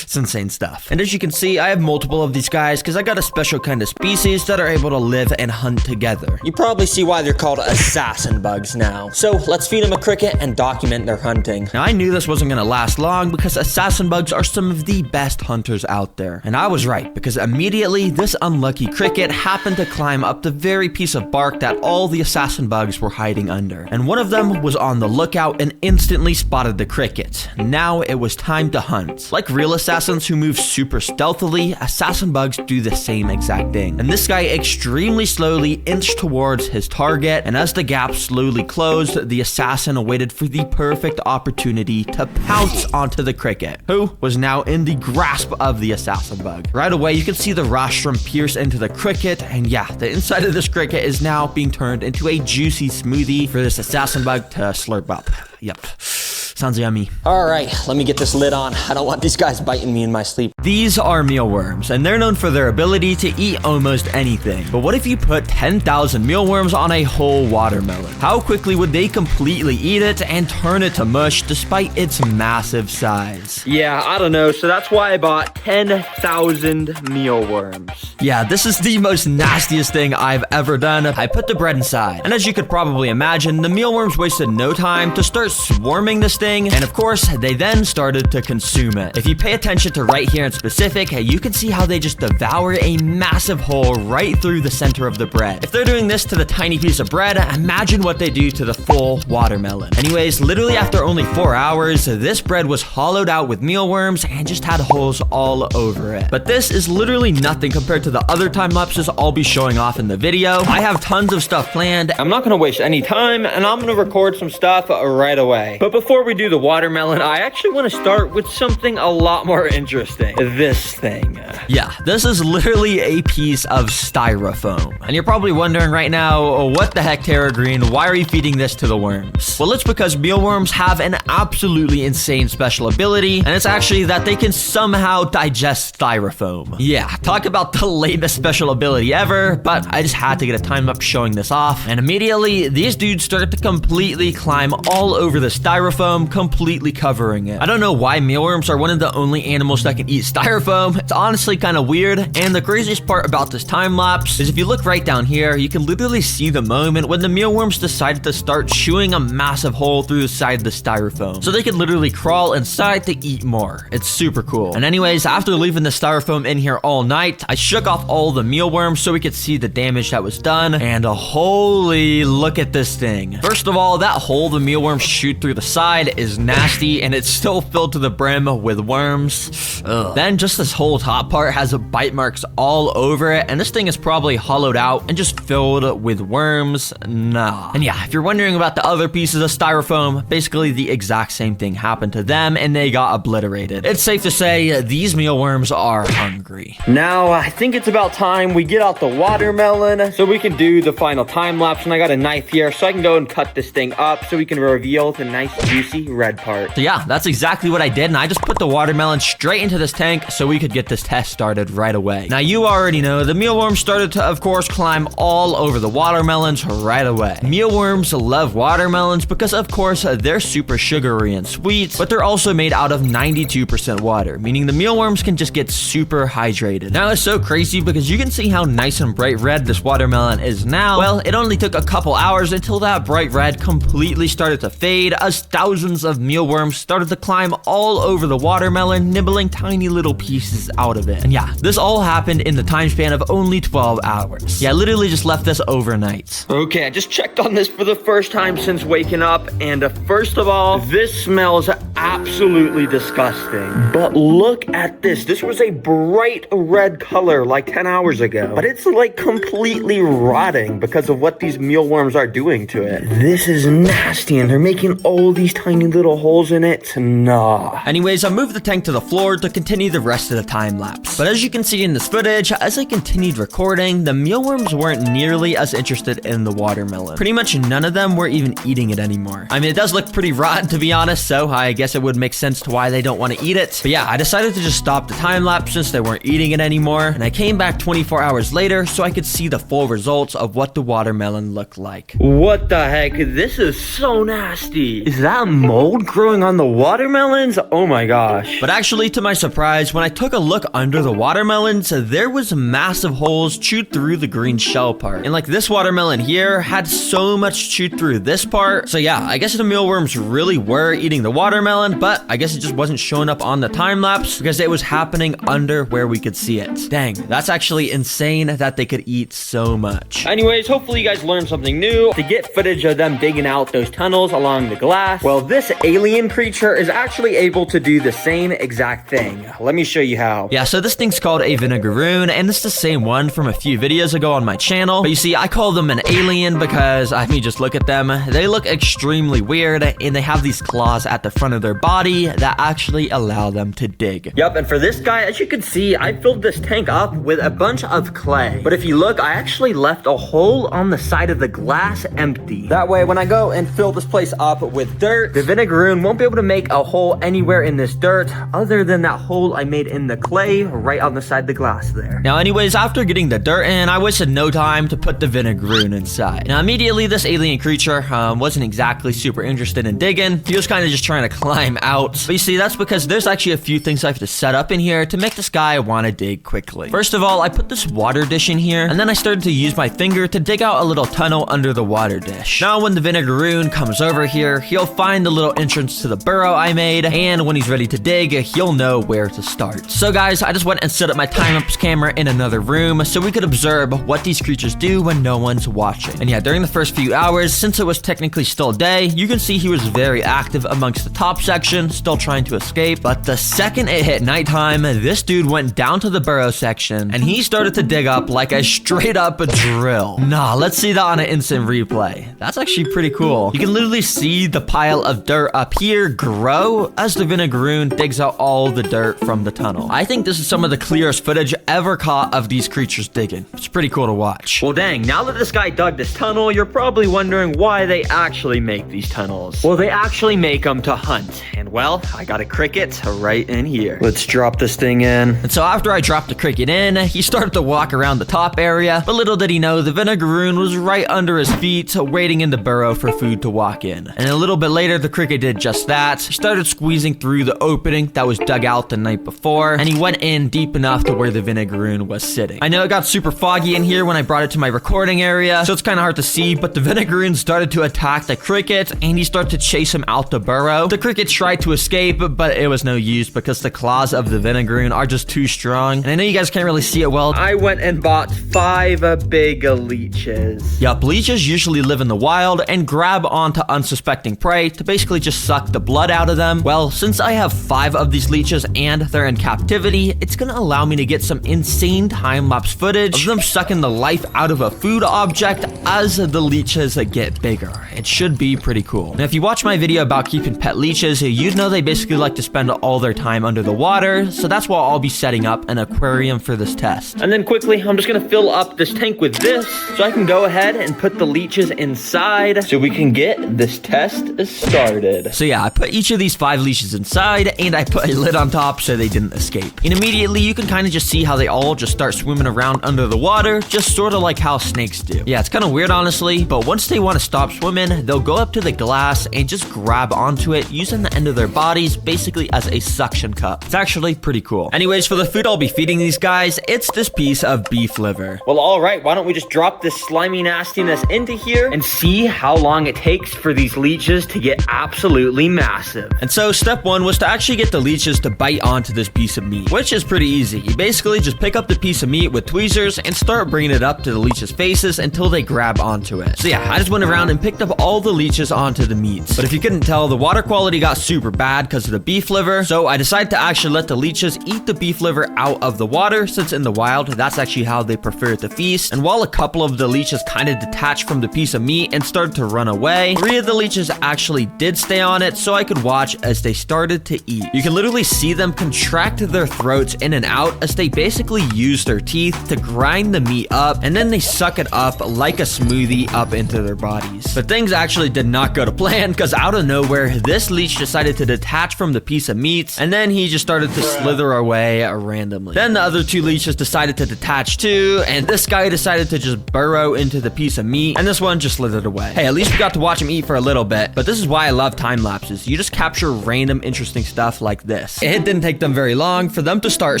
[SPEAKER 1] It's insane stuff. And as you can see, I have multiple of these guys because I got a special kind of species that are able to live and hunt together.
[SPEAKER 5] You probably see why they're called assassin bugs now. So let's feed them a cricket and document their hunting.
[SPEAKER 1] Now I knew this wasn't gonna last long because assassin bugs are some of the best hunters out there. And I was right, because immediately this unlucky cricket happened to climb up the very piece of bark that all the assassin bugs were hiding under. And one of them was on the lookout and instantly spotted the cricket. Now it was time to hunt. Like real assassins who move super stealthily, assassin bugs do the same exact thing. And this guy extremely slowly inched towards his target, and as the gap slowly closed, the assassin waited for the perfect opportunity to pounce onto the cricket, who was now in the grasp of the assassin bug. Right away, you can see the rostrum pierce into the cricket, and yeah, the inside of this cricket is now being turned into a juicy smoothie for this assassin bug to slurp up. Yep. Sounds yummy.
[SPEAKER 5] All right, let me get this lid on. I don't want these guys biting me in my sleep.
[SPEAKER 1] These are mealworms, and they're known for their ability to eat almost anything. But what if you put 10,000 mealworms on a whole watermelon? How quickly would they completely eat it and turn it to mush despite its massive size?
[SPEAKER 5] Yeah, I don't know. So that's why I bought 10,000 mealworms.
[SPEAKER 1] Yeah, this is the most nastiest thing I've ever done. I put the bread inside, and as you could probably imagine, the mealworms wasted no time to start swarming this thing, and of course, they then started to consume it. If you pay attention to right here in specific, you can see how they just devour a massive hole right through the center of the bread. If they're doing this to the tiny piece of bread, imagine what they do to the full watermelon. Anyways, literally after only 4 hours, this bread was hollowed out with mealworms and just had holes all over it. But this is literally nothing compared to the other time lapses I'll be showing off in the video. I have tons of stuff planned. I'm not gonna waste any time, and I'm gonna record some stuff right away. But before we do the watermelon, I actually want to start with something a lot more interesting. This thing. Yeah, this is literally a piece of styrofoam. And you're probably wondering right now, what the heck, TerraGreen? Why are you feeding this to the worms? Well, it's because mealworms have an absolutely insane special ability, and it's actually that they can somehow digest styrofoam. Yeah, talk about the latest special ability ever, but I just had to get a time up showing this off, and immediately, these dudes started to completely climb all over the styrofoam, completely covering it. I don't know why mealworms are one of the only animals that can eat styrofoam. It's honestly kind of weird, and the craziest part about this time lapse is if you look right down here, you can literally see the moment when the mealworms decided to start chewing a massive hole through the side of the styrofoam, so they could literally crawl inside to eat more. It's super cool. And anyways, after leaving the styrofoam in here all night, I shook off all the mealworms so we could see the damage that was done, and holy, look at this thing. First of all, that hole the mealworms shoot through the side is nasty, and it's still filled to the brim with worms. Ugh. Then just this whole top part has bite marks all over it, and this thing is probably hollowed out and just filled with worms. Nah. And yeah, if you're wondering about the other pieces of styrofoam, basically the exact same thing happened to them, and they got obliterated. It's safe to say these mealworms are hungry. Now, I think it's about time we get out the watermelon so we can do the final time lapse, and I got a knife here so I can go and cut this thing up so we can reveal the nice juicy red part. So yeah, that's exactly what I did, and I just put the watermelon straight into this tank so we could get this test started right away. Now you already know the mealworms started to, of course, climb all over the watermelons right away. Mealworms love watermelons because, of course, they're super sugary and sweet, but they're also made out of 92% water, meaning the mealworms can just get super hydrated. Now it's so crazy because you can see how nice and bright red this watermelon is now. Well, it only took a couple hours until that bright red completely started to fade as thousands of mealworms started to climb all over the watermelon, nibbling tiny little pieces out of it. And yeah, this all happened in the time span of only 12 hours. Yeah, I literally just left this overnight. Okay, I just checked on this for the first time since waking up, and first of all, this smells absolutely disgusting. But look at this. This was a bright red color like 10 hours ago, but it's like completely rotting because of what these mealworms are doing to it. This is nasty, and they're making all these tiny
[SPEAKER 5] tiny little holes in it? Nah.
[SPEAKER 1] Anyways, I moved the tank to the floor to continue the rest of the time lapse. But as you can see in this footage, as I continued recording, the mealworms weren't nearly as interested in the watermelon. Pretty much none of them were even eating it anymore. I mean, it does look pretty rotten to be honest, so I guess it would make sense to why they don't want to eat it. But yeah, I decided to just stop the time lapse since they weren't eating it anymore, and I came back 24 hours later so I could see the full results of what the watermelon looked like.
[SPEAKER 5] What the heck? This is so nasty. Is that mold growing on the watermelons? Oh my gosh.
[SPEAKER 1] But actually, to my surprise, when I took a look under the watermelons, there was massive holes chewed through the green shell part. And like this watermelon here had so much chewed through this part. So yeah, I guess the mealworms really were eating the watermelon, but I guess it just wasn't showing up on the time lapse because it was happening under where we could see it. Dang, that's actually insane that they could eat so much.
[SPEAKER 5] Anyways, hopefully you guys learned something new. To get footage of them digging out those tunnels along the glass, well, this alien creature is actually able to do the same exact thing. Let me show you how.
[SPEAKER 1] Yeah, so this thing's called a vinegaroon, and it's the same one from a few videos ago on my channel. But you see, I call them an alien because, I mean, just look at them. They look extremely weird, and they have these claws at the front of their body that actually allow them to dig.
[SPEAKER 5] Yep, and for this guy, as you can see, I filled this tank up with a bunch of clay. But if you look, I actually left a hole on the side of the glass empty. That way, when I go and fill this place up with dirt, the vinegaroon won't be able to make a hole anywhere in this dirt other than that hole I made in the clay right on the side of the glass there.
[SPEAKER 1] Now anyways, after getting the dirt in, I wasted no time to put the vinegaroon inside. Now immediately this alien creature wasn't exactly super interested in digging. He was kind of just trying to climb out. But you see, that's because there's actually a few things I have to set up in here to make this guy want to dig quickly. First of all, I put this water dish in here, and then I started to use my finger to dig out a little tunnel under the water dish. Now when the vinegaroon comes over here, he'll find the little entrance to the burrow I made, and when he's ready to dig, he'll know where to start. So guys, I just went and set up my time-lapse camera in another room so we could observe what these creatures do when no one's watching. And yeah, during the first few hours, since it was technically still day, you can see he was very active amongst the top section, still trying to escape. But the second it hit nighttime, this dude went down to the burrow section, and he started to dig up like a straight up drill. Nah, let's see that on an instant replay. That's actually pretty cool. You can literally see the pile of dirt up here grow as the vinegaroon digs out all the dirt from the tunnel. I think this is some of the clearest footage ever caught of these creatures digging. It's pretty cool to watch.
[SPEAKER 5] Well, dang, now that this guy dug this tunnel, you're probably wondering why they actually make these tunnels. Well, they actually make them to hunt. And well, I got a cricket right in here. Let's drop this thing in.
[SPEAKER 1] And so after I dropped the cricket in, he started to walk around the top area, but little did he know the vinegaroon was right under his feet, waiting in the burrow for food to walk in. And a little bit later, the cricket did just that. He started squeezing through the opening that was dug out the night before, and he went in deep enough to where the vinegaroon was sitting. I know it got super foggy in here when I brought it to my recording area, so it's kind of hard to see, but the vinegaroon started to attack the cricket, and he started to chase him out the burrow. The cricket tried to escape, but it was no use because the claws of the vinegaroon are just too strong. And I know you guys can't really see it well.
[SPEAKER 5] I went and bought 5 big leeches.
[SPEAKER 1] Yup, leeches usually live in the wild and grab onto unsuspecting prey to basically just suck the blood out of them. Well, since I have 5 of these leeches and they're in captivity, it's gonna allow me to get some insane time-lapse footage of them sucking the life out of a food object as the leeches get bigger. It should be pretty cool. Now, if you watch my video about keeping pet leeches, you'd know they basically like to spend all their time under the water, so that's why I'll be setting up an aquarium for this test.
[SPEAKER 5] And then quickly, I'm just gonna fill up this tank with this so I can go ahead and put the leeches inside so we can get this test started.
[SPEAKER 1] So yeah, I put each of these 5 leeches inside, and I put a lid on top so they didn't escape. And immediately, you can kind of just see how they all just start swimming around under the water, just sort of like how snakes do. Yeah, it's kind of weird, honestly, but once they want to stop swimming, they'll go up to the glass and just grab onto it using the end of their bodies basically as a suction cup. It's actually pretty cool. Anyways, for the food I'll be feeding these guys, it's this piece of beef liver.
[SPEAKER 5] Well, all right, why don't we just drop this slimy nastiness into here and see how long it takes for these leeches to get absolutely massive.
[SPEAKER 1] And so step 1 was to actually get the leeches to bite onto this piece of meat, which is pretty easy. You basically just pick up the piece of meat with tweezers and start bringing it up to the leeches' faces until they grab onto it. So yeah, I just went around and picked up all the leeches onto the meats. But if you couldn't tell, the water quality got super bad because of the beef liver, so I decided to actually let the leeches eat the beef liver out of the water, since in the wild, that's actually how they prefer to feast. And while a couple of the leeches kind of detached from the piece of meat and started to run away, 3 of the leeches actually did did stay on it so I could watch as they started to eat. You can literally see them contract their throats in and out as they basically use their teeth to grind the meat up, and then they suck it up like a smoothie up into their bodies. But things actually did not go to plan, because out of nowhere, this leech decided to detach from the piece of meat, and then he just started to slither away randomly. Then the other two leeches decided to detach too, and this guy decided to just burrow into the piece of meat, and this one just slithered away. Hey, at least we got to watch him eat for a little bit, but this is why I love time lapses. You just capture random interesting stuff like this. It didn't take them very long for them to start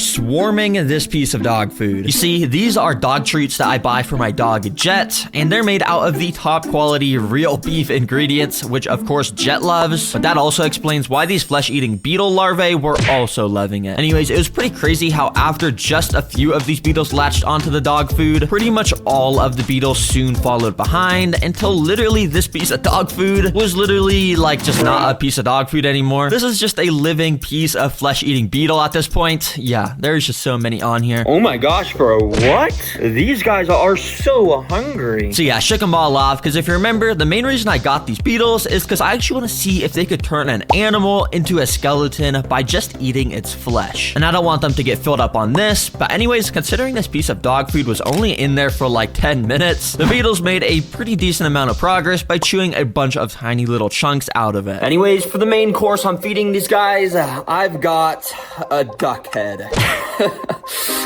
[SPEAKER 1] swarming this piece of dog food. You see, these are dog treats that I buy for my dog Jet, and they're made out of the top quality real beef ingredients, which of course Jet loves, but that also explains why these flesh-eating beetle larvae were also loving it. Anyways, it was pretty crazy how after just a few of these beetles latched onto the dog food, pretty much all of the beetles soon followed behind, until literally this piece of dog food was literally like just not a piece of dog food anymore. This is just a living piece of flesh-eating beetle at this point. Yeah, there's just so many on here.
[SPEAKER 5] Oh my gosh, bro, what? These guys are so hungry.
[SPEAKER 1] So yeah, I shook them all off, because if you remember, the main reason I got these beetles is because I actually want to see if they could turn an animal into a skeleton by just eating its flesh. And I don't want them to get filled up on this, but anyways, considering this piece of dog food was only in there for like 10 minutes, the beetles made a pretty decent amount of progress by chewing a bunch of tiny little chunks out of it.
[SPEAKER 5] Anyways, for the main course I'm feeding these guys, I've got a duck head.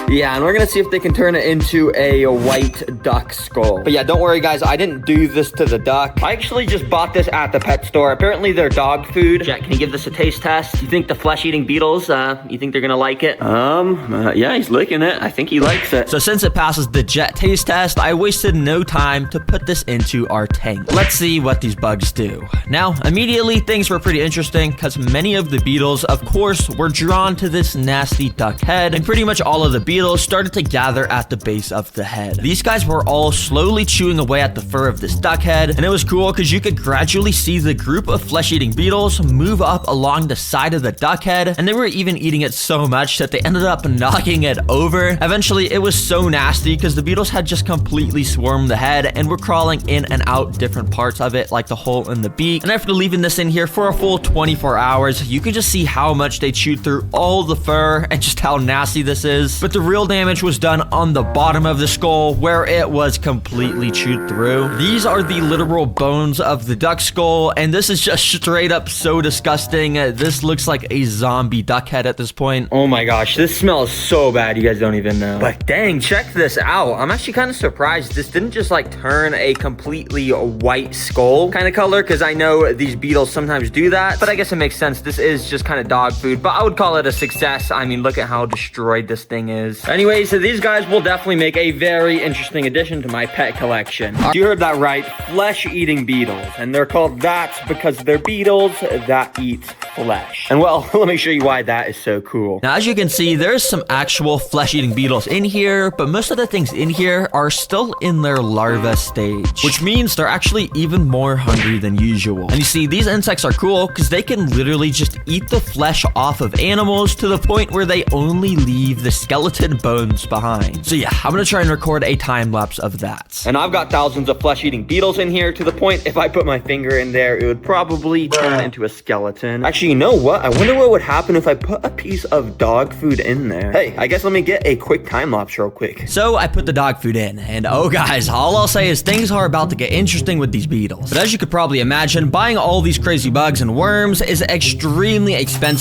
[SPEAKER 5] Yeah, and we're gonna see if they can turn it into a white duck skull. But yeah, don't worry guys, I didn't do this to the duck. I actually just bought this at the pet store. Apparently they're dog food. Jack, can you give this a taste test? You think the flesh-eating beetles, you think they're gonna like it? Yeah, he's licking it. I think he likes it.
[SPEAKER 1] So since it passes the Jet taste test, I wasted no time to put this into our tank. Let's see what these bugs do. Now, immediately things were pretty interesting, because many of the beetles, of course, were drawn to this nasty duck head, and pretty much all of the beetles started to gather at the base of the head. These guys were all slowly chewing away at the fur of this duck head, and it was cool because you could gradually see the group of flesh-eating beetles move up along the side of the duck head, and they were even eating it so much that they ended up knocking it over. Eventually, it was so nasty because the beetles had just completely swarmed the head and were crawling in and out different parts of it, like the hole in the beak. And after leaving this in here for a full 24 hours, you can just see how much they chewed through all the fur and just how nasty this is. But the real damage was done on the bottom of the skull, where it was completely chewed through. These are the literal bones of the duck skull, and this is just straight up so disgusting. This looks like a zombie duck head at this point.
[SPEAKER 5] Oh my gosh, this smells so bad, you guys don't even know. But dang, check this out. I'm actually kind of surprised this didn't just like turn a completely white skull kind of color, because I know these beetles sometimes do that, but I guess it makes sense. This is just kind of dog food, but I would call it a success. I mean, look at how destroyed this thing is. Anyway, so these guys will definitely make a very interesting addition to my pet collection. You heard that right, flesh-eating beetles, and they're called that because they're beetles that eat flesh. And well, let me show you why that is so cool.
[SPEAKER 1] Now, as you can see, there's some actual flesh-eating beetles in here, but most of the things in here are still in their larva stage, which means they're actually even more hungry than usual. And you see, these insects are cool because they can literally just eat the flesh off of animals to the point where they only leave the skeleton bones behind. So yeah, I'm gonna try and record a time lapse of that.
[SPEAKER 5] And I've got thousands of flesh-eating beetles in here, to the point if I put my finger in there, it would probably turn into a skeleton. Actually, you know what? I wonder what would happen if I put a piece of dog food in there. Hey, I guess let me get a quick time lapse real quick.
[SPEAKER 1] So I put the dog food in, and oh guys, all I'll say is things are about to get interesting with these beetles. But as you could probably imagine, buying all these crazy bugs and worms is extremely expensive